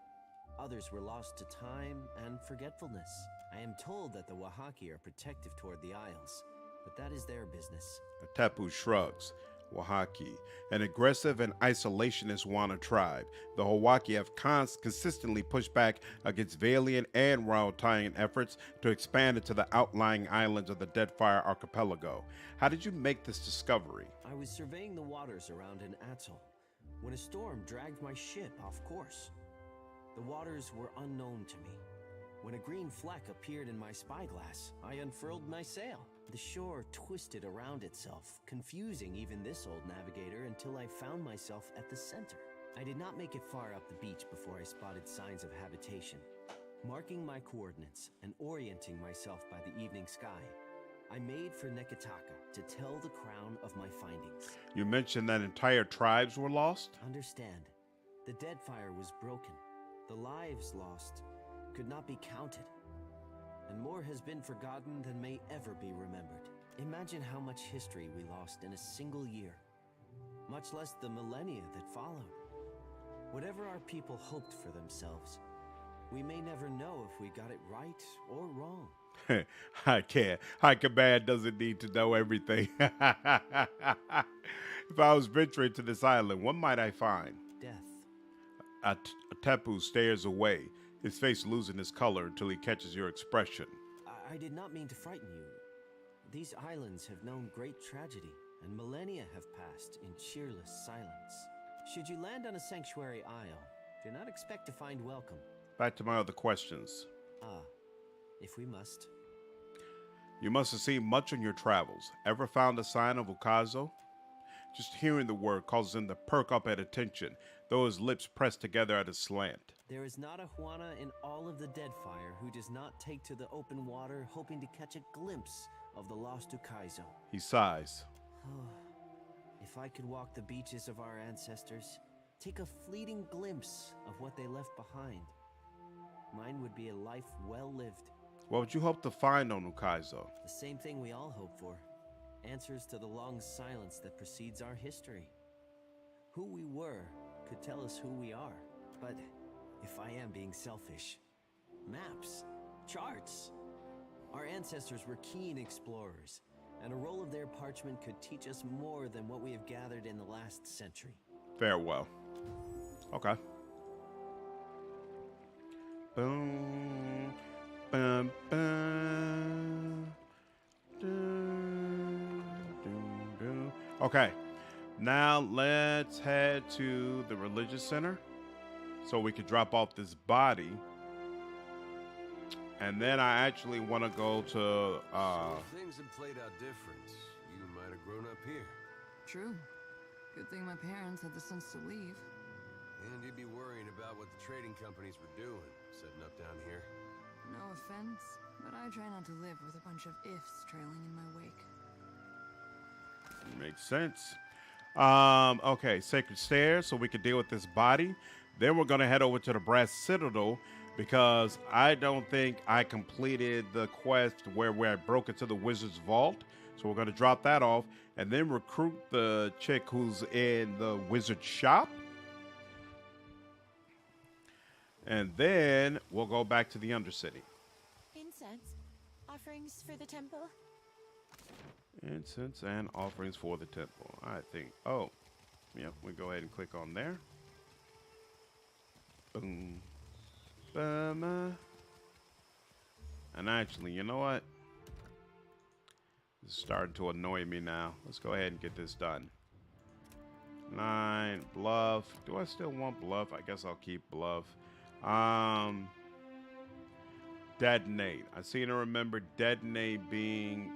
Others were lost to time and forgetfulness. I am told that the Wahaki are protective toward the Isles, but that is their business. Tapu shrugs. Wahaki, an aggressive and isolationist Wana tribe. The Hawaki have consistently pushed back against Valiant and Raotayan efforts to expand into the outlying islands of the Deadfire archipelago. How did you make this discovery? I was surveying the waters around an atoll when a storm dragged my ship off course. The waters were unknown to me. When a green fleck appeared in my spyglass, I unfurled my sail. The shore twisted around itself, confusing even this old navigator until I found myself at the center. I did not make it far up the beach before I spotted signs of habitation. Marking my coordinates and orienting myself by the evening sky, I made for Neketaka to tell the crown of my findings. You mentioned that entire tribes were lost? Understand, the Deadfire was broken. The lives lost could not be counted. And more has been forgotten than may ever be remembered. Imagine how much history we lost in a single year, much less the millennia that followed. Whatever our people hoped for themselves, we may never know if we got it right or wrong. I can't. High Command doesn't need to know everything. If I was venturing to this island, what might I find? Death. Tapu stares away, his face losing its color until he catches your expression. I did not mean to frighten you. These islands have known great tragedy, and millennia have passed in cheerless silence. Should you land on a sanctuary isle, do not expect to find welcome. Back to my other questions. If we must. You must have seen much on your travels. Ever found a sign of Ukazo? Just hearing the word causes him to perk up at attention, though his lips press together at a slant. There is not a Huana in all of the Deadfire who does not take to the open water hoping to catch a glimpse of the lost Ukaizo. He sighs. If I could walk the beaches of our ancestors, take a fleeting glimpse of what they left behind, mine would be a life well lived. What would you hope to find on Ukaizo? The same thing we all hope for. Answers to the long silence that precedes our history. Who we were could tell us who we are. But if I am being selfish, maps, charts. Our ancestors were keen explorers, and a roll of their parchment could teach us more than what we have gathered in the last century. Farewell. Okay. Boom. Bum, bum. Okay, now let's head to the religious center so we could drop off this body. And then I actually want to go to Things have played out different. You might have grown up here. True. Good thing my parents had the sense to leave. And you'd be worrying about what the trading companies were doing, setting up down here. No offense, but I try not to live with a bunch of ifs trailing in my wake. Makes sense. Okay, Sacred Stair, so we can deal with this body. Then we're going to head over to the Brass Citadel because I don't think I completed the quest where I broke into the Wizard's Vault. So we're going to drop that off and then recruit the chick who's in the Wizard Shop. And then we'll go back to the Undercity. Incense? Offerings for the temple? Incense and offerings for the temple. I think. Oh, yep. We go ahead and click on there. Boom. Boom. And actually, you know what? This is starting to annoy me now. Let's go ahead and get this done. 9 bluff. Do I still want bluff? I guess I'll keep bluff. Detonate. I seem to remember detonate being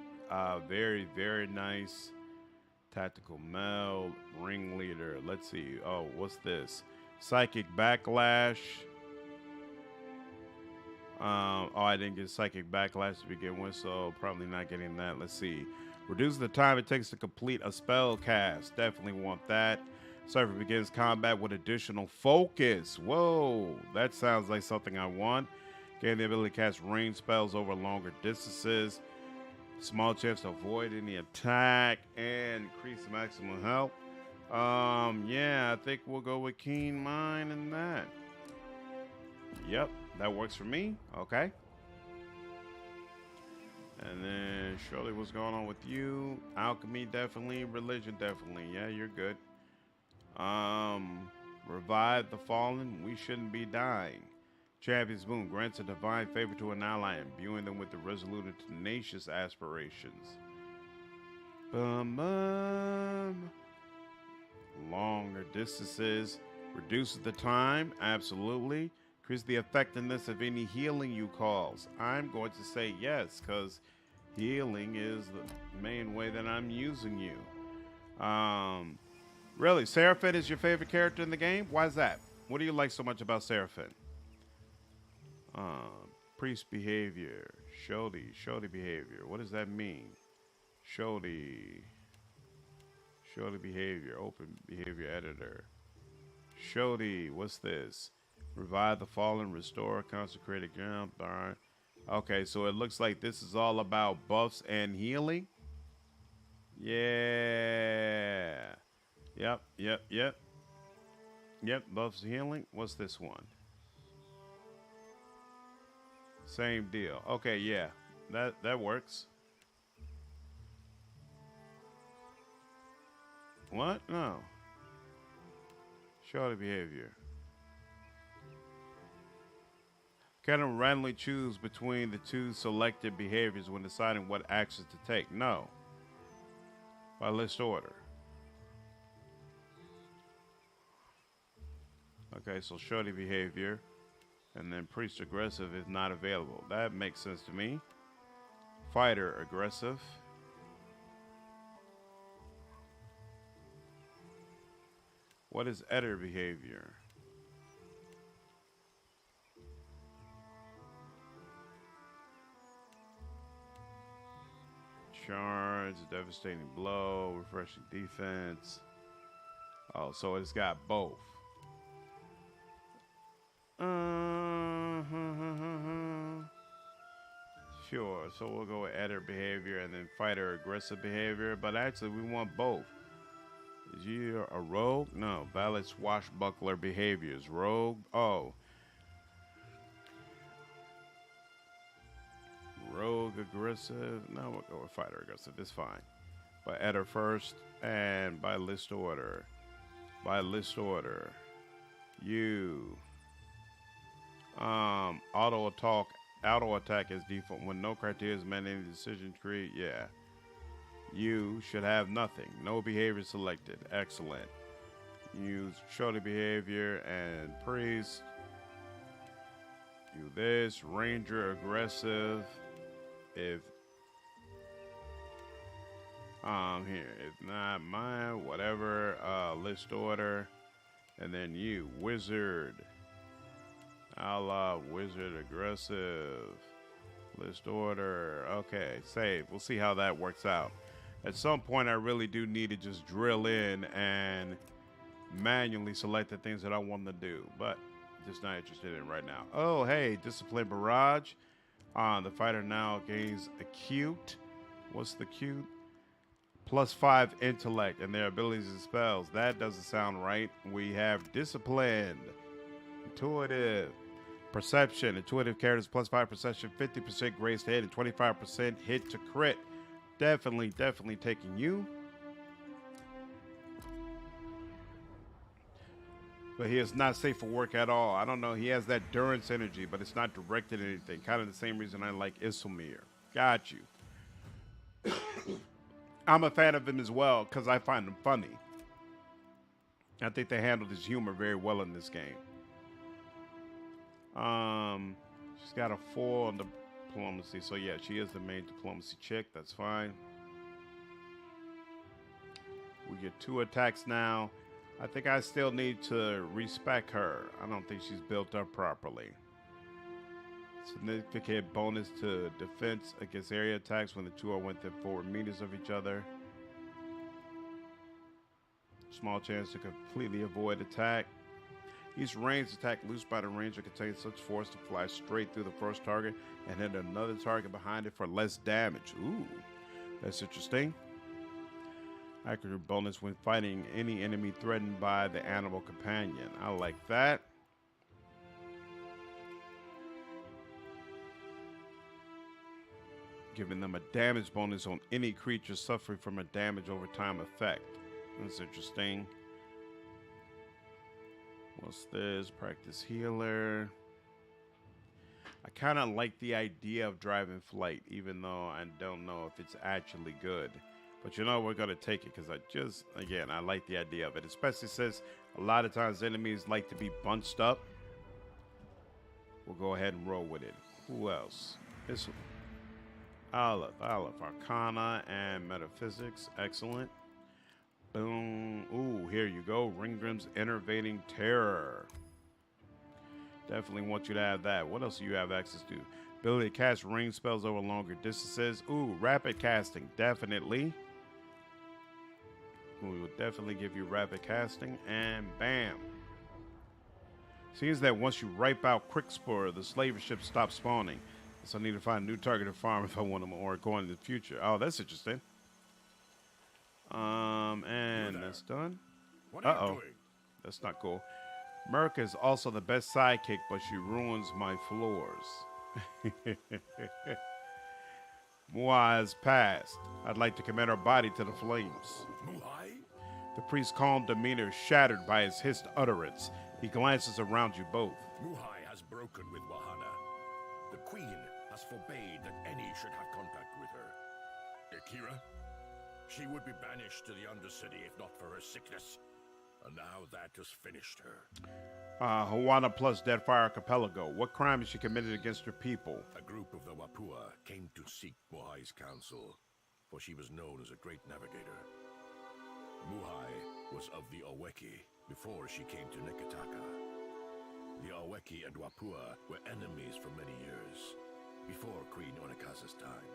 very, very nice. Tactical meld, ringleader. Let's see. Oh, what's this? Psychic backlash. Oh, I didn't get psychic backlash to begin with, so probably not getting that. Let's see. Reduce the time it takes to complete a spell cast. Definitely want that. Surfer begins combat with additional focus. Whoa, that sounds like something I want. Gain the ability to cast range spells over longer distances. Small chance to avoid any attack and increase maximum health. Yeah, I think we'll go with Keen Mind and that. Yep, that works for me. Okay. And then Shirley, what's going on with you? Alchemy, definitely. Religion, definitely. Yeah, you're good. Revive the fallen. We shouldn't be dying. Champion's Boon grants a divine favor to an ally, imbuing them with the resolute and tenacious aspirations. Longer distances. Reduces the time. Absolutely. Increase the effectiveness of any healing you cause. I'm going to say yes, because healing is the main way that I'm using you. Really, Seraphine is your favorite character in the game? Why is that? What do you like so much about Seraphine? Priest behavior. Shodi behavior. What does that mean? Shodi behavior. Open behavior editor. Shodi, what's this? Revive the fallen, restore consecrated ground. All right. Okay, so it looks like this is all about buffs and healing. Yeah. Yep. Buffs and healing. What's this one? Same deal. Okay, yeah. That works. What? No. Show the behavior. Can I randomly choose between the two selected behaviors when deciding what actions to take? No. By list order. Okay, so shorty behavior. And then priest aggressive is not available. That makes sense to me. Fighter aggressive. What is editor behavior? Charge, devastating blow, refreshing defense. Oh, so it's got both. Sure, so we'll go with editor behavior and then fighter aggressive behavior, but actually we want both. Is you a rogue? No, valid swashbuckler behaviors. Rogue, oh. Rogue aggressive, no, we'll go with fighter aggressive, it's fine. By editor first and by list order. By list order. You. Auto attack is default when no criteria is met, any decision tree. Yeah. You should have nothing. No behavior selected. Excellent. Use shorty behavior and priest. Do this. Ranger aggressive. If here, if not mine, whatever. List order. And then you, wizard. Wizard aggressive. List order. Okay, save. We'll see how that works out. At some point, I really do need to just drill in and manually select the things that I want to do, but just not interested in right now. Oh, hey, discipline barrage. The fighter now gains acute. What's the cute? +5 intellect and their abilities and spells. That doesn't sound right. We have disciplined, intuitive, perception. Intuitive characters +5 perception, 50% grace to hit, and 25% hit to crit. Definitely taking you. But he is not safe for work at all. I don't know. He has that Durance energy, but it's not directed at anything. Kind of the same reason I like Isilmir. Got you. I'm a fan of him as well because I find him funny. I think they handled his humor very well in this game. She's got a 4 on the diplomacy. So yeah, she is the main diplomacy chick. That's fine. We get 2 attacks now. I think I still need to respec her. I don't think she's built up properly. Significant bonus to defense against area attacks when the two are within 4 meters of each other. Small chance to completely avoid attack. Each ranged attack loosed by the ranger contains such force to fly straight through the first target and hit another target behind it for less damage. Ooh, that's interesting. Accurate bonus when fighting any enemy threatened by the animal companion. I like that. Giving them a damage bonus on any creature suffering from a damage over time effect. That's interesting. What's this? Practice healer. I kind of like the idea of driving flight, even though I don't know if it's actually good. But you know, we're going to take it because I like the idea of it. Especially since a lot of times enemies like to be bunched up. We'll go ahead and roll with it. Who else? This one. Aleph, Arcana, and Metaphysics. Excellent. Boom. Ooh, here you go. Ringgrim's Enervating Terror. Definitely want you to have that. What else do you have access to? Ability to cast ring spells over longer distances. Ooh, rapid casting. Definitely. We will definitely give you rapid casting. And bam. Seems that once you wipe out Quickspur, the slaver ships stop spawning. So I need to find a new target to farm if I want them or go into the future. Oh, that's interesting. And that's done. Uh-oh. That's not cool. Merc is also the best sidekick, but she ruins my floors. Muai has passed. I'd like to commit her body to the flames. Muai? The priest's calm demeanor is shattered by his hissed utterance. He glances around you both. Muai has broken with Wahana. The queen has forbade that any should have contact with her. Akira? She would be banished to the undercity if not for her sickness. And now that has finished her. Hawana plus Deadfire Archipelago. What crime has she committed against her people? A group of the Wapua came to seek Muhai's counsel, for she was known as a great navigator. Muhai was of the Oweki before she came to Nekataka. The Oweki and Wapua were enemies for many years, before Queen Onikasa's time.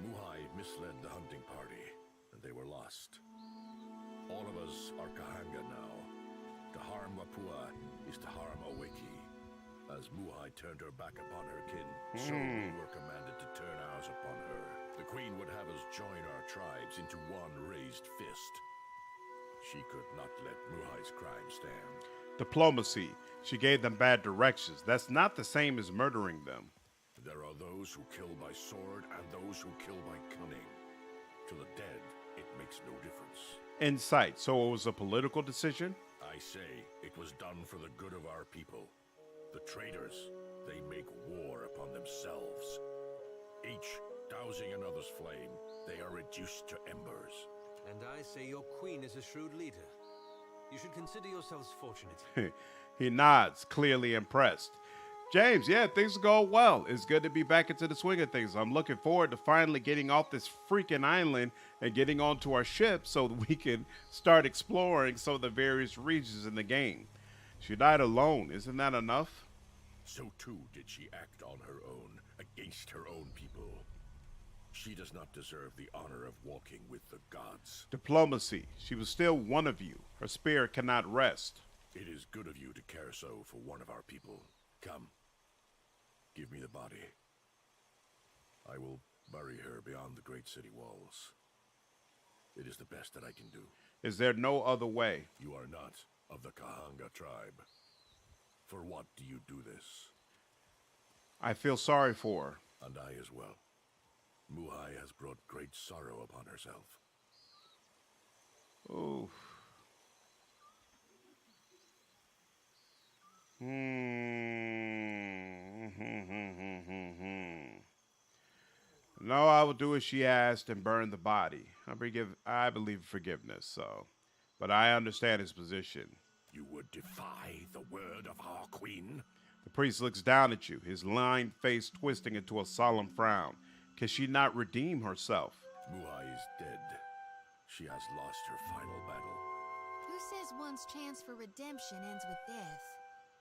Muhai misled the hunting party, and they were lost. All of us are Kahanga now. To harm Wapua is to harm Oweki. As Muhai turned her back upon her kin, so we were commanded to turn ours upon her. The queen would have us join our tribes into one raised fist. She could not let Muhai's crime stand. Diplomacy. She gave them bad directions. That's not the same as murdering them. There are those who kill by sword and those who kill by cunning. To the dead, it makes no difference. Insight. So it was a political decision? I say it was done for the good of our people. The traitors, they make war upon themselves. Each dousing another's flame, they are reduced to embers. And I say your queen is a shrewd leader. You should consider yourselves fortunate. He nods, clearly impressed. James, yeah, things go well. It's good to be back into the swing of things. I'm looking forward to finally getting off this freaking island and getting onto our ship so that we can start exploring some of the various regions in the game. She died alone. Isn't that enough? So too did she act on her own, against her own people. She does not deserve the honor of walking with the gods. Diplomacy. She was still one of you. Her spirit cannot rest. It is good of you to care so for one of our people. Come. Give me the body. I will bury her beyond the great city walls. It is the best that I can do. Is there no other way? You are not of the Kahanga tribe. For what do you do this? I feel sorry for her. And I as well. Muhai has brought great sorrow upon herself. Oof. No, I will do as she asked and burn the body. I believe in forgiveness, so. But I understand his position. You would defy the word of our queen? The priest looks down at you, his lined face twisting into a solemn frown. Can she not redeem herself? Muhai is dead. She has lost her final battle. Who says one's chance for redemption ends with death?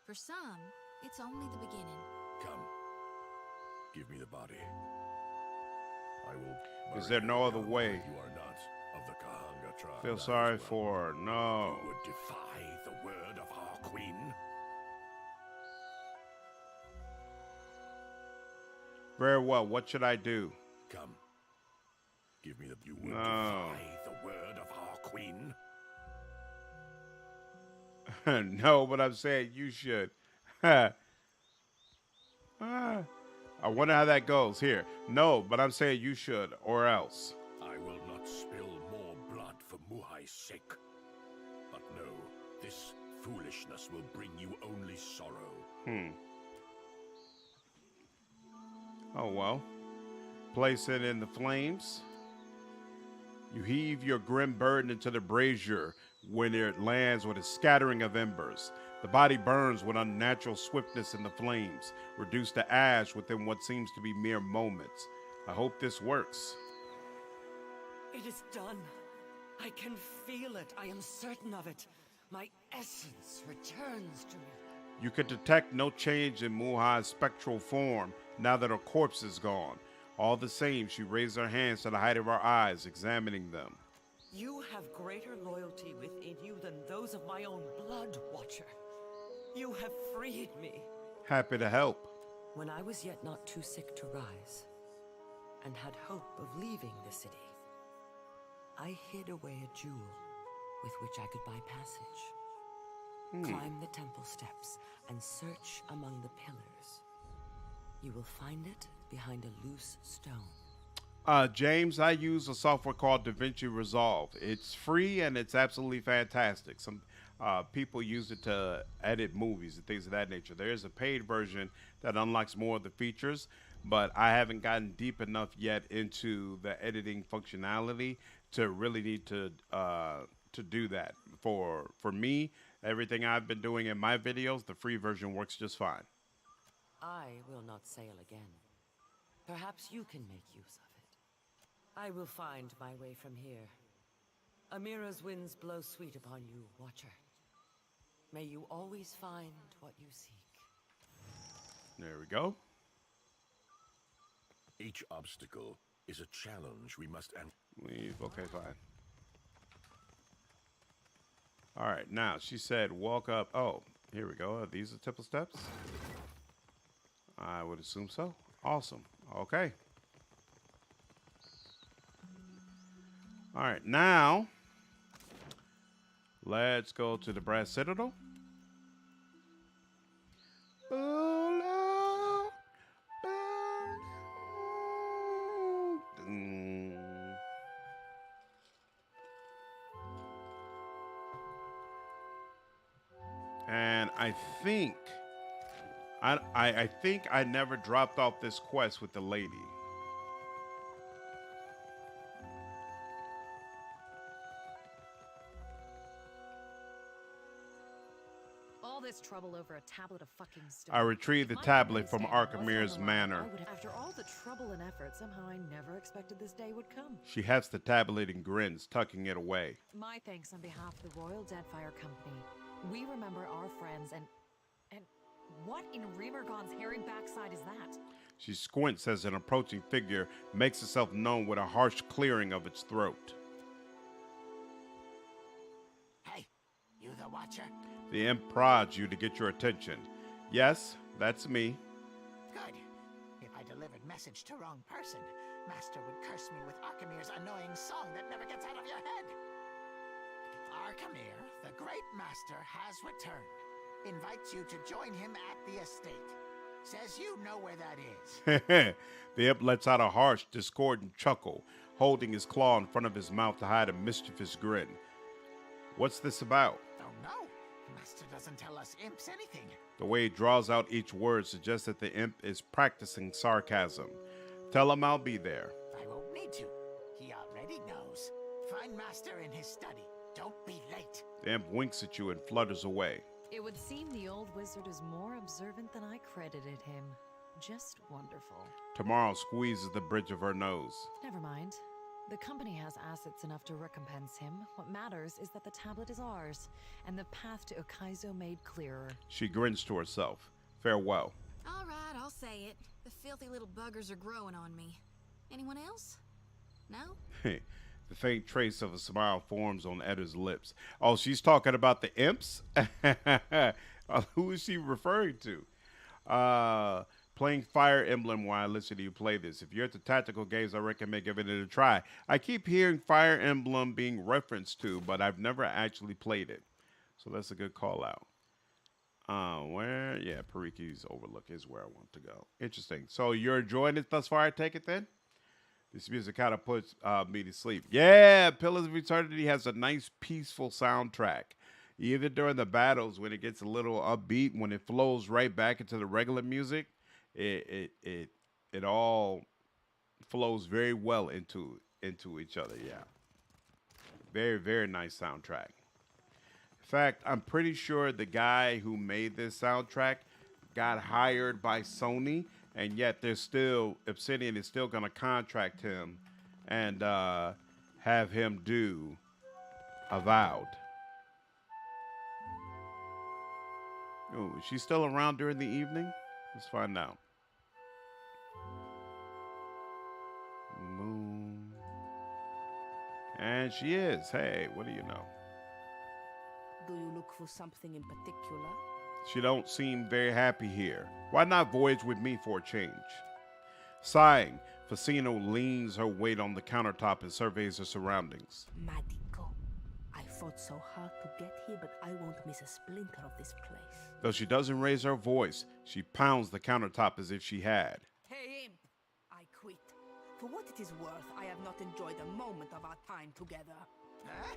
For some, it's only the beginning. Come. Give me the body. I will. Is there no other way? You are not of the Kahanga tribe. Feel sorry for her. No. You would defy the word of our queen. Very well. What should I do? Come. Give me the. You would defy the word of our queen. No, but I'm saying you should. I wonder how that goes. Here. No, but I'm saying you should, or else. I will not spill more blood for Muhai's sake. But no, this foolishness will bring you only sorrow. Oh, well. Place it in the flames. You heave your grim burden into the brazier when it lands with a scattering of embers. The body burns with unnatural swiftness in the flames, reduced to ash within what seems to be mere moments. I hope this works. It is done. I can feel it. I am certain of it. My essence returns to me. You could detect no change in Muhai's spectral form now that her corpse is gone. All the same, she raised her hands to the height of her eyes, examining them. You have greater loyalty within you than those of my own blood, Watcher. You have freed me. Happy to help. When I was yet not too sick to rise, and had hope of leaving the city, I hid away a jewel with which I could buy passage. Climb the temple steps and search among the pillars. You will find it behind a loose stone. James, I use a software called DaVinci Resolve. It's free and it's absolutely fantastic. Some people use it to edit movies and things of that nature. There is a paid version that unlocks more of the features, but I haven't gotten deep enough yet into the editing functionality to really need to do that. For me, everything I've been doing in my videos, the free version works just fine. I will not sail again. Perhaps you can make use of it. I will find my way from here. Amira's winds blow sweet upon you, Watcher. May you always find what you seek. There we go. Each obstacle is a challenge we must leave. Okay, fine. All right, now she said walk up. Oh, here we go. Are these the temple steps? I would assume so. Awesome. Okay. All right, now let's go to the Brass Citadel. And I think I never dropped off this quest with the lady. All this trouble over a tablet of fucking stone. I retrieved the tablet from Archimir's manor. After all the trouble and effort, somehow I never expected this day would come. She hefts the tablet and grins, tucking it away. My thanks on behalf of the Royal Deadfire Company. We remember our friends and what in Remergon's hairy backside is that? She squints as an approaching figure makes itself known with a harsh clearing of its throat. Hey, you the Watcher? The imp prods you to get your attention. Yes, that's me. Good. If I delivered message to wrong person, Master would curse me with Archimir's annoying song that never gets out of your head. Archimir, the great master, has returned. Invites you to join him at the estate. Says you know where that is. The imp lets out a harsh, discordant chuckle, holding his claw in front of his mouth to hide a mischievous grin. What's this about? Don't know. Master doesn't tell us imps anything. The way he draws out each word suggests that the imp is practicing sarcasm. Tell him I'll be there. I won't need to. He already knows. Find Master in his study. Don't be late. The imp winks at you and flutters away. It would seem the old wizard is more observant than I credited him. Just wonderful. Tomorrow squeezes the bridge of her nose. Never mind. The company has assets enough to recompense him. What matters is that the tablet is ours, and the path to Ukaizo made clearer. She grins to herself. Farewell. All right, I'll say it. The filthy little buggers are growing on me. Anyone else? No? The faint trace of a smile forms on Edda's lips. Oh, she's talking about the imps? Who is she referring to? Playing Fire Emblem while I listen to you play this. If you're at the tactical games, I recommend giving it a try. I keep hearing Fire Emblem being referenced to, but I've never actually played it. So that's a good call out. Where? Yeah, Pariki's Overlook is where I want to go. Interesting. So you're enjoying it thus far, I take it then? This music kind of puts me to sleep. Yeah, Pillars of Eternity has a nice, peaceful soundtrack. Even during the battles, when it gets a little upbeat, when it flows right back into the regular music, it all flows very well into each other. Yeah, very, very nice soundtrack. In fact, I'm pretty sure the guy who made this soundtrack got hired by Sony, and yet there's still Obsidian is still going to contract him and have him do Avowed. Oh, is she still around during the evening? Let's find out. Moon. And she is. Hey, what do you know? Do you look for something in particular? She don't seem very happy here. Why not voyage with me for a change? Sighing, Facino leans her weight on the countertop and surveys her surroundings. Madico, I fought so hard to get here, but I won't miss a splinter of this place. Though she doesn't raise her voice, she pounds the countertop as if she had. Hey, imp! I quit. For what it is worth, I have not enjoyed a moment of our time together. Huh?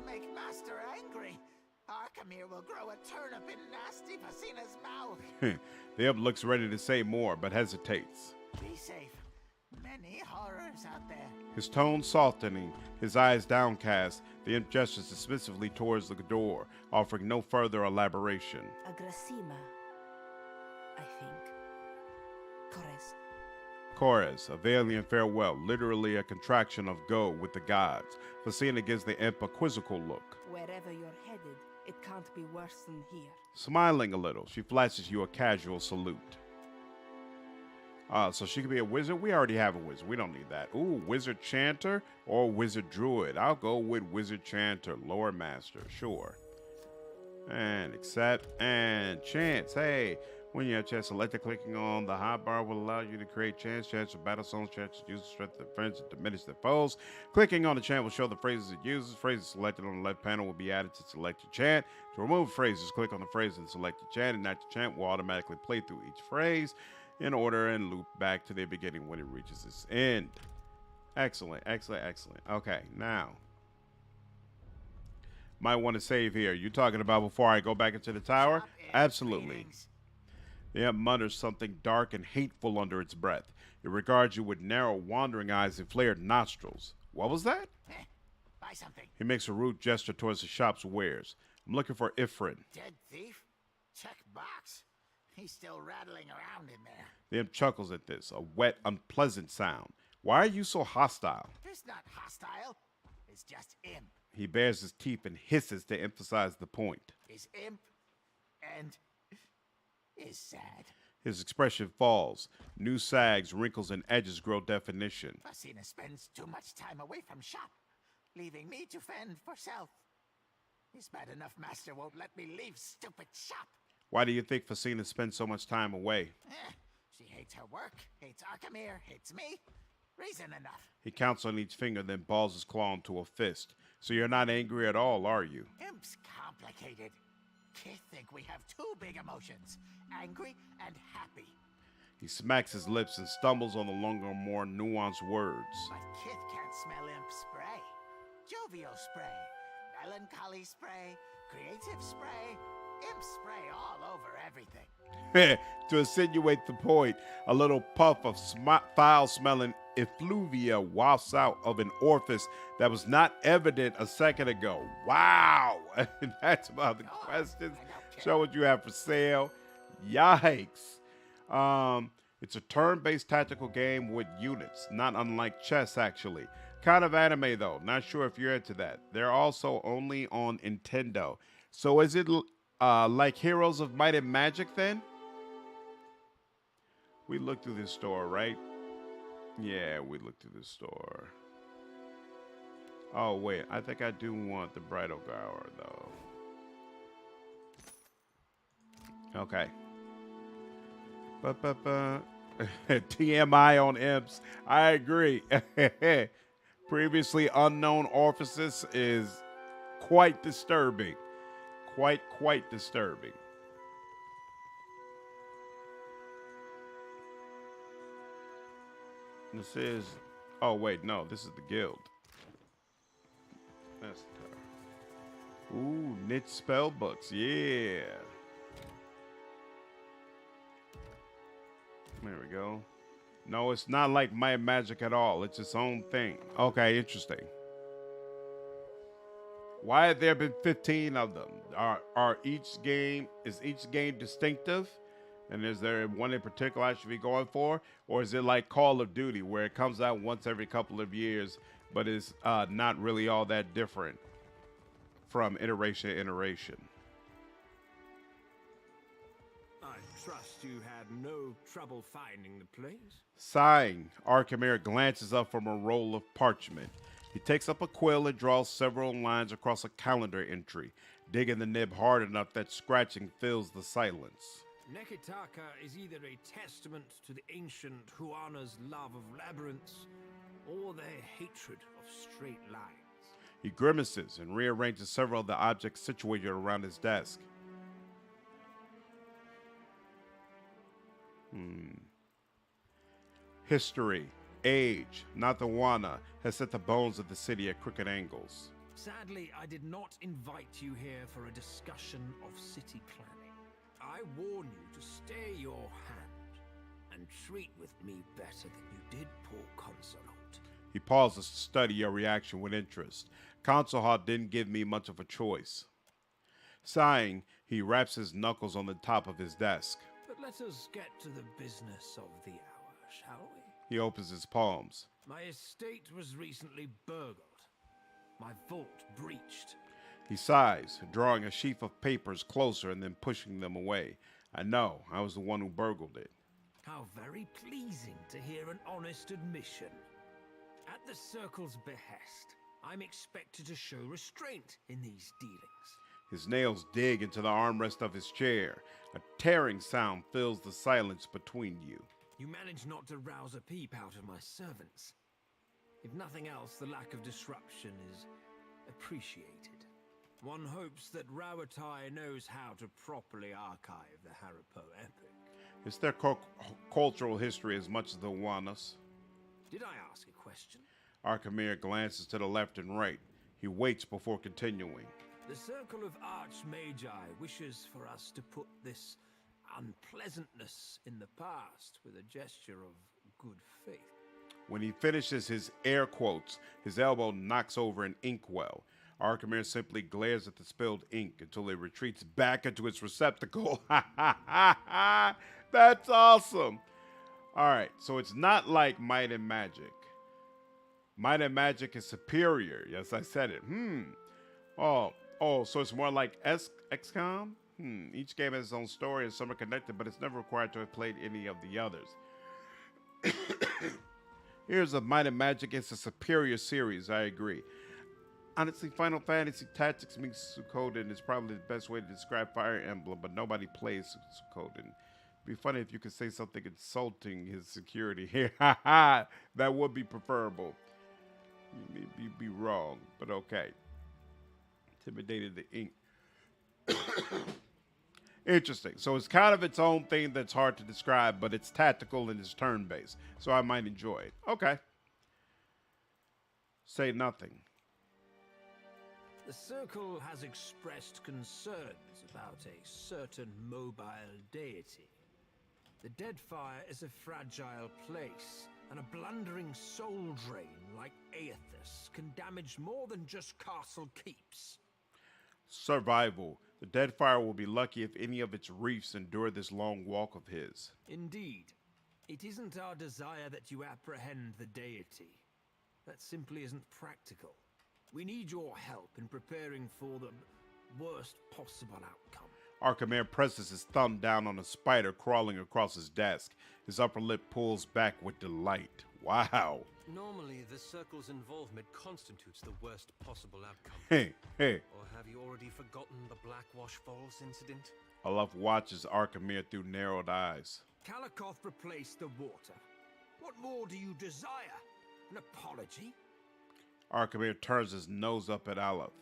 Make Master angry. Archimir will grow a turnip in nasty Pasina's mouth. The imp looks ready to say more, but hesitates. Be safe. Many horrors out there. His tone softening, his eyes downcast, the imp gestures dismissively towards the door, offering no further elaboration. Agrasima, I think. Corres. Chorus, a valiant farewell, literally a contraction of go with the gods. Facina gives the imp a quizzical look. Wherever you're headed, it can't be worse than here. Smiling a little, she flashes you a casual salute. So she could be a wizard? We already have a wizard. We don't need that. Ooh, wizard chanter or wizard druid? I'll go with wizard chanter, lore master, sure. And accept and chance. Hey, when you have chance, select clicking on the hotbar will allow you to create chants for battle songs, chants to use the strength of friends and diminish their foes. Clicking on the chant will show the phrases it uses. Phrases selected on the left panel will be added to select your chant. To remove phrases, click on the phrase and select your chant, and that chant will automatically play through each phrase in order and loop back to the beginning when it reaches its end. Excellent, excellent, excellent. Okay, now. Might want to save here. You talking about before I go back into the tower? Absolutely. The imp mutters something dark and hateful under its breath. It regards you with narrow, wandering eyes and flared nostrils. What was that? Buy something. He makes a rude gesture towards the shop's wares. I'm looking for Ifrin. Dead thief? Check box. He's still rattling around in there. The imp chuckles at this, a wet, unpleasant sound. Why are you so hostile? It's not hostile. It's just imp. He bares his teeth and hisses to emphasize the point. Is imp and is sad. His expression falls. New sags, wrinkles, and edges grow definition. Fasina spends too much time away from shop, leaving me to fend for self. It's bad enough Master won't let me leave stupid shop. Why do you think Facina spends so much time away? She hates her work, hates Archimir, hates me. Reason enough. He counts on each finger, then balls his claw into a fist. So you're not angry at all, are you? Imp's complicated. Kids think we have two big emotions, angry and happy. He smacks his lips and stumbles on the longer, more nuanced words. But Kith can't smell imp spray. Jovial spray, melancholy spray, creative spray, imp spray all over everything. To insinuate the point, a little puff of foul-smelling effluvia wafts out of an orifice that was not evident a second ago. Wow! That's about the questions. Show what you have for sale. Yikes. It's a turn-based tactical game with units, not unlike chess, actually. Kind of anime, though. Not sure if you're into that. They're also only on Nintendo. So is it like Heroes of Might and Magic, then? We looked through this store, right? Yeah, we looked through this store. Oh, wait. I think I do want the bridal gower, though. Okay. TMI on imps. I agree. Previously unknown orifices is quite disturbing. Quite disturbing. This is... Oh, wait. No, this is the guild. That's the... Ooh, niche spell books. Yeah. There we go. No, it's not like my magic at all. It's its own thing. Okay, interesting. Why have there been 15 of them? Is each game distinctive? And is there one in particular I should be going for? Or is it like Call of Duty, where it comes out once every couple of years, but is not really all that different from iteration to iteration? I trust you had no trouble finding the place. Sighing, Archimir glances up from a roll of parchment. He takes up a quill and draws several lines across a calendar entry, digging the nib hard enough that scratching fills the silence. Nekitaka is either a testament to the ancient Huana's love of labyrinths, or their hatred of straight lines. He grimaces and rearranges several of the objects situated around his desk. History, age, not the Huana, has set the bones of the city at crooked angles. Sadly, I did not invite you here for a discussion of city planning. I warn you to stay your hand and treat with me better than you did poor Consulate. He pauses to study your reaction with interest. Consulate didn't give me much of a choice. Sighing, he raps his knuckles on the top of his desk. But let us get to the business of the hour, shall we? He opens his palms. My estate was recently burgled. My vault breached. He sighs, drawing a sheaf of papers closer and then pushing them away. I know, I was the one who burgled it. How very pleasing to hear an honest admission. At the Circle's behest, I'm expected to show restraint in these dealings. His nails dig into the armrest of his chair. A tearing sound fills the silence between you. You manage not to rouse a peep out of my servants. If nothing else, the lack of disruption is appreciated. One hopes that Rawatai knows how to properly archive the Harappo epic. It's their cultural history as much as the Huanas. Did I ask a question? Archimir glances to the left and right. He waits before continuing. The Circle of Archmagi wishes for us to put this unpleasantness in the past with a gesture of good faith. When he finishes his air quotes, his elbow knocks over an inkwell. Archimir simply glares at the spilled ink until it retreats back into its receptacle. That's awesome. All right, so it's not like Might and Magic. Might and Magic is superior. Yes, I said it. Oh, so it's more like XCOM? Each game has its own story and some are connected, but it's never required to have played any of the others. Here's a Might and Magic. It's a superior series, I agree. Honestly, Final Fantasy Tactics meets Suikoden is probably the best way to describe Fire Emblem, but nobody plays Suikoden. It'd be funny if you could say something insulting his security here. That would be preferable. You'd be wrong, but okay. Intimidated the ink. Interesting. So it's kind of its own thing that's hard to describe, but it's tactical and it's turn-based. So I might enjoy it. Okay. Say nothing. The Circle has expressed concerns about a certain mobile deity. The Deadfire is a fragile place, and a blundering soul drain like Aethys can damage more than just castle keeps. Survival. The Deadfire will be lucky if any of its reefs endure this long walk of his. Indeed. It isn't our desire that you apprehend the deity. That simply isn't practical. We need your help in preparing for the worst possible outcome. Archimir presses his thumb down on a spider crawling across his desk. His upper lip pulls back with delight. Wow. Normally, the circle's involvement constitutes the worst possible outcome. Hey. Or have you already forgotten the Blackwash Falls incident? Olaf watches Archimir through narrowed eyes. Kalakoth replaced the water. What more do you desire? An apology? Archimir turns his nose up at Olaf.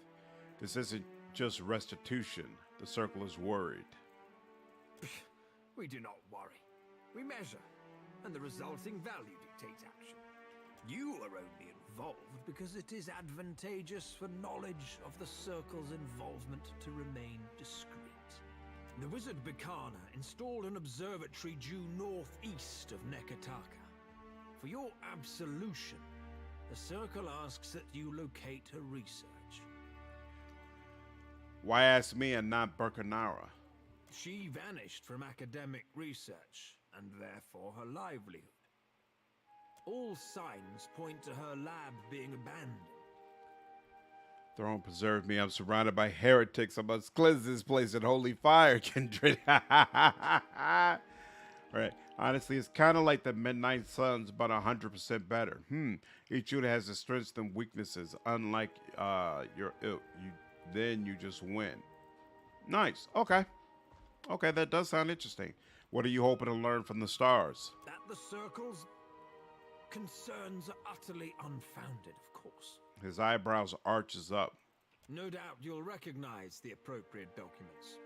This isn't just restitution. The circle is worried. We do not worry. We measure, and the resulting value dictates action. You are only involved because it is advantageous for knowledge of the circle's involvement to remain discreet. The wizard Bikana installed an observatory due northeast of Nekataka. For your absolution, the circle asks that you locate her research. Why ask me and not Burkanara? She vanished from academic research, and therefore her livelihood. All signs point to her lab being abandoned. Throne preserve me. I'm surrounded by heretics. I must cleanse this place in holy fire, kindred. Right. Honestly, it's kind of like the Midnight Suns, but 100% better. Each unit has its strengths and weaknesses. Unlike then you just win. Nice. Okay, that does sound interesting. What are you hoping to learn from the stars? That the circle's concerns are utterly unfounded, of course. His eyebrows arches up. No doubt you'll recognize the appropriate documents.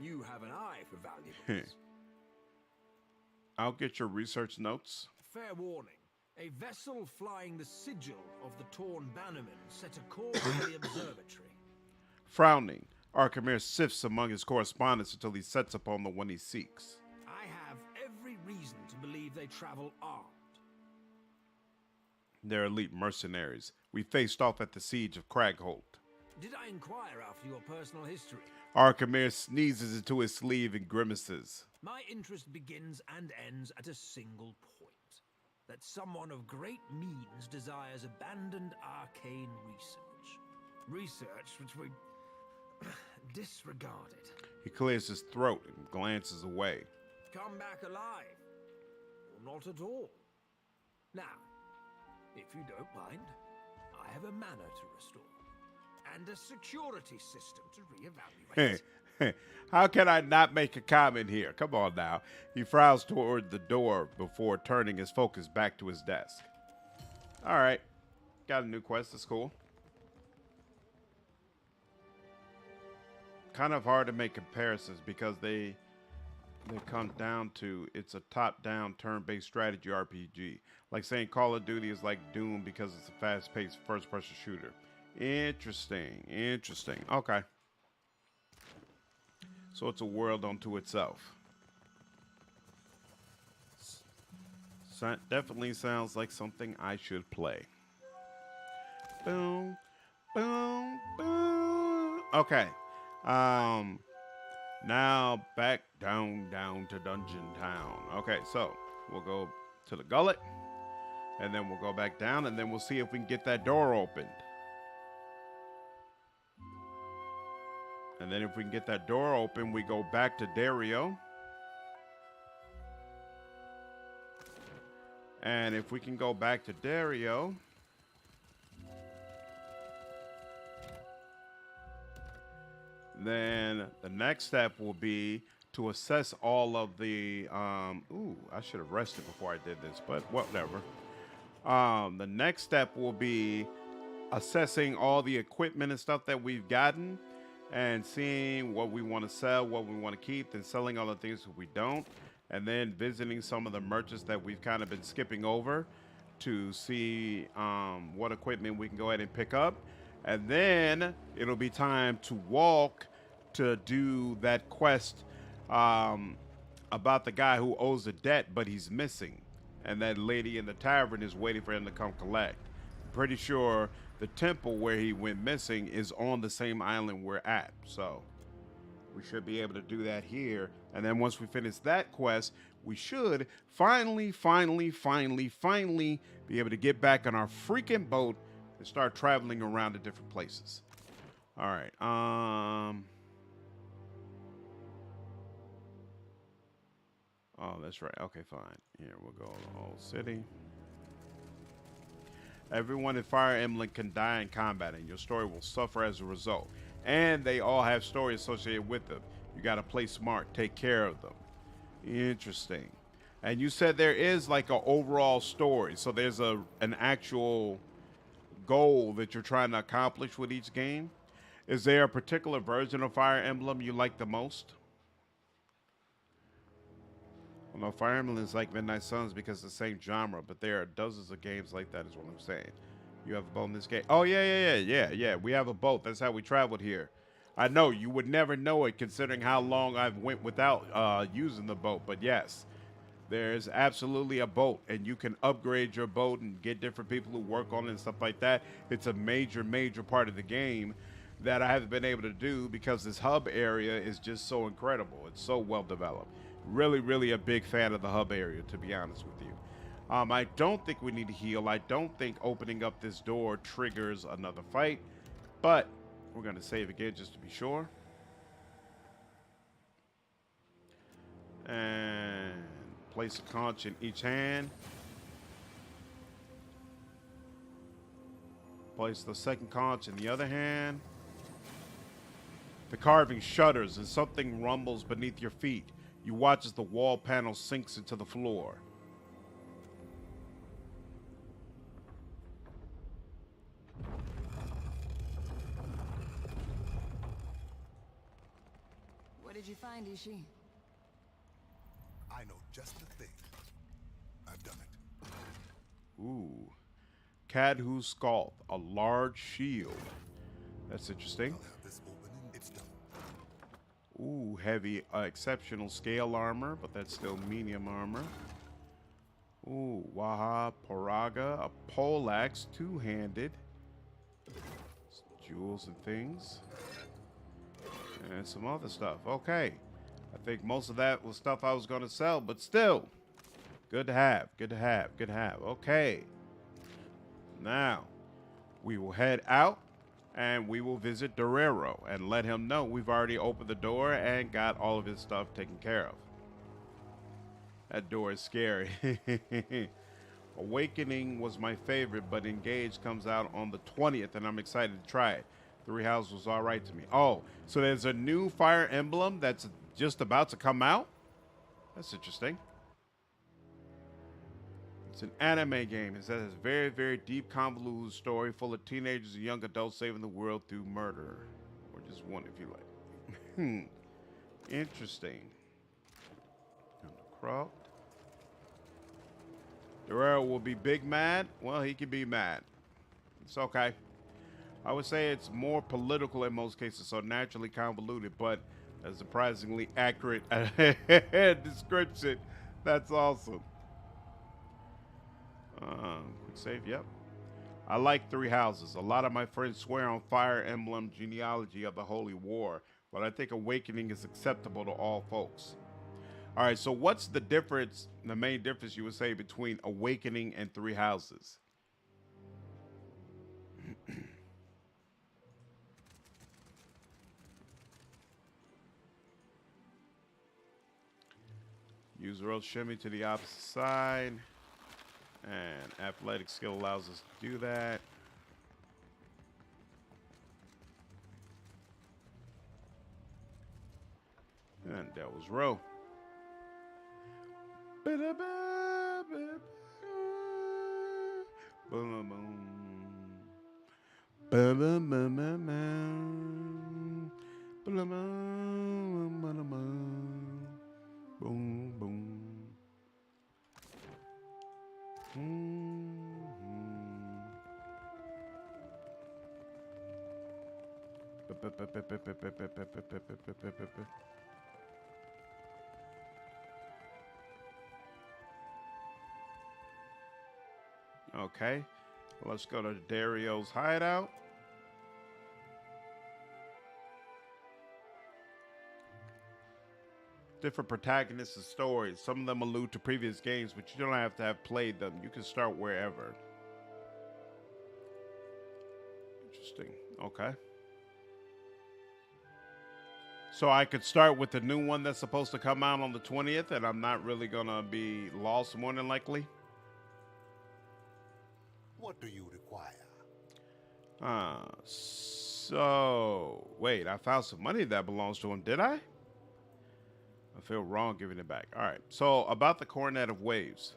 You have an eye for valuables. I'll get your research notes. Fair warning. A vessel flying the sigil of the Torn Bannerman set a course for the observatory. Frowning, Archimir sifts among his correspondence until he sets upon the one he seeks. I have every reason to believe they travel armed. They're elite mercenaries. We faced off at the siege of Cragholt. Did I inquire after your personal history? Archimir sneezes into his sleeve and grimaces. My interest begins and ends at a single point. That someone of great means desires abandoned arcane research. Research which we disregarded. He clears his throat and glances away. Come back alive. Or not at all. Now, if you don't mind, I have a manor to restore. And a security system to reevaluate. How can I not make a comment here? Come on now. He frowns toward the door before turning his focus back to his desk. All right. Got a new quest. That's cool. Kind of hard to make comparisons because they come down to it's a top-down turn-based strategy RPG. Like saying Call of Duty is like Doom because it's a fast-paced first-person shooter. Interesting. Okay. So it's a world unto itself. Definitely sounds like something I should play. Boom, boom, boom. Okay. Now back down to Dungeon Town. Okay, so we'll go to the gullet, and then we'll go back down, and then we'll see if we can get that door opened. And then if we can get that door open, we go back to Dario. And if we can go back to Dario, then the next step will be to assess all of the, ooh, I should have rested before I did this, but whatever. The next step will be assessing all the equipment and stuff that we've gotten and seeing what we want to sell, what we want to keep, then selling all the things that we don't, and then visiting some of the merchants that we've kind of been skipping over to see what equipment we can go ahead and pick up. And then it'll be time to walk to do that quest about the guy who owes a debt, but he's missing. And that lady in the tavern is waiting for him to come collect. I'm pretty sure the temple where he went missing is on the same island we're at. So we should be able to do that here. And then once we finish that quest, we should finally be able to get back on our freaking boat and start traveling around to different places. All right. Oh, that's right. Okay, fine. Here, we'll go to the whole city. Everyone in Fire Emblem can die in combat, and your story will suffer as a result. And they all have stories associated with them. You got to play smart, take care of them. Interesting. And you said there is like an overall story, so there's an actual goal that you're trying to accomplish with each game. Is there a particular version of Fire Emblem you like the most? Well, no, Fire Emblem is like Midnight Suns because it's the same genre, but there are dozens of games like that is what I'm saying. You have a boat in this game. Oh, yeah. We have a boat. That's how we traveled here. I know, you would never know it considering how long I've went without using the boat, but yes. There's absolutely a boat, and you can upgrade your boat and get different people who work on it and stuff like that. It's a major, major part of the game that I haven't been able to do because this hub area is just so incredible. It's so well developed. Really, really a big fan of the hub area, to be honest with you. I don't think we need to heal. I don't think opening up this door triggers another fight, but we're going to save again just to be sure. And place a conch in each hand. Place the second conch in the other hand. The carving shudders and something rumbles beneath your feet. You watch as the wall panel sinks into the floor. What did you find, Ishi? I know just the thing. I've done it. Ooh. Cadhu Scalp, a large shield. That's interesting. I'll have this open and it's done. Ooh, heavy, exceptional scale armor, but that's still medium armor. Ooh, Waha Paraga, a poleaxe, two-handed. Jewels and things. And some other stuff. Okay. I think most of that was stuff I was going to sell, but still. Good to have, good to have, good to have. Okay. Now, we will head out. And we will visit Dorero and let him know we've already opened the door and got all of his stuff taken care of. That door is scary. Awakening was my favorite, but Engage comes out on the 20th, and I'm excited to try it. Three Houses was all right to me. Oh, so there's a new Fire Emblem that's just about to come out? That's interesting. It's an anime game. It says a very, very deep, convoluted story full of teenagers and young adults saving the world through murder. Or just one if you like. Interesting. Cropped. Dorero will be big mad. Well, he can be mad. It's okay. I would say it's more political in most cases, so naturally convoluted, but a surprisingly accurate description. That's awesome. Quick save, yep. I like Three Houses. A lot of my friends swear on Fire Emblem genealogy of the Holy War, but I think Awakening is acceptable to all folks. All right, so what's the difference, the main difference you would say between Awakening and Three Houses? Use roll shimmy to the opposite side. And athletic skill allows us to do that. And Devil's Row. Boom, boom. Okay, let's go to Dario's hideout. Different protagonists and stories. Some of them allude to previous games, but you don't have to have played them. You can start wherever. Interesting. Okay. So I could start with the new one that's supposed to come out on the 20th, and I'm not really gonna be lost more than likely. What do you require? So wait, I found some money that belongs to him, did I? I feel wrong giving it back. All right, so about the Coronet of Waves.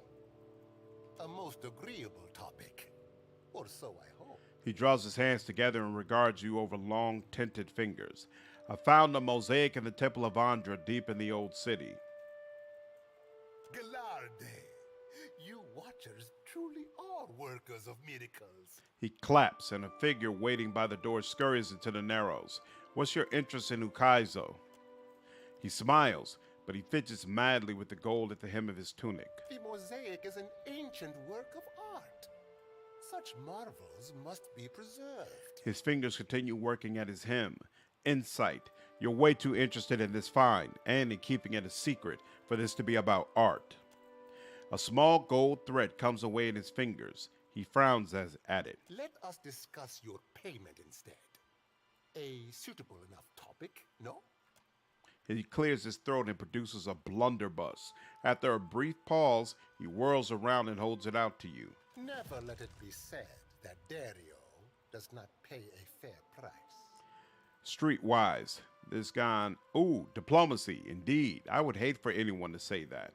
A most agreeable topic. Or so I hope. He draws his hands together and regards you over long, tinted fingers. I found a mosaic in the Temple of Andra deep in the old city. Galarde, you watchers truly are workers of miracles. He claps, and a figure waiting by the door scurries into the Narrows. What's your interest in Ukaizo? He smiles, but he fidgets madly with the gold at the hem of his tunic. The mosaic is an ancient work of art. Such marvels must be preserved. His fingers continue working at his hem. Insight. You're way too interested in this find and in keeping it a secret for this to be about art. A small gold thread comes away in his fingers. He frowns at it. Let us discuss your payment instead. A suitable enough topic, no? He clears his throat and produces a blunderbuss. After a brief pause, he whirls around and holds it out to you. Never let it be said that Dario does not pay a fair price. Streetwise. This guy, ooh, diplomacy, indeed. I would hate for anyone to say that.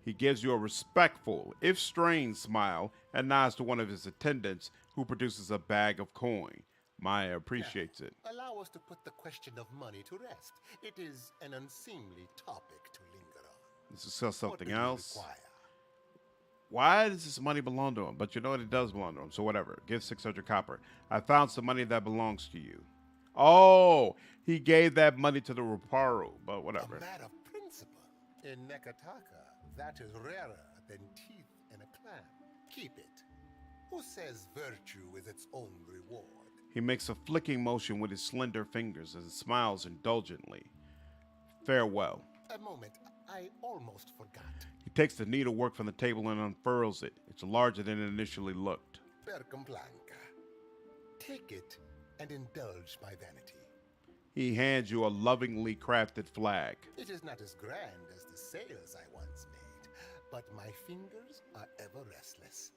He gives you a respectful, if strained smile and nods to one of his attendants who produces a bag of coin. Maya appreciates it. Allow us to put the question of money to rest. It is an unseemly topic to linger on. This is something What else. do you require? Why does this money belong to him? But you know what? It does belong to him, so whatever. Give 600 copper. I found some money that belongs to you. Oh, he gave that money to the Ruparu, but whatever. A matter of principle. In Nekataka, that is rarer than teeth in a clam. Keep it. Who says virtue is its own reward? He makes a flicking motion with his slender fingers and smiles indulgently. Farewell. A moment, I almost forgot. He takes the needlework from the table and unfurls it. It's larger than it initially looked. Percamblanca. Take it and indulge my vanity. He hands you a lovingly crafted flag. It is not as grand as the sails I once made, but my fingers are ever restless.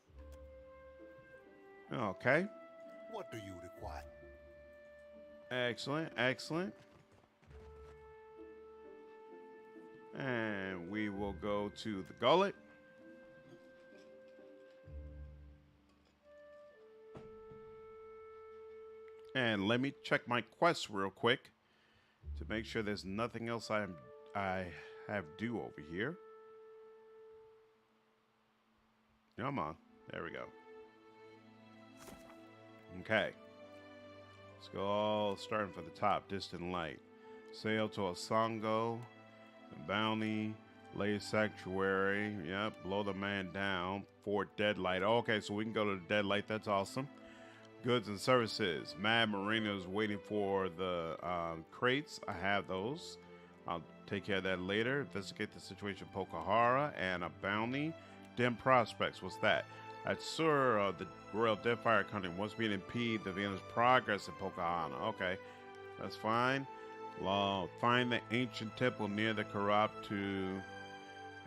Okay. What do you require? Excellent, excellent. And we will go to the gullet. And let me check my quest real quick to make sure there's nothing else I have due over here. Come on. There we go. Okay. Let's go all starting from the top. Distant light. Sail to Osango. Bounty. Lay Sanctuary. Yep. Blow the man down. Fort Deadlight. Okay, so we can go to the Deadlight. That's awesome. Goods and services. Mad Marina is waiting for the crates. I have those. I'll take care of that later. Investigate the situation in Pokahara and a bounty. Dim prospects. What's that? At Sur, the Royal Deadfire Company wants me to impede the Vienna's progress in Pocahontas. Okay, that's fine. Find the ancient temple near the corrupt to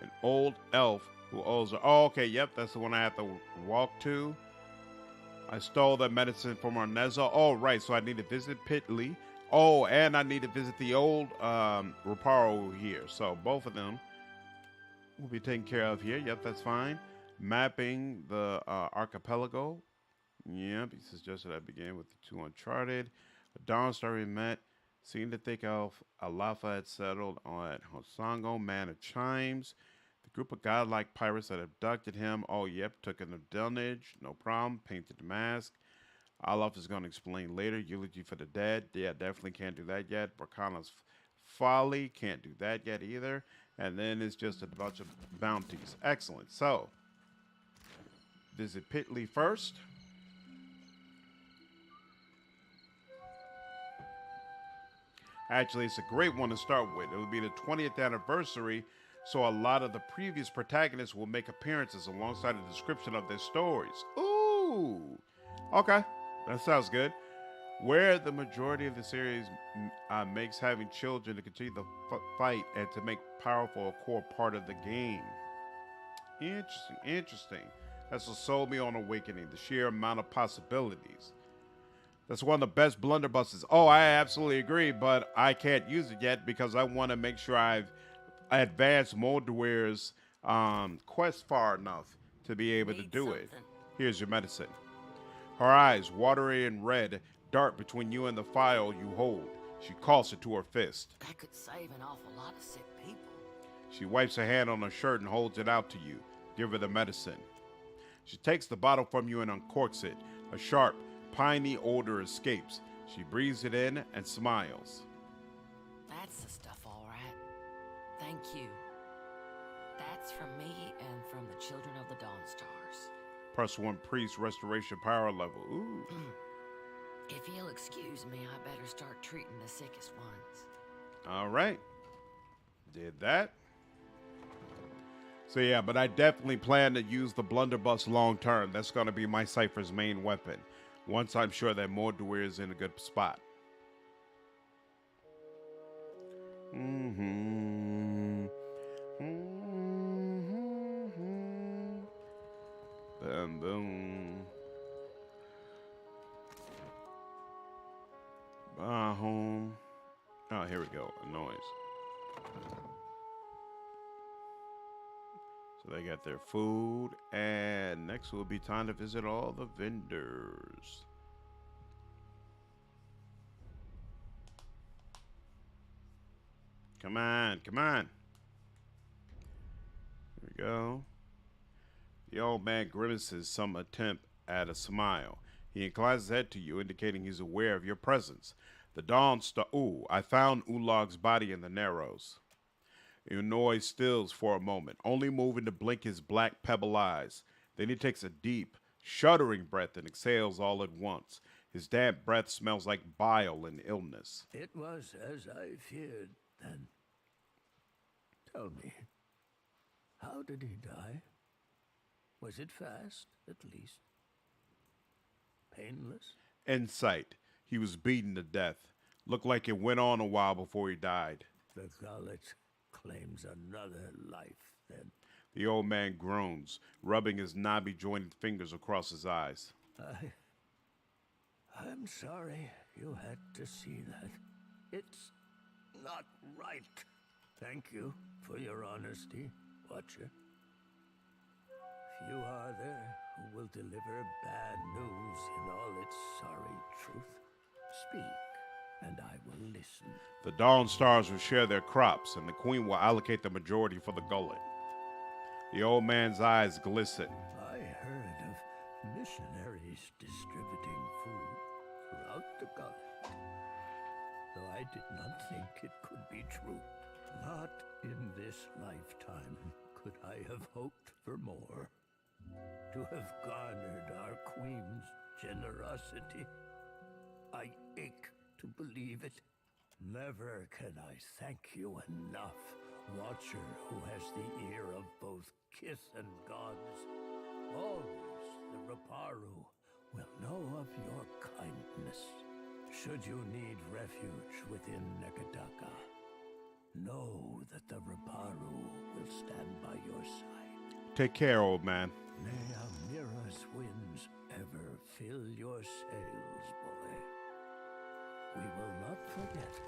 an old elf who owes her. Oh, okay, yep, that's the one I have to walk to. I stole that medicine from Arnezzo. Oh, right, so I need to visit Pitley. Oh, and I need to visit the old Reparo here. So both of them will be taken care of here. Yep, that's fine. Mapping the archipelago. Yep, he suggested I begin with the two Uncharted. Dawn Star we met. Seemed to think of Alafa had settled on Hosango, Man of Chimes. The group of godlike pirates that abducted him. Oh, yep, took him to dunnage. No problem. Painted the mask. Olaf is going to explain later. Eulogy for the dead. Yeah, definitely can't do that yet. Barkana's folly. Can't do that yet either. And then it's just a bunch of bounties. Excellent. So, visit Pitley first. Actually, it's a great one to start with. It will be the 20th anniversary, so a lot of the previous protagonists will make appearances alongside a description of their stories. Ooh! Okay, that sounds good. Where the majority of the series makes having children to continue the fight and to make powerful a core part of the game. Interesting, interesting. That's what sold me on Awakening, the sheer amount of possibilities. That's one of the best blunderbusses. Oh, I absolutely agree, but I can't use it yet because I want to make sure I've advanced Moldawere's quest far enough to be able to do it. Here's your medicine. Her eyes, watery and red, dart between you and the phial you hold. She coughs it to her fist. That could save an awful lot of sick people. She wipes her hand on her shirt and holds it out to you. Give her the medicine. She takes the bottle from you and uncorks it. A sharp, piney odor escapes. She breathes it in and smiles. That's the stuff, all right. Thank you. That's from me and from the children of the Dawn Stars. +1 priest restoration power level. Ooh. If you'll excuse me, I better start treating the sickest ones. All right. Did that. So yeah, but I definitely plan to use the blunderbuss long term. That's going to be my Cypher's main weapon. Once I'm sure that Mordor is in a good spot. Boom, boom. Home. Oh, here we go. A noise. So they got their food, and next will be time to visit all the vendors. Come on, come on. Here we go. The old man grimaces some attempt at a smile. He inclines his head to you, indicating he's aware of your presence. The Dawn Star. Ooh, I found Ulog's body in the Narrows. Unoi stills for a moment, only moving to blink his black pebble eyes. Then he takes a deep, shuddering breath and exhales all at once. His damp breath smells like bile and illness. It was as I feared, then. Tell me, how did he die? Was it fast, at least? Painless? Insight. He was beaten to death. Looked like it went on a while before he died. The gullet claims another life, then. The old man groans, rubbing his knobby jointed fingers across his eyes. I'm sorry you had to see that. It's not right. Thank you for your honesty, Watcher. Few are there who will deliver bad news in all its sorry truth. Speak, and I will listen. The Dawn Stars will share their crops, and the Queen will allocate the majority for the gullet. The old man's eyes glisten. I heard of missionaries distributing food throughout the gullet, though I did not think it could be true. Not in this lifetime could I have hoped for more. To have garnered our Queen's generosity. I ache to believe it. Never can I thank you enough, Watcher who has the ear of both kith and gods. Always the Reparu will know of your kindness. Should you need refuge within Nekataka, know that the Reparu will stand by your side. Take care, old man. May Almira's winds ever fill your sails, boy. We will not forget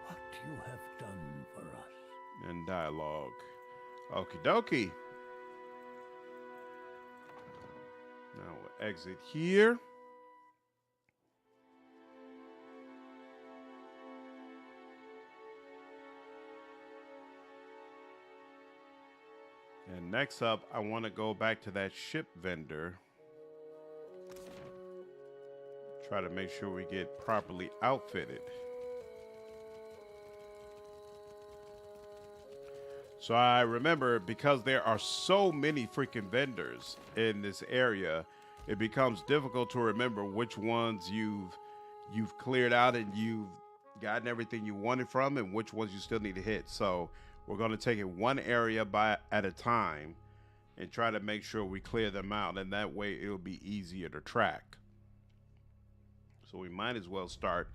what you have done for us. And dialogue. Okie dokie. Now we'll exit here. And next up, I want to go back to that ship vendor. Try to make sure we get properly outfitted. So I remember, because there are so many freaking vendors in this area, it becomes difficult to remember which ones you've cleared out and you've gotten everything you wanted from, and which ones you still need to hit. So we're going to take it one area at a time and try to make sure we clear them out, and that way it'll be easier to track. So we might as well start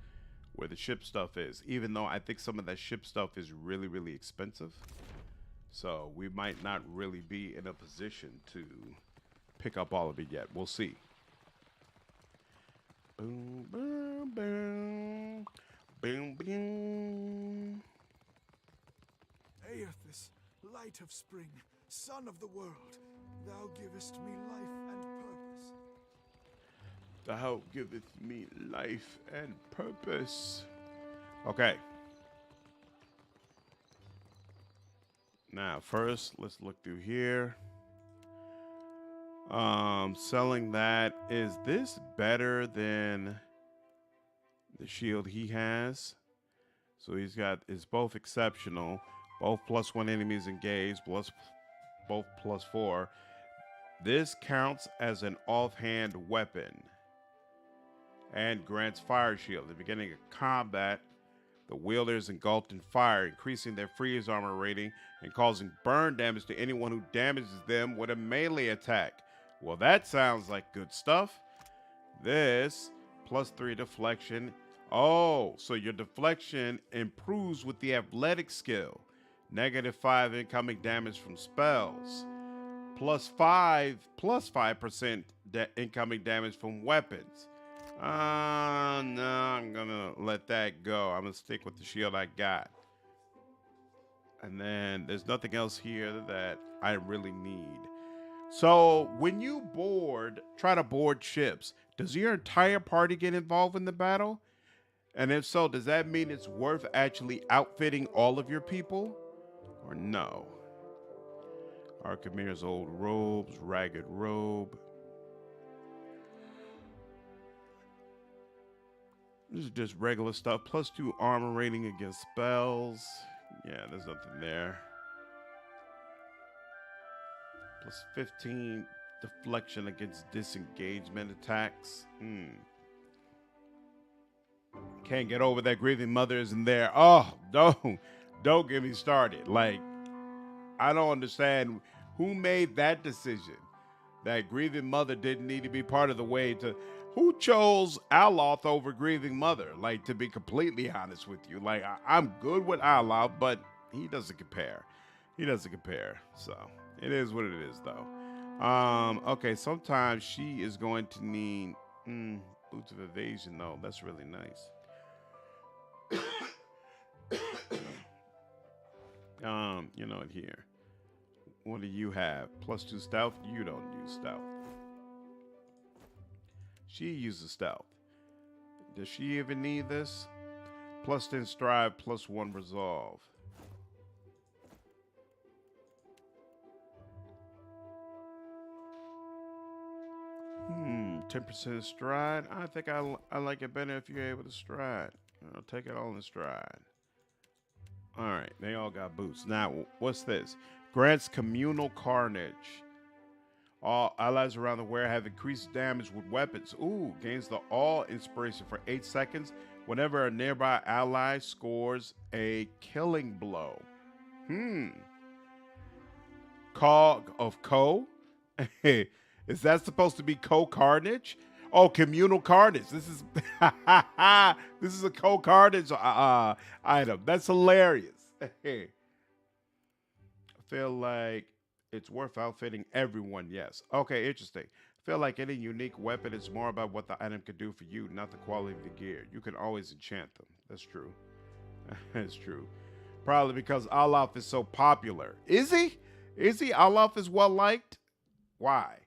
where the ship stuff is, even though I think some of that ship stuff is really, really expensive. So we might not really be in a position to pick up all of it yet. We'll see. Boom, boom, boom. Boom, boom. Aethys, light of spring, son of the world, thou givest me life and purpose. Thou giveth me life and purpose. Okay. Now, first, let's look through here. Selling that. Is this better than the shield he has? So he's got, it's both exceptional. Both +1 enemies engaged, both +4. This counts as an offhand weapon and grants fire shield. At the beginning of combat, the wielder is engulfed in fire, increasing their freeze armor rating and causing burn damage to anyone who damages them with a melee attack. Well, that sounds like good stuff. This +3 deflection. Oh, so your deflection improves with the athletic skill. -5 incoming damage from spells. +5% incoming damage from weapons. No, I'm gonna let that go. I'm gonna stick with the shield I got. And then there's nothing else here that I really need. So when you try to board ships, does your entire party get involved in the battle? And if so, does that mean it's worth actually outfitting all of your people? Or no? Archimir's old robes, ragged robe. This is just regular stuff. +2 armor rating against spells. Yeah, there's nothing there. +15 deflection against disengagement attacks. Can't get over that grieving mother isn't there. Oh, don't get me started. Like, I don't understand who made that decision. That grieving mother didn't need to be part of the way to. Who chose Aloth over grieving mother? Like, to be completely honest with you, like I'm good with Aloth, but he doesn't compare. He doesn't compare. So it is what it is, though. Okay, sometimes she is going to need boots of evasion, though. That's really nice. You know it here. What do you have? +2 stealth? You don't use stealth. She uses stealth. Does she even need this? +10 strive, +1 resolve. 10% stride. I think I like it better if you're able to stride. I'll take it all in stride. All right, they all got boots. Now, what's this? Grants communal carnage. All allies around the where have increased damage with weapons. Ooh, gains the all inspiration for 8 seconds whenever a nearby ally scores a killing blow. Cog of Co? Is that supposed to be co-carnage? Oh, communal carnage. This is this is a co-carnage item. That's hilarious. I feel like it's worth outfitting everyone, yes. Okay, interesting. I feel like any unique weapon is more about what the item can do for you, not the quality of the gear. You can always enchant them. That's true. That's true. Probably because Aloth is so popular. Is he? Is he? Aloth is well-liked? Why?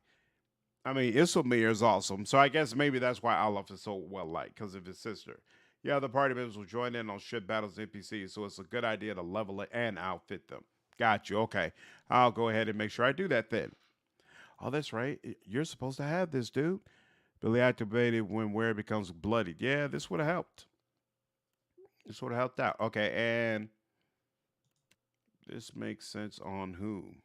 I mean, Isilmir is awesome, so I guess maybe that's why Aloth is so well-liked, because of his sister. Yeah, the party members will join in on ship battles and NPCs, so it's a good idea to level it and outfit them. Got you. Okay. I'll go ahead and make sure I do that then. Oh, that's right. You're supposed to have this, dude. Ability activated when where it becomes bloodied. Yeah, this would have helped. This would have helped out. Okay, and this makes sense on who?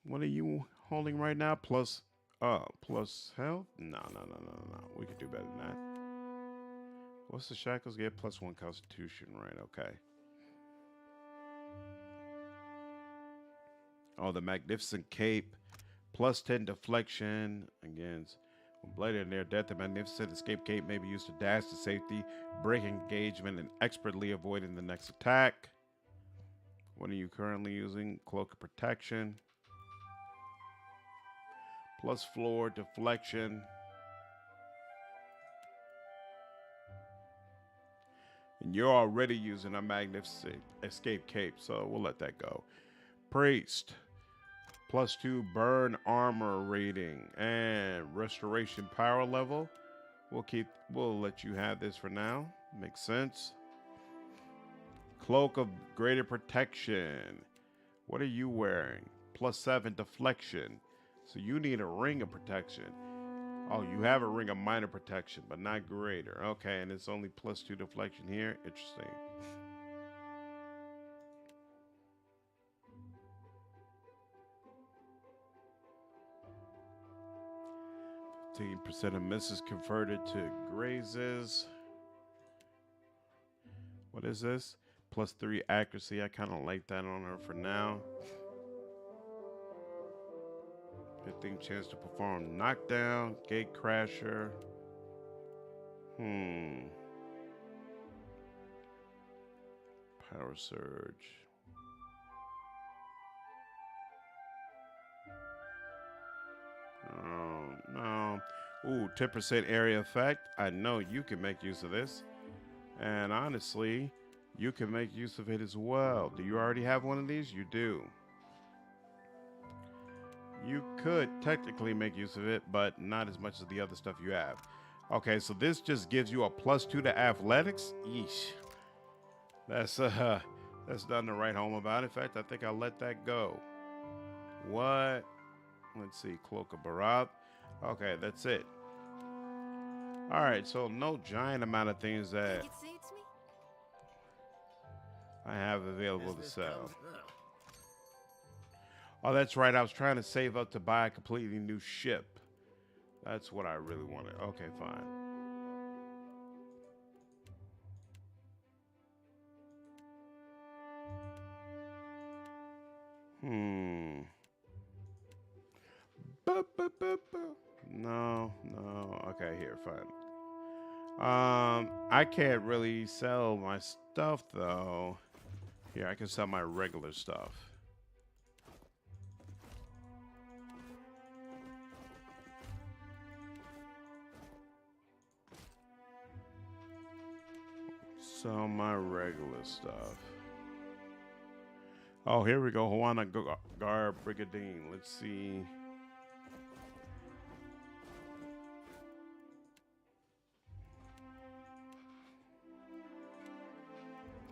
What are you holding right now? Plus health? No. We could do better than that. What's the shackles get? +1 constitution, right? Okay. Oh, the magnificent cape. Plus 10 deflection against when bladed near death. The magnificent escape cape may be used to dash to safety, break engagement, and expertly avoiding the next attack. What are you currently using? Cloak of protection. Plus floor deflection. And you're already using a magnificent escape cape, so we'll let that go. Priest. Plus 2 burn armor rating and restoration power level. We'll let you have this for now. Makes sense. Cloak of greater protection. What are you wearing? Plus 7 deflection. So you need a ring of protection. Oh, you have a ring of minor protection, but not greater. Okay, and it's only plus 2 deflection here. Interesting. 15% of misses converted to grazes. What is this? Plus 3 accuracy. I kind of like that on her for now. 15 chance to perform knockdown, gate crasher. Power surge. Oh, no. Ooh, 10% area effect. I know you can make use of this. And honestly, you can make use of it as well. Do you already have one of these? You do. You could technically make use of it, but not as much as the other stuff you have. Okay, so this just gives you a plus 2 to athletics. Yeesh. That's nothing to write home about. In fact, I think I'll let that go. What? Let's see, Cloak of Barat. Okay, that's it. All right, so no giant amount of things that I have available to sell. Oh, that's right. I was trying to save up to buy a completely new ship. That's what I really wanted. Okay, fine. No. Okay, here, fine. I can't really sell my stuff though. Here, I can sell my regular stuff. Sell my regular stuff. Oh, here we go. Juana Gar Brigadine. Let's see.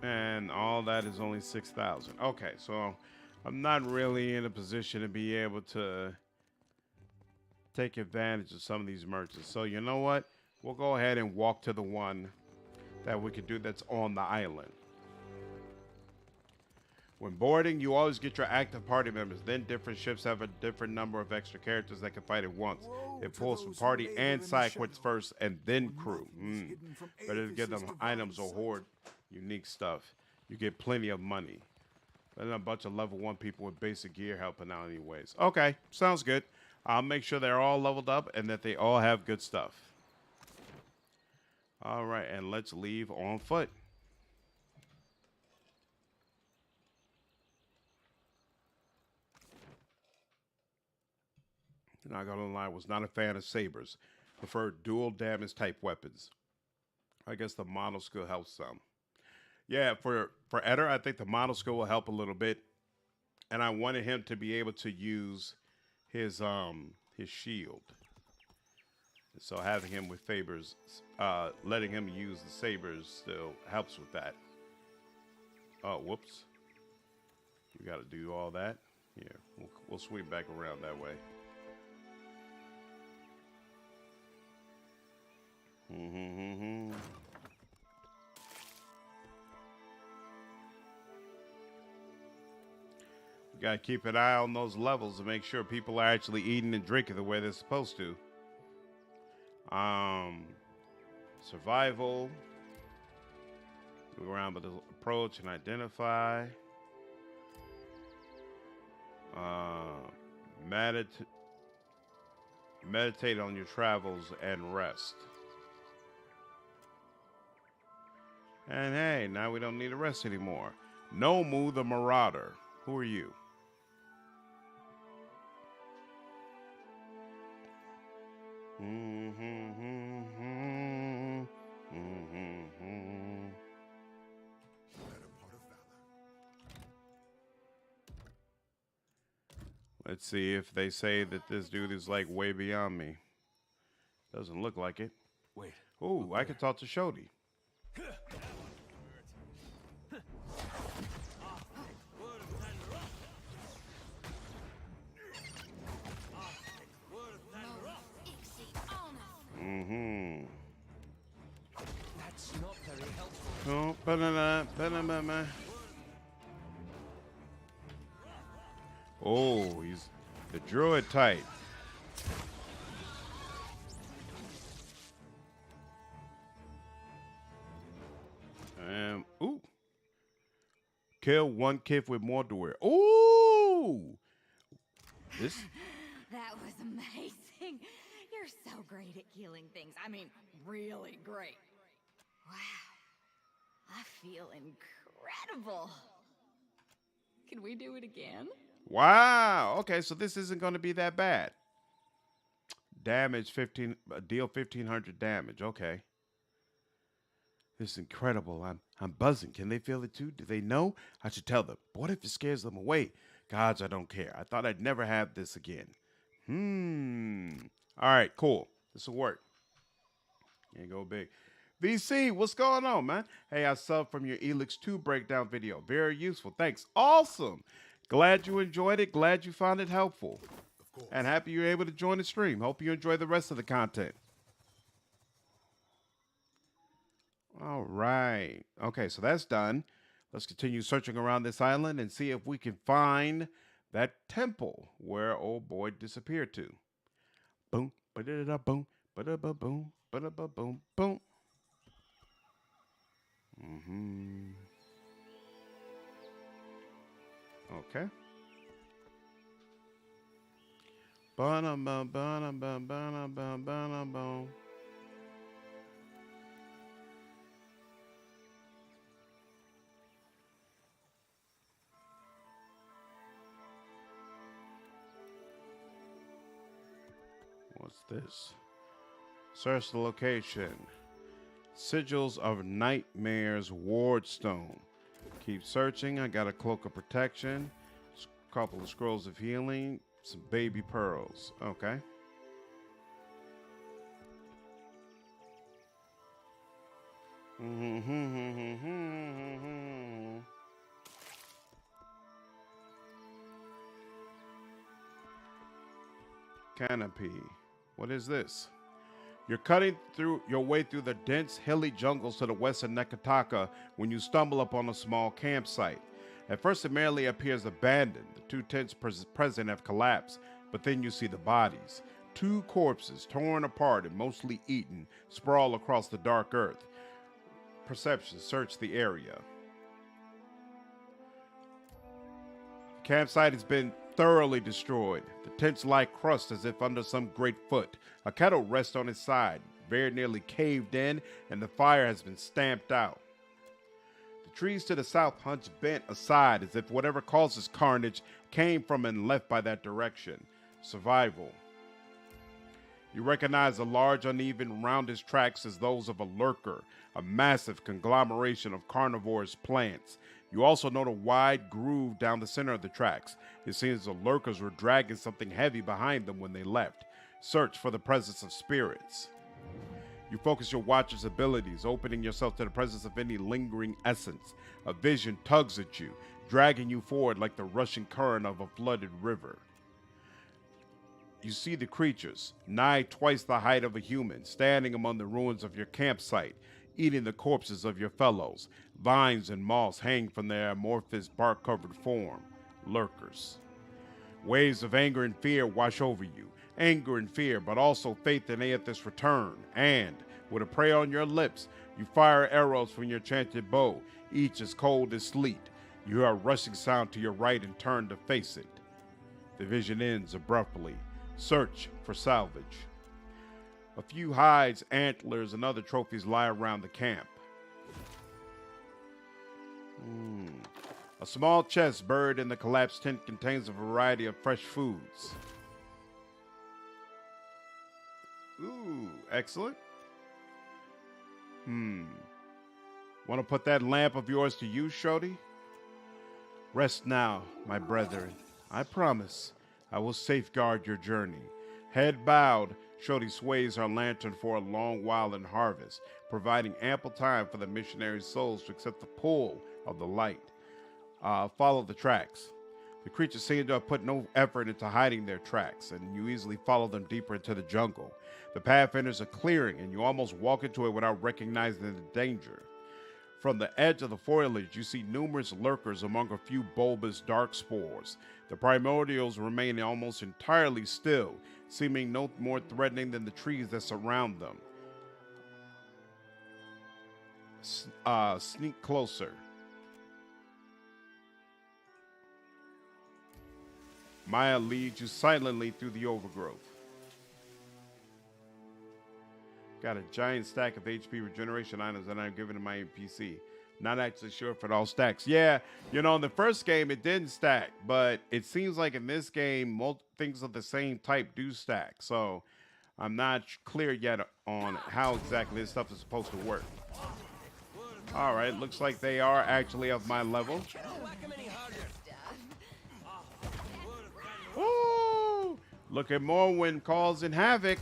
And all that is only 6,000. Okay, so I'm not really in a position to be able to take advantage of some of these merchants. So you know what? We'll go ahead and walk to the one that we can do that's on the island. When boarding, you always get your active party members. Then different ships have a different number of extra characters that can fight at once. It pulls from party and side quests first and then crew. Better to give them items or hoard unique stuff. You get plenty of money. Then a bunch of level 1 people with basic gear helping out anyways. Okay, sounds good. I'll make sure they're all leveled up and that they all have good stuff. All right, and let's leave on foot. Not gonna lie, was not a fan of sabers. Preferred dual damage type weapons. I guess the model skill helps some. Yeah, for Eder, I think the model skill will help a little bit. And I wanted him to be able to use his shield. So having him with sabers, letting him use the sabers still helps with that. Oh, whoops. We got to do all that. Yeah, we'll swing back around that way. We got to keep an eye on those levels to make sure people are actually eating and drinking the way they're supposed to. Survival. Go around with the approach and identify. Meditate on your travels and rest. And hey, now we don't need to rest anymore. Nomu the Marauder. Who are you? Let's see if they say that this dude is like way beyond me. Doesn't look like it. Wait. Ooh, I could talk to Shodi. That's not very helpful. Oh, banana. Oh, he's the druid type. Ooh. Kill one kith with Mordor. Ooh. This. That was amazing. You're so great at killing things. I mean, really great. Wow. I feel incredible. Can we do it again? Wow. Okay, so this isn't going to be that bad. Damage 15. Deal 1,500 damage. Okay. This is incredible. I'm buzzing. Can they feel it too? Do they know? I should tell them. But what if it scares them away? Gods, I don't care. I thought I'd never have this again. All right, cool. This will work. Can't go big. VC, what's going on, man? Hey, I subbed from your Elix 2 breakdown video. Very useful. Thanks. Awesome. Glad you enjoyed it. Glad you found it helpful. And happy you're able to join the stream. Hope you enjoy the rest of the content. All right. Okay, so that's done. Let's continue searching around this island and see if we can find that temple where old boy disappeared to. Boom, ba-da-da, boom, ba-da-ba, boom, ba-da-ba, boom, boom. Okay. Ba-da-ba, ba-da-ba, ba-da-ba, ba-da-ba. What's this? Search the location. Sigils of Nightmares Wardstone. Keep searching. I got a cloak of protection. A couple of scrolls of healing. Some baby pearls. Okay. Canopy. What is this? You're cutting through your way through the dense, hilly jungles to the west of Nekataka when you stumble upon a small campsite. At first, it merely appears abandoned. The two tents present have collapsed, but then you see the bodies. Two corpses, torn apart and mostly eaten, sprawl across the dark earth. Perception, search the area. The campsite has been thoroughly destroyed. The tents lie crushed as if under some great foot. A kettle rests on its side, very nearly caved in, and the fire has been stamped out. The trees to the south hunch bent aside as if whatever causes carnage came from and left by that direction. Survival. You recognize the large, uneven, rounded tracks as those of a lurker, a massive conglomeration of carnivorous plants. You also note a wide groove down the center of the tracks. It seems the lurkers were dragging something heavy behind them when they left. Search for the presence of spirits. You focus your watcher's abilities, opening yourself to the presence of any lingering essence. A vision tugs at you, dragging you forward like the rushing current of a flooded river. You see the creatures, nigh twice the height of a human, standing among the ruins of your campsite, eating the corpses of your fellows. Vines and moss hang from their amorphous bark-covered form. Lurkers. Waves of anger and fear wash over you. Anger and fear, but also faith in Aethys' return. And, with a prayer on your lips, you fire arrows from your enchanted bow, each as cold as sleet. You hear a rushing sound to your right and turn to face it. The vision ends abruptly. Search for salvage. A few hides, antlers, and other trophies lie around the camp. A small chest buried in the collapsed tent contains a variety of fresh foods. Ooh, excellent. Want to put that lamp of yours to use, Shorty? Rest now, my brethren. I promise I will safeguard your journey. Head bowed, Shorty sways her lantern for a long while in harvest, providing ample time for the missionary's souls to accept the pull of the light. Follow the tracks. The creatures seem to have put no effort into hiding their tracks, and you easily follow them deeper into the jungle. The path enters a clearing, and you almost walk into it without recognizing the danger. From the edge of the foliage, you see numerous lurkers among a few bulbous dark spores. The primordials remain almost entirely still, seeming no more threatening than the trees that surround them. Sneak closer. Maya leads you silently through the overgrowth. Got a giant stack of HP regeneration items that I'm giving to my NPC. Not actually sure if it all stacks. Yeah, you know, in the first game it didn't stack, but it seems like in this game things of the same type do stack. So I'm not clear yet on how exactly this stuff is supposed to work. All right, looks like they are actually of my level. Ooh, look at Morrowind causing havoc.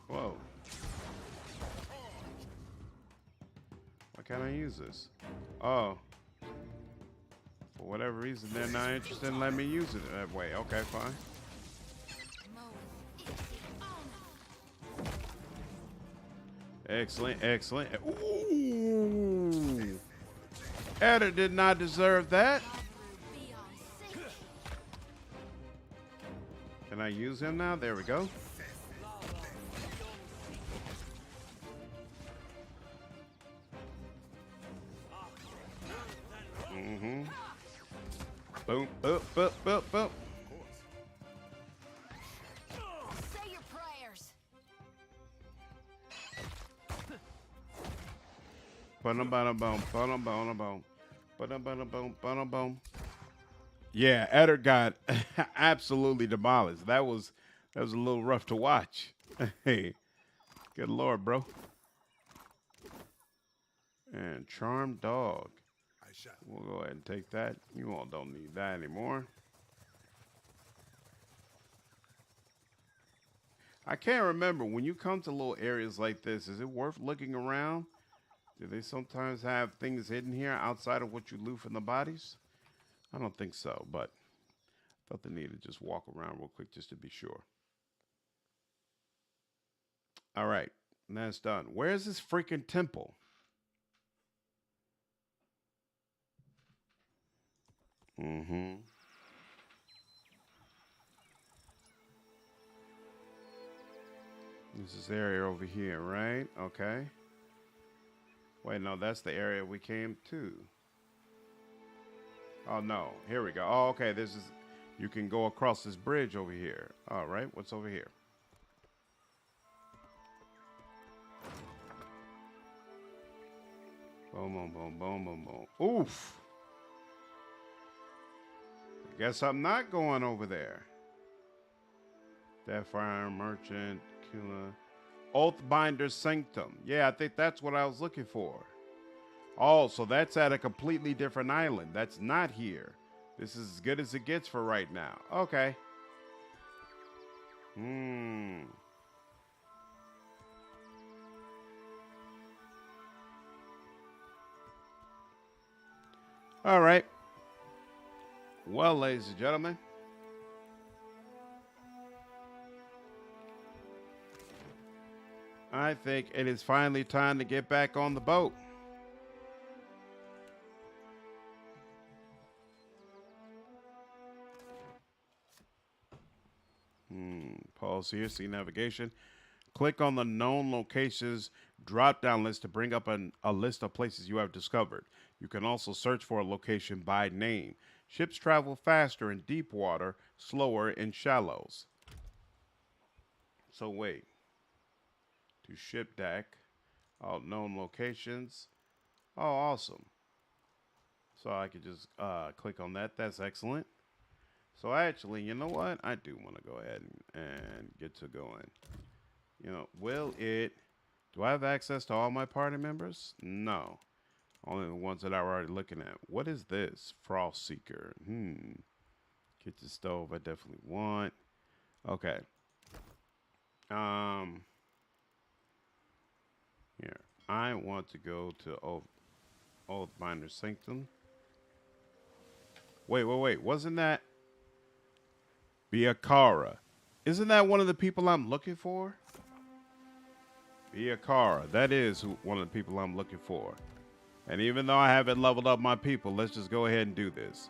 Whoa. Why can't I use this? Oh. For whatever reason, they're not interested in letting me use it that way. Okay, fine. Excellent, excellent. Ooh. Eder did not deserve that. Can I use him now? There we go. Boom, boop, boop, boop, boop. Say your prayers. Yeah, Eder got absolutely demolished. That was a little rough to watch. Hey, good lord, bro. And charmed dog. We'll go ahead and take that. You all don't need that anymore. I can't remember, when you come to little areas like this, is it worth looking around? Do they sometimes have things hidden here outside of what you loot from the bodies? I don't think so, but I thought they needed to just walk around real quick just to be sure. All right, and that's done. Where's this freaking temple? This is area over here, right? Okay. Wait, no, that's the area we came to. Oh, no. Here we go. Oh, okay. This is, you can go across this bridge over here. All right. What's over here? Boom, boom, boom, boom, boom, boom. Oof. Guess I'm not going over there. Deadfire, merchant, killer. Oathbinder Sanctum. Yeah, I think that's what I was looking for. Oh, so that's at a completely different island. That's not here. This is as good as it gets for right now. Okay. All right. Well, ladies and gentlemen, I think it is finally time to get back on the boat. Pause here, see navigation. Click on the known locations drop-down list to bring up a list of places you have discovered. You can also search for a location by name. Ships travel faster in deep water, slower in shallows. So wait. To ship deck. Oh, known locations. Oh, awesome. So I could just click on that. That's excellent. So actually, you know what? I do want to go ahead and get to going. You know, do I have access to all my party members? No. Only the ones that I'm already looking at. What is this? Frost Seeker. Kitchen stove I definitely want. Okay. Here. I want to go to Old Miner's Sanctum. Wait. Wasn't that Biakara? Isn't that one of the people I'm looking for? Biakara. That is one of the people I'm looking for. And even though I haven't leveled up my people, let's just go ahead and do this.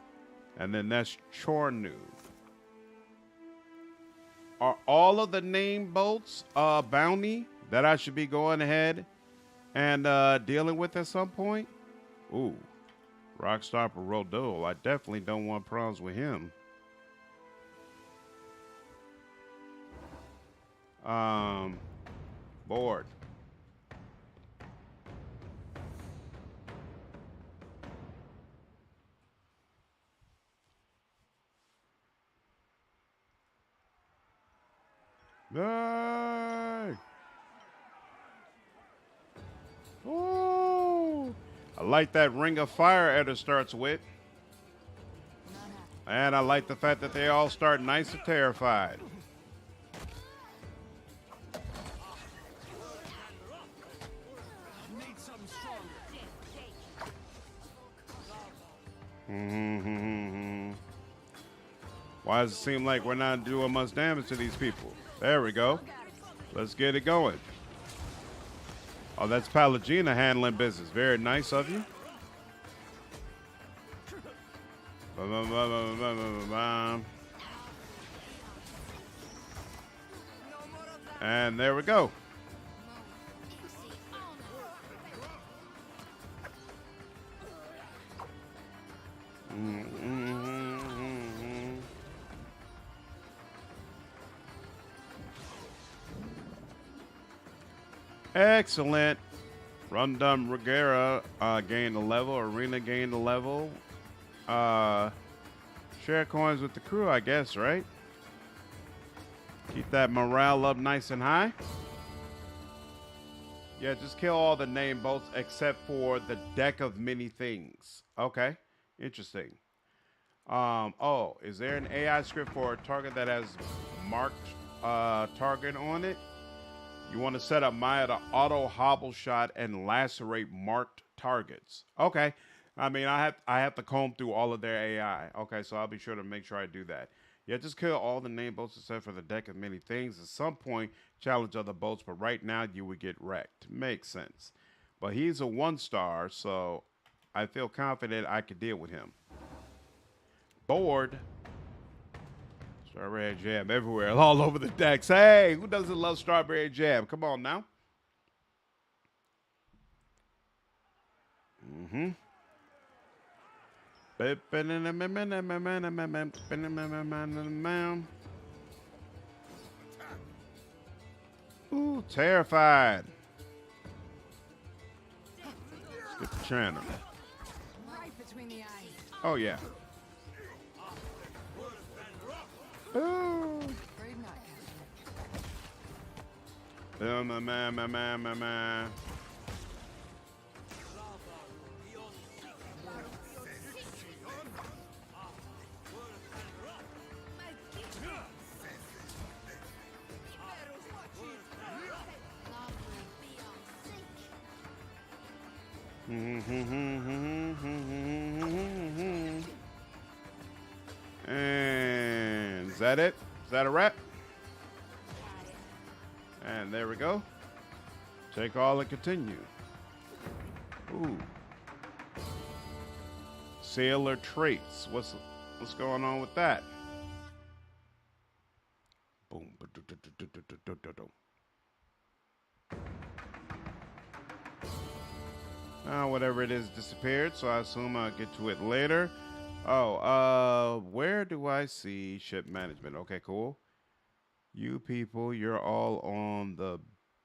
And then that's Chornu. Are all of the name bolts bounty that I should be going ahead and dealing with at some point? Ooh. Rockstopper Rodol. I definitely don't want problems with him. Board. Hey! Oh! I like that Ring of Fire Eder starts with. And I like the fact that they all start nice and terrified. Why does it seem like we're not doing much damage to these people? There we go. Let's get it going. Oh, that's Palagina handling business. Very nice of you. And there we go. Excellent. Rundum Regera gained a level. Arena gained a level. Share coins with the crew, I guess, right? Keep that morale up nice and high. Yeah, just kill all the name bolts except for the deck of many things. Okay, interesting. Oh, is there an AI script for a target that has marked target on it? You want to set up Maya to auto hobble shot and lacerate marked targets. Okay. I mean, I have to comb through all of their AI. Okay, so I'll be sure to make sure I do that. Yeah, just kill all the name bolts except for the deck of many things. At some point, challenge other bolts, but right now you would get wrecked. Makes sense. But he's a 1-star, so I feel confident I could deal with him. Board. Strawberry jam everywhere, all over the decks. Hey, who doesn't love strawberry jam? Come on now. Ooh, terrified. Let's get the channel. Right between the eyes. Oh, yeah. Ooh. Man. And is that it? Is that a wrap? And there we go. Take all and continue. Ooh. Sailor traits. What's going on with that? Boom. Whatever it is disappeared, so I assume I'll get to it later. Where do I see ship management? Okay, cool. You people, you're all on the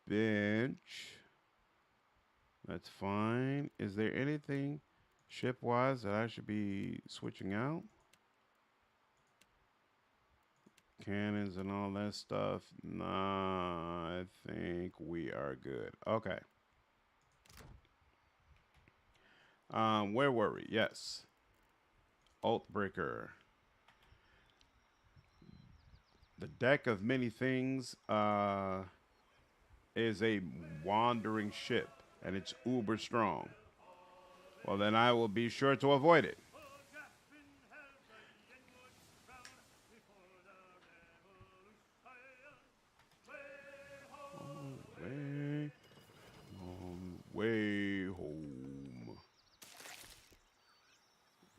bench. That's fine. Is there anything ship-wise that I should be switching out? Cannons and all that stuff. Nah, I think we are good. Okay. Where were we? Yes. Oathbreaker. The deck of many things is a wandering ship, and it's uber strong. Well, then I will be sure to avoid it. Way home.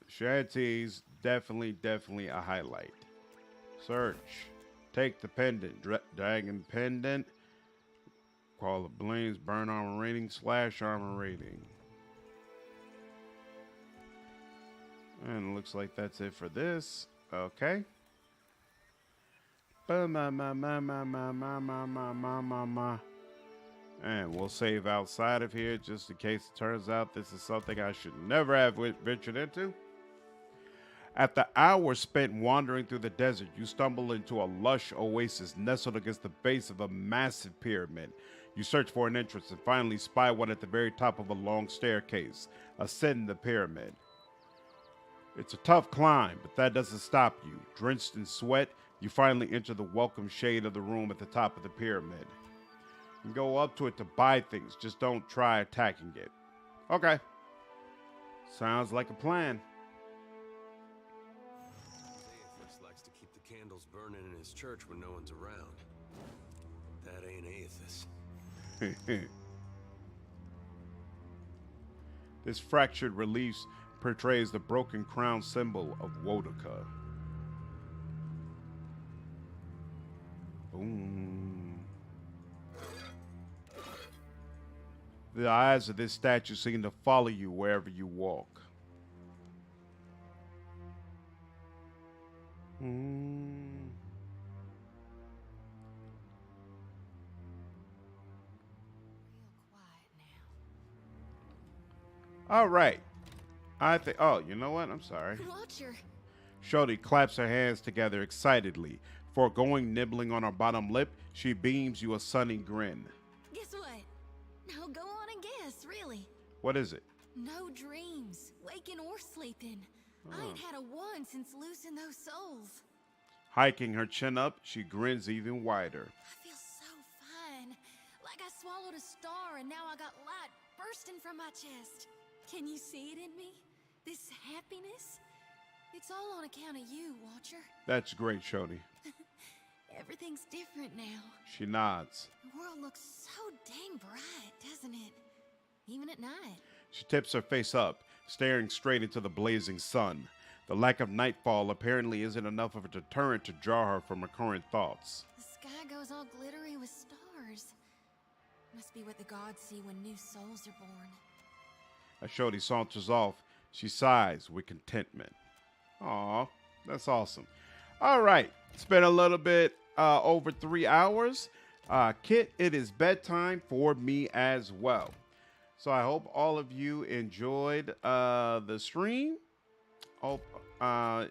Shanty's definitely a highlight. Search. Take the pendant. Dragon pendant. Call of Blames. Burn armor rating. Slash armor rating. And it looks like that's it for this. Okay. And we'll save outside of here just in case it turns out this is something I should never have ventured into. At the hour spent wandering through the desert, you stumble into a lush oasis nestled against the base of a massive pyramid. You search for an entrance and finally spy one at the very top of a long staircase. Ascend the pyramid. It's a tough climb, but that doesn't stop you. Drenched in sweat, you finally enter the welcome shade of the room at the top of the pyramid. You can go up to it to buy things, just don't try attacking it. Okay. Sounds like a plan. Aethys likes to keep the candles burning in his church when no one's around. That ain't Aethys. This fractured relief portrays the broken crown symbol of Wodaka. Boom. The eyes of this statue seem to follow you wherever you walk. All right. I think. Oh, you know what? I'm sorry. Watcher. Shodi claps her hands together excitedly. Foregoing nibbling on her bottom lip, she beams you a sunny grin. Guess what? Now go on and guess, really. What is it? No dreams, waking or sleeping. I ain't had a one since loosing those souls. Hiking her chin up, she grins even wider. I feel so fine. Like I swallowed a star and now I got light bursting from my chest. Can you see it in me? This happiness? It's all on account of you, Watcher. That's great, Shodi. Everything's different now. She nods. The world looks so dang bright, doesn't it? Even at night. She tips her face up, staring straight into the blazing sun. The lack of nightfall apparently isn't enough of a deterrent to draw her from her current thoughts. The sky goes all glittery with stars. Must be what the gods see when new souls are born. As Shodi saunters off, she sighs with contentment. Aw, that's awesome. All right, it's been a little bit over 3 hours. Kit, it is bedtime for me as well. So I hope all of you enjoyed the stream. Hope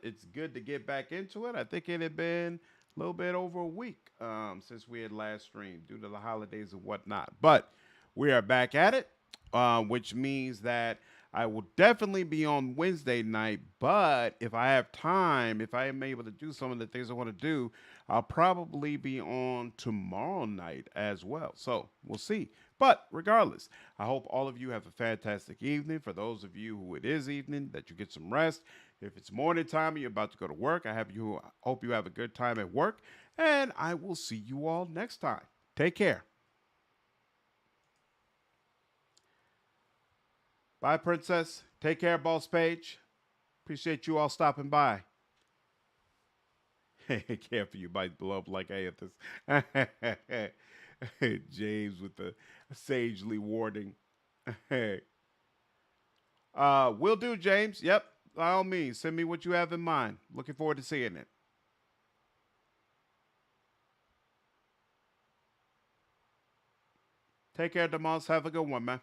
it's good to get back into it. I think it had been a little bit over a week since we had last streamed due to the holidays and whatnot. But we are back at it, which means that I will definitely be on Wednesday night, but if I have time, if I am able to do some of the things I want to do, I'll probably be on tomorrow night as well. So we'll see. But regardless, I hope all of you have a fantastic evening. For those of you who it is evening, that you get some rest. If it's morning time and you're about to go to work, I hope you have a good time at work, and I will see you all next time. Take care. Bye, Princess. Take care, Boss Page. Appreciate you all stopping by. Careful, you might blow up like Aethys. James with the sagely warning. Will do, James. Yep. By all means, send me what you have in mind. Looking forward to seeing it. Take care, Demas. Have a good one, man.